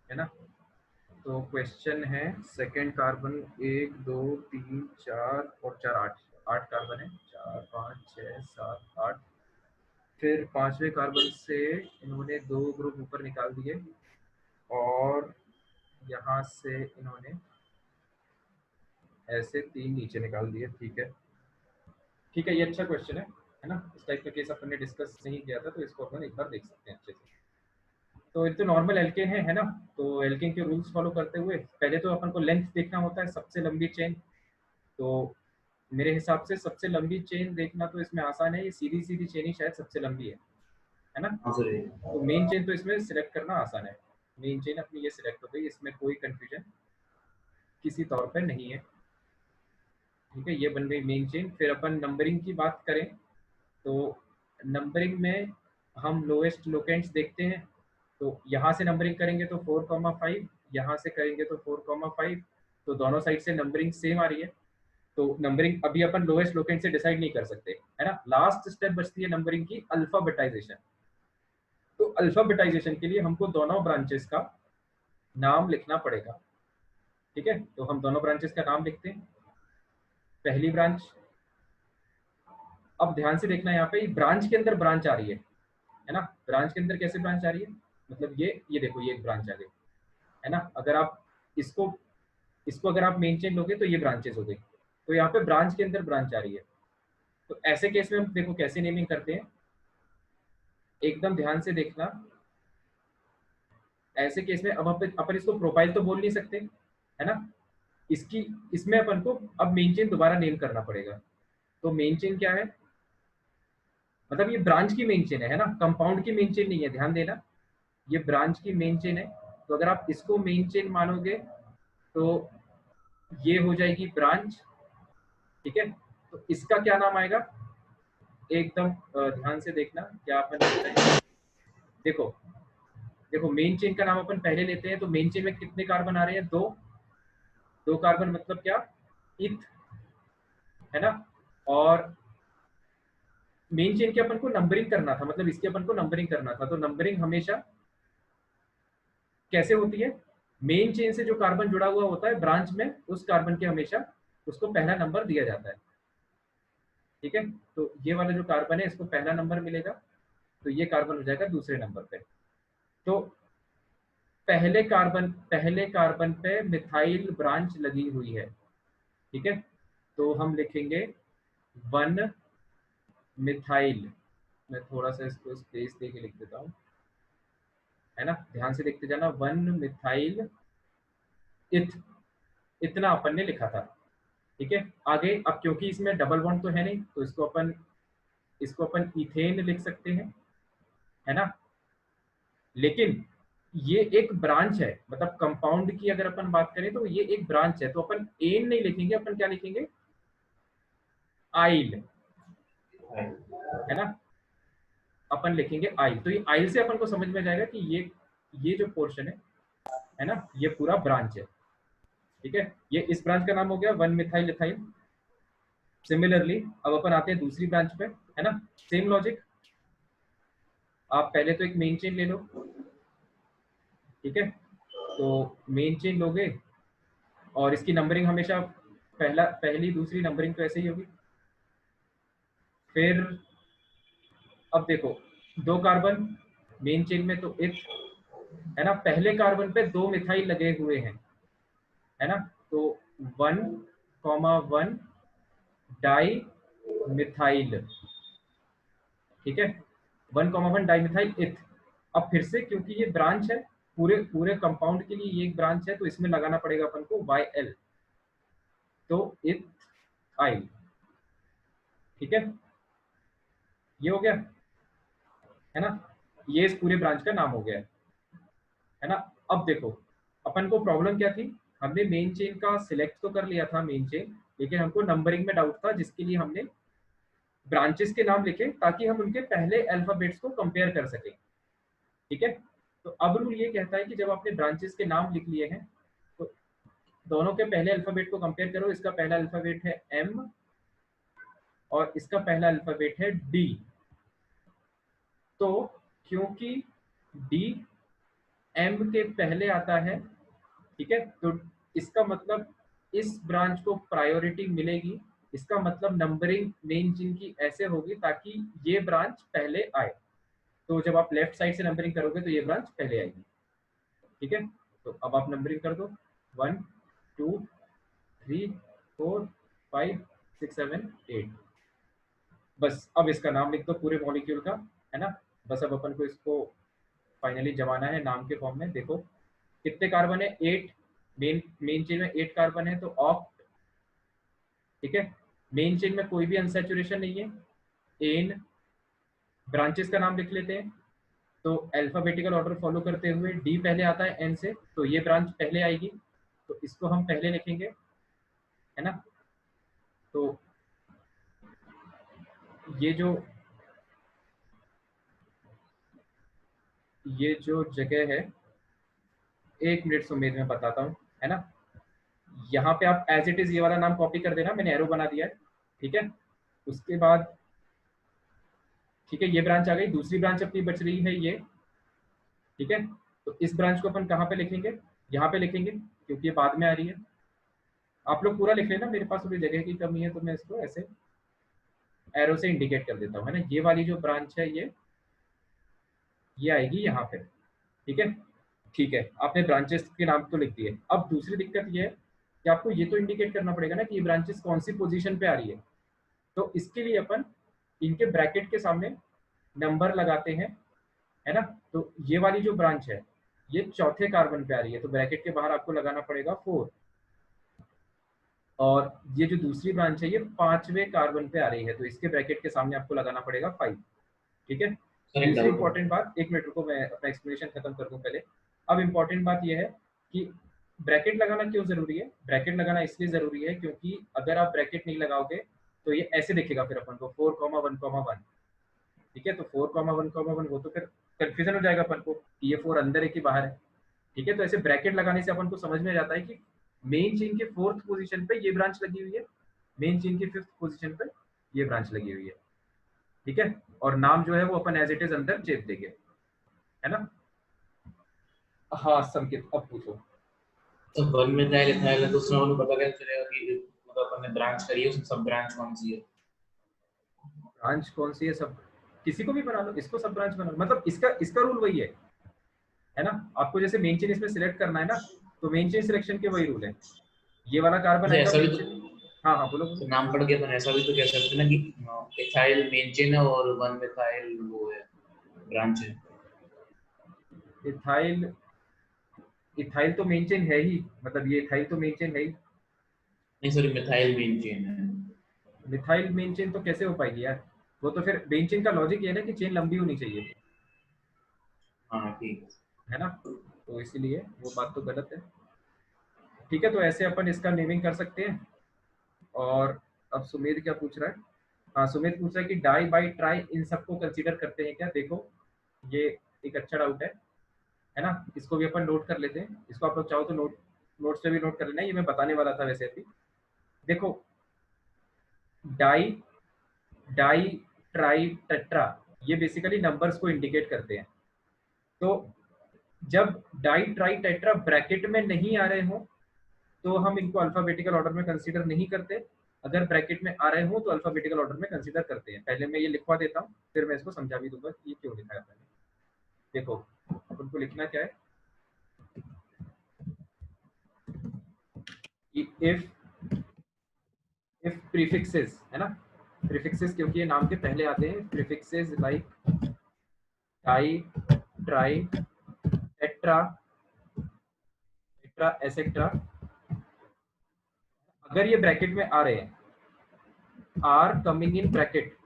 है ना। तो क्वेश्चन है सेकंड कार्बन 1 2 3 4 और 4 8 कार्बन है, 4 5 6 7 8। फिर पांचवें कार्बन से इन्होंने 2 ग्रुप ऊपर निकाल दिए और यहाँ से इन्होंने ऐसे 3 नीचे निकाल दिए। ठीक है, ठीक है, ये अच्छा क्वेश्चन है ना। इस टाइप का केस अपन ने डिस्कस नहीं किया था, तो इसको अपन एक बार देख सकते हैं अच्छे से। तो ये तो नॉर्मल एल्केन है ना। तो एल्केन के रूल्स फॉलो करते हुए पहले तो अपन को लेंथ देखना होता है, सबसे लंबी चेन। तो मेरे हिसाब से सबसे लंबी चेन देखना तो इसमें आसान है, ये सीधी सीधी चेन ही शायद सबसे लंबी है ना। हाँ सर। तो मेन चेन तो इसमें सिलेक्ट करना आसान है। मेन चेन अपनी ये सिलेक्ट हो गई, इसमें कोई कंफ्यूजन किसी तौर पर नहीं है। ठीक है, ये बन गई मेन चेन। फिर अपन नंबरिंग की बात करें तो नंबरिंग में हम लोएस्ट लोकेंट्स देखते हैं। तो यहाँ से नंबरिंग करेंगे तो 4,5, यहाँ से करेंगे तो 4,5, तो दोनों साइड से नंबरिंग सेम आ रही है। तो नंबरिंग अभी अपन लोएस्ट लोकेंट से डिसाइड नहीं कर सकते, है ना। लास्ट स्टेप बचती है नंबरिंग की, अल्फाबेटाइजेशन। तो अल्फाबेटाइजेशन के लिए हमको दोनों ब्रांचेस का नाम लिखना पड़ेगा। ठीक है, तो हम दोनों ब्रांचेस का नाम लिखते हैं। पहली ब्रांच, अब ध्यान से देखना, यहाँ पे ब्रांच के अंदर ब्रांच आ रही है ना। ब्रांच के अंदर कैसे ब्रांच आ रही है, मतलब ये देखो, ये एक ब्रांच आ गई, है ना। अगर आप इसको अगर आप मेन चेन लोगे तो ये ब्रांचेस हो गई। तो यहाँ पे ब्रांच के अंदर ब्रांच आ रही है। तो ऐसे केस में हम देखो कैसे नेमिंग करते हैं, एकदम ध्यान से देखना। ऐसे केस में अब अपन इसको प्रोफाइल तो बोल नहीं सकते, है ना। इसमें अपन को अब मेन चेन दोबारा नेम करना पड़ेगा। तो मेन चेन क्या है, मतलब ये ब्रांच की मेन चेन है ना, कंपाउंड की मेन चेन नहीं है, ध्यान देना। ये ब्रांच की मेन चेन है। तो अगर आप इसको मेन चेन मानोगे तो ये हो जाएगी ब्रांच। ठीक है, तो इसका क्या नाम आएगा, एकदम ध्यान से देखना क्या अपन लेते हैं। देखो मेन चेन का नाम अपन पहले लेते हैं। तो मेन चेन में कितने कार्बन आ रहे हैं, 2 कार्बन, मतलब क्या, इथ, है ना। और मेन चेन की अपन को नंबरिंग करना था, मतलब इसके अपन को नंबरिंग करना था। तो नंबरिंग हमेशा कैसे होती है, मेन चेन से जो कार्बन जुड़ा हुआ होता है ब्रांच में, उस कार्बन के हमेशा उसको पहला नंबर दिया जाता है। ठीक है, तो ये वाला जो कार्बन है इसको पहला नंबर मिलेगा, तो ये कार्बन हो जाएगा दूसरे नंबर पे। तो पहले कार्बन पे मिथाइल ब्रांच लगी हुई है। ठीक है, तो हम लिखेंगे 1 मिथाइल। मैं थोड़ा सा इसको स्पेस दे के लिख देता हूँ, है ना। ध्यान से देखते जाना, 1 मिथाइल इथ, इतना अपन ने लिखा था। ठीक है, आगे अब क्योंकि इसमें डबल बॉन्ड तो है नहीं, तो इसको अपन इथेन लिख सकते हैं, है ना। लेकिन ये एक ब्रांच है, मतलब कंपाउंड की अगर अपन बात करें तो ये एक ब्रांच है। तो अपन एन नहीं लिखेंगे, अपन क्या लिखेंगे, आइल, है ना। अपन लिखेंगे आइल। तो ये आइल से अपन को समझ में जाएगा कि ये जो पोर्शन है ना, ये पूरा ब्रांच है। ठीक है, ये इस ब्रांच का नाम हो गया 1 मिथाइल इथाइल। सिमिलरली अब अपन आते हैं दूसरी ब्रांच पे, है ना। सेम लॉजिक, आप पहले तो एक मेन चेन ले लो, ठीक है, तो मेन चेन लोगे और इसकी नंबरिंग हमेशा पहली दूसरी नंबरिंग तो ऐसे ही होगी। फिर अब देखो 2 कार्बन मेन चेन में तो इथ है ना, पहले कार्बन पे 2 मिथाइल लगे हुए हैं, है ना, तो 1,1 डाई मिथाइल, ठीक है, 1,1 डाई मिथाइल इथ। अब फिर से क्योंकि ये ब्रांच है, पूरे पूरे कंपाउंड के लिए ये एक ब्रांच है, तो इसमें लगाना पड़ेगा अपन को YL, तो इथ आइल, ठीक है, ये हो गया, है ना, ये इस पूरे ब्रांच का नाम हो गया है ना। अब देखो अपन को प्रॉब्लम क्या थी, हमने मेन चेन का सिलेक्ट तो कर लिया था मेन चेन, लेकिन हमको नंबरिंग में डाउट था, जिसके लिए हमने ब्रांचेस के नाम लिखे ताकि हम उनके पहले अल्फाबेट्स को कंपेयर कर सकें, ठीक है। तो अब रूल ये कहता है कि जब आपने ब्रांचेस के नाम लिख लिए हैं तो दोनों के पहले अल्फाबेट को कंपेयर करो। इसका पहला अल्फाबेट है M और इसका पहला अल्फाबेट है D, तो क्योंकि D M के पहले आता है, ठीक है, तो इसका मतलब इस ब्रांच को प्रायोरिटी मिलेगी, इसका मतलब नंबरिंग मेन चेन की ऐसे होगी ताकि ये ब्रांच पहले आए, तो जब आप लेफ्ट साइड से नंबरिंग करोगे तो ये ब्रांच पहले आएगी, ठीक है। तो अब आप नंबरिंग कर दो 1 2 3 4 5 6 7 8, बस अब इसका नाम लिख दो पूरे मॉलिक्यूल का, है ना। बस अब अपन को इसको फाइनली जमाना है नाम के फॉर्म में। देखो कितने कार्बन है, 8, मेन चेन में 8 कार्बन है तो ऑक्ट, ठीक है, मेन चेन में कोई भी अनसैचुरेशन नहीं है, एन, ब्रांचेस का नाम लिख लेते हैं, तो अल्फाबेटिकल ऑर्डर फॉलो करते हुए डी पहले आता है एन से, तो ये ब्रांच पहले आएगी, तो इसको हम पहले लिखेंगे, है ना। तो ये जो जगह है, 1 मिनट सुमेध में बताता हूँ, है ना। यहाँ पे आप एज इट इज ये वाला नाम कॉपी कर देना, मैंने एरो बना दिया है, ठीक है। उसके बाद ठीक है, ये ब्रांच आ गई, दूसरी ब्रांच अपनी बच रही है ये, ठीक है। तो इस ब्रांच को अपन कहाँ पे लिखेंगे, यहाँ पे लिखेंगे क्योंकि ये बाद में आ रही है। आप लोग पूरा लिख लेना, मेरे पास थोड़ी जगह की कमी है तो मैं इसको ऐसे एरो से इंडिकेट कर देता हूँ, है ना। ये वाली जो ब्रांच है ये आएगी यहाँ पे, ठीक है। ठीक है, आपने ब्रांचेस के नाम तो लिख दिए। अब दूसरी दिक्कत ये है कि आपको ये तो इंडिकेट करना पड़ेगा ना कि ये ब्रांचेस कौन सी पोजीशन पे आ रही है, तो इसके लिए अपन इनके ब्रैकेट के सामने नंबर लगाते हैं, है ना। तो ये वाली जो ब्रांच है ये चौथे कार्बन पे आ रही है, तो ब्रैकेट के बाहर आपको लगाना पड़ेगा 4, और ये जो दूसरी ब्रांच है ये 5वें कार्बन पे आ रही है, तो इसके ब्रैकेट के सामने आपको लगाना पड़ेगा 5, ठीक है। दूसरी इंपॉर्टेंट बात, 1 मिनट रुको मैं अपना एक्सप्लेनेशन खत्म कर दूं पहले। अब इंपॉर्टेंट बात यह है कि ब्रैकेट लगाना क्यों जरूरी है। ब्रैकेट लगाना इसलिए जरूरी है क्योंकि अगर आप ब्रैकेट नहीं लगाओगे तो ये ऐसे दिखेगा फिर अपन को 4,1,1, ठीक है। तो 4,1,1 हो तो फिर कंफ्यूजन हो जाएगा अपन को कि ये 4 अंदर है कि बाहर है, ठीक है। तो ऐसे ब्रैकेट लगाने से अपन को समझ में जाता है कि मेन चेन के 4th पोजीशन पे ये ब्रांच लगी हुई है, मेन चेन की 5th पोजीशन पे ये ब्रांच लगी हुई है, ठीक है। और नाम जो है वो अपन एज इट इज अंदर चेप देंगे, है ना। हाँ संकेत, अब पूछो। तो वन में था इथाइल, दूसरा वाला पता कैसे चलेगा कि मतलब अपन ने ब्रांच करी है, उसमें सब ब्रांच कौन सी है? ब्रांच कौन सी है, सब किसी को भी बना लो, इसको सब ब्रांच बना लो, मतलब इसका रूल वही है ना। आपको जैसे मेन चेन इसमें सिलेक्ट करना है ना, तो मेन चेन सिलेक्शन के वही रूल है। ये वाला कार्बन है, ऐसा भी तो हाँ हाँ बोलो तो नाम पढ़ के अपन ऐसा भी तो कह सकते हैं ना कि इथाइल मेन चेन है और 1 मिथाइल वो है ब्रांच है। इथाइल तो मेन चेन है ही, मतलब ये इथाइल तो मेन चेन है ही। नहीं सॉरी, मिथाइल मेन चेन है। मिथाइल मेन चेन तो कैसे हो पाएगी यार, वो तो फिर मेन चेन का लॉजिक ये है ना कि चेन लंबी होनी चाहिए, हाँ ठीक है ना, तो इसीलिए वो बात तो गलत है, ठीक है। तो ऐसे अपन इसका नेमिंग कर सकते हैं। और अब सुमेध क्या पूछ रहा है, हाँ सुमेध पूछ रहा है कि डाई बाई ट्राई इन सबको कंसीडर करते हैं क्या। देखो ये एक अच्छा डाउट है ना, इसको भी अपन नोट कर लेते हैं, इसको आप लोग चाहो तो नोट्स पे भी नोट कर लेना, ये मैं बताने वाला था वैसे अभी। देखो डाई ट्राई टेट्रा ये बेसिकली नंबर्स को इंडिकेट करते हैं, तो जब डाई ट्राई टेट्रा ब्रैकेट में नहीं आ रहे हो तो हम इनको अल्फाबेटिकल ऑर्डर में कंसीडर नहीं करते, अगर ब्रैकेट में आ रहे हो तो अल्फाबेटिकल ऑर्डर में कंसीडर करते हैं। पहले मैं ये लिखवा देता हूँ, फिर मैं इसको समझा भी दूंगा कि ये क्यों लिखा है मैंने। देखो अपन को लिखना क्या है कि इफ प्रीफिक्सेस है ना, प्रीफिक्सेस क्योंकि ये नाम के पहले आते हैं, prefixes like di tri tetra tetra etcetera, अगर ये ब्रैकेट में आ रहे हैं, are coming in bracket,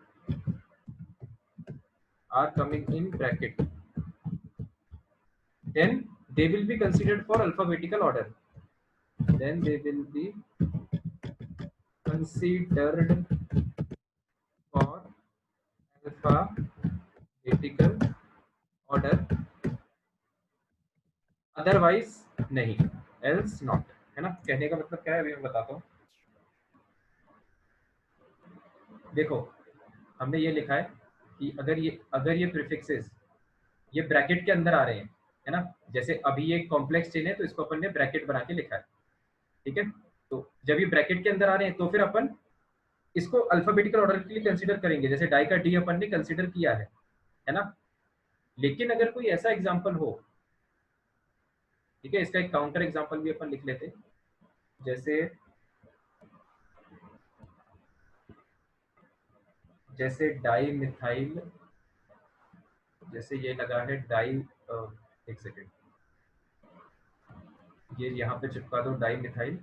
are coming in bracket, then they will be considered for alphabetical order, then they will be considered for alphabetical order, otherwise नहीं, else not, है ना। कहने का मतलब क्या है अभी मैं बताता हूँ। देखो हमने ये लिखा है कि अगर ये प्रीफिक्सेस ये ब्रैकेट के अंदर आ रहे हैं, है ना, जैसे अभी ये कॉम्प्लेक्स चेन है तो इसको अपन ने ब्रैकेट बना के लिखा है, ठीक है। तो जब ये ब्रैकेट के अंदर आ रहे हैं तो फिर अपन इसको अल्फाबेटिकल ऑर्डर के लिए कंसीडर करेंगे, जैसे डाई का डी अपन ने कंसीडर किया है ना। लेकिन अगर कोई ऐसा एग्जांपल हो, ठीक है, इसका एक काउंटर एग्जांपल भी अपन लिख लेते हैं, जैसे डाई मिथाइल, जैसे ये लगा है डाई, एक सेकेंड, ये यहाँ पे चिपका दो डाई मिथाइल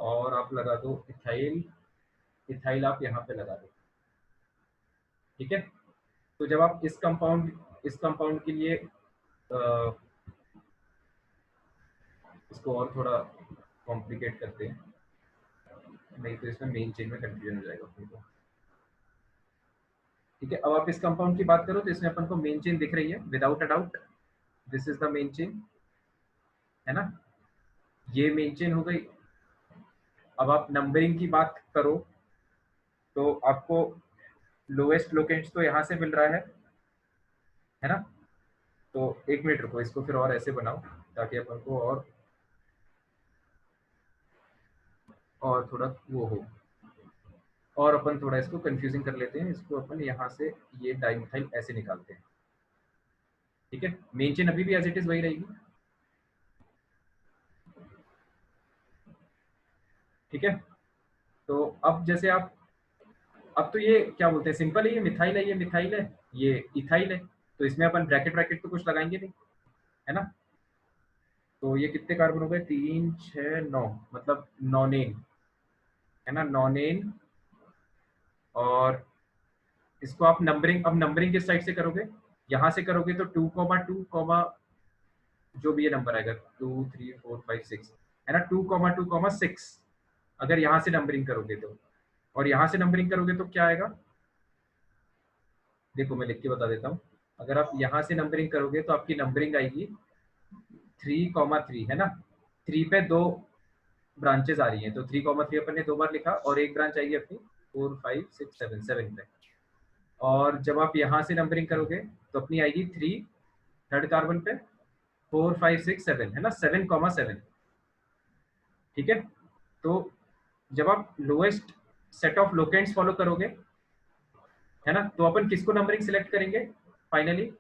और आप लगा दो इथाइल, इथाइल आप यहाँ पे लगा दो, ठीक है। तो जब आप इस कंपाउंड के लिए इसको और थोड़ा कॉम्प्लिकेट करते हैं, नहीं तो इसमें मेन चेन में कंफ्यूजन हो जाएगा अपने को, ठीक है। अब आप इस कंपाउंड की बात करो तो इसमें अपन को मेन चेन दिख रही है without a doubt, this is the main chain, है ना, ये मेन चेन हो गई। अब आप नंबरिंग की बात करो तो आपको लोएस्ट लोकेंट्स तो यहाँ से मिल रहा है ना। तो एक मिनट रुको, इसको फिर और ऐसे बनाओ ताकि अपन को और थोड़ा वो हो, और अपन थोड़ा इसको कंफ्यूजिंग कर लेते हैं। इसको अपन यहाँ से ये डाइमिथाइल ऐसे निकालते हैं, ठीक है। मेन चेन अभी भी एज इट इज वही रहेगी, ठीक है। तो अब जैसे आप, अब तो ये क्या बोलते हैं, सिंपल है, ये मिथाइल है, ये मिथाइल है, ये इथाइल है, तो इसमें अपन ब्रैकेट तो कुछ लगाएंगे नहीं, है ना। तो ये कितने कार्बन हो गए, 3 6 9, मतलब नॉनेन, है ना, नॉनेन। और इसको आप नंबरिंग, अब नंबरिंग किस साइड से करोगे, यहाँ से करोगे तो 2,2, जो भी ये नंबर आएगा 2 3 4 5 6, है ना, 2,2,6 अगर यहाँ से नंबरिंग करोगे तो, और यहाँ से नंबरिंग करोगे तो क्या आएगा, देखो मैं लिख के बता देता हूँ। अगर आप यहाँ से नंबरिंग करोगे तो आपकी नंबरिंग आएगी 3,3, है ना, 3 पे 2 ब्रांचेस आ रही हैं, तो 3,3 अपन ने 2 बार लिखा, और एक ब्रांच आएगी अपनी 4 5 6 7 पे। और जब आप यहाँ से नंबरिंग करोगे तो अपनी आएगी 3 थर्ड कार्बन पे, 4 5 6 7, है ना, 7,7, ठीक है। तो जब आप lowest set of locants follow करोगे, है ना, तो अपन किसको नंबरिंग सिलेक्ट करेंगे, फाइनली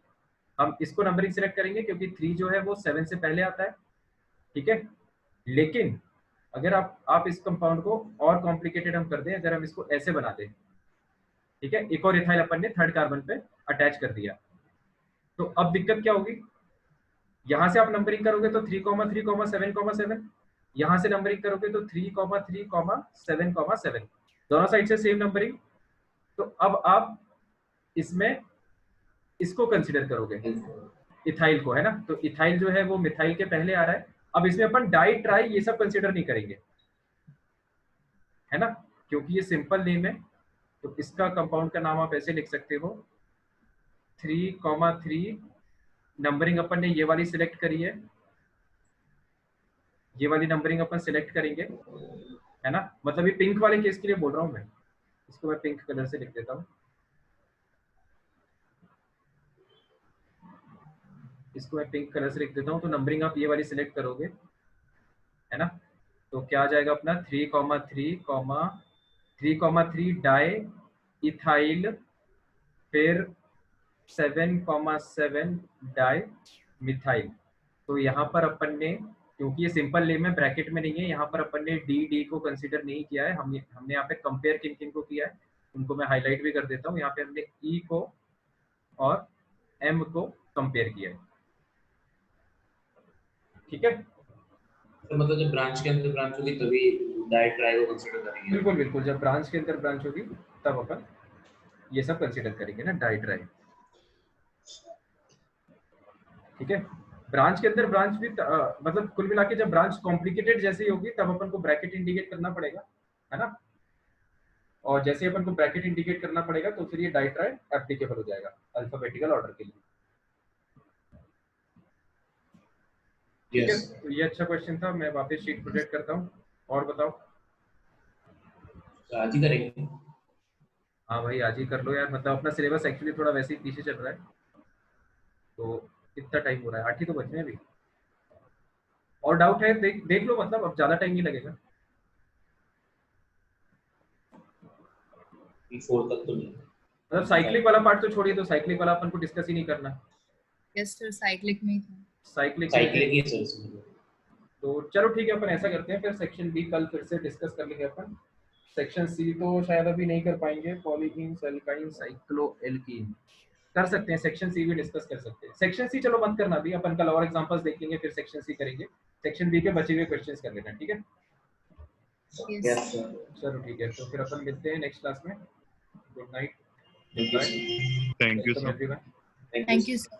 हम इसको नंबरिंग सिलेक्ट करेंगे क्योंकि 3 जो है वो 7 से पहले आता है, ठीक है। लेकिन अगर आप इस कंपाउंड को और कॉम्प्लिकेटेड हम कर दें, अगर हम इसको ऐसे बना दें, ठीक है, एक और इथाइल अपन ने थर्ड कार्बन पे अटैच कर दिया, तो अब दिक्कत क्या होगी, यहां से आप नंबरिंग करोगे तो 3,3,7,7, यहां से नंबरिंग करोगे तो 3,3,7,7, दोनों साइड से सेम नंबरिंग। तो अब आप इसमें इसको कंसीडर करोगे इथाइल को, है ना, तो इथाइल जो है वो मिथाइल के पहले आ रहा है। अब इसमें अपन डाई ट्राई ये सब कंसीडर नहीं करेंगे, है ना, क्योंकि ये सिंपल नेम है। तो इसका कंपाउंड का नाम आप ऐसे लिख सकते हो 3,3, नंबरिंग अपन ने ये वाली सिलेक्ट करी है, ये वाली नंबरिंग अपन सिलेक्ट करेंगे, है ना, मतलब ये पिंक वाले केस के लिए बोल रहा हूँ मैं, इसको मैं पिंक कलर से लिख देता हूँ। इसको मैं पिंक कलर से लिख देता हूँ, तो नंबरिंग आप ये वाली सिलेक्ट करोगे, है ना। तो क्या आ जाएगा अपना 3,3,3 डाई इथाइल, फिर 7,7 डाई मिथाइल। तो यहाँ पर अपन ने, क्योंकि ये सिंपल नेम है, ब्रैकेट में नहीं है, यहाँ पर अपन ने डी को कंसीडर नहीं किया है। हमने यहाँ पे कंपेयर किन किन को किया है, उनको मैं हाईलाइट भी कर देता हूँ। यहाँ पे हमने ई को और एम को कंपेयर किया है, ठीक है। तो मतलब जब ब्रांच के अंदर ब्रांच होगी तभी डाई ट्राई को कंसीडर करेंगे। बिल्कुल बिल्कुल, जब ब्रांच के अंदर ब्रांच होगी तब अपन ये सब कंसीडर करेंगे ना, डाई ट्राई, ठीक है। ब्रांच के अंदर ब्रांच भी मतलब कुल मिला के जब ब्रांच कॉम्प्लिकेटेड जैसी होगी तब अपन को ब्रैकेट इंडिकेट करना पड़ेगा, है ना। और जैसे अपन को ब्रैकेट इंडिकेट करना पड़ेगा तो फिर ये डाई ट्राई एप्लीकेबल हो जाएगा अल्फाबेटिकल ऑर्डर के लिए। यस, तो ये अच्छा क्वेश्चन था, मैं वापस शीट प्रोजेक्ट करता हूँ। और बताओ। तो आज ही करेंगे। हाँ भाई आज ही कर लो यार, मतलब अपना सिलेबस एक्चुअली थोड़ा वैसे ही पीछे चल रहा है, तो कितना टाइम हो रहा है, 8 ही तो बचे हैं अभी। और डाउट है देख लो, मतलब अब ज्यादा टाइम नहीं लगेगा। 4 तक तो नहीं। मतलब साइक्लिक वाला पार्ट तो छोड़िए, तो साइक्लिक वाला अपन को डिस्कस ही नहीं करना। यस सर, साइक्लिक में था। साइक्लिक ही सर। तो चलो ठीक है, अपन ऐसा करते हैं, फिर सेक्शन बी कल फिर से डिस्कस कर लेंगे अपन। सेक्शन सी तो शायद अभी नहीं कर पाएंगे, पॉलीकीन्स, एल्काइन, साइक्लोएल्कीन कर सकते हैं, सेक्शन सी भी डिस्कस कर सकते हैं। सेक्शन सी चलो मत करना अभी, अपन कल और एग्जांपल्स देख लेंगे, फिर सेक्शन सी करेंगे। सेक्शन बी के बचे हुए क्वेश्चंस कर लेना, ठीक है। Yes sir. चलो ठीक है, तो फिर अपन मिलते हैं नेक्स्ट क्लास में। Good night. Thank you sir. Thank you sir.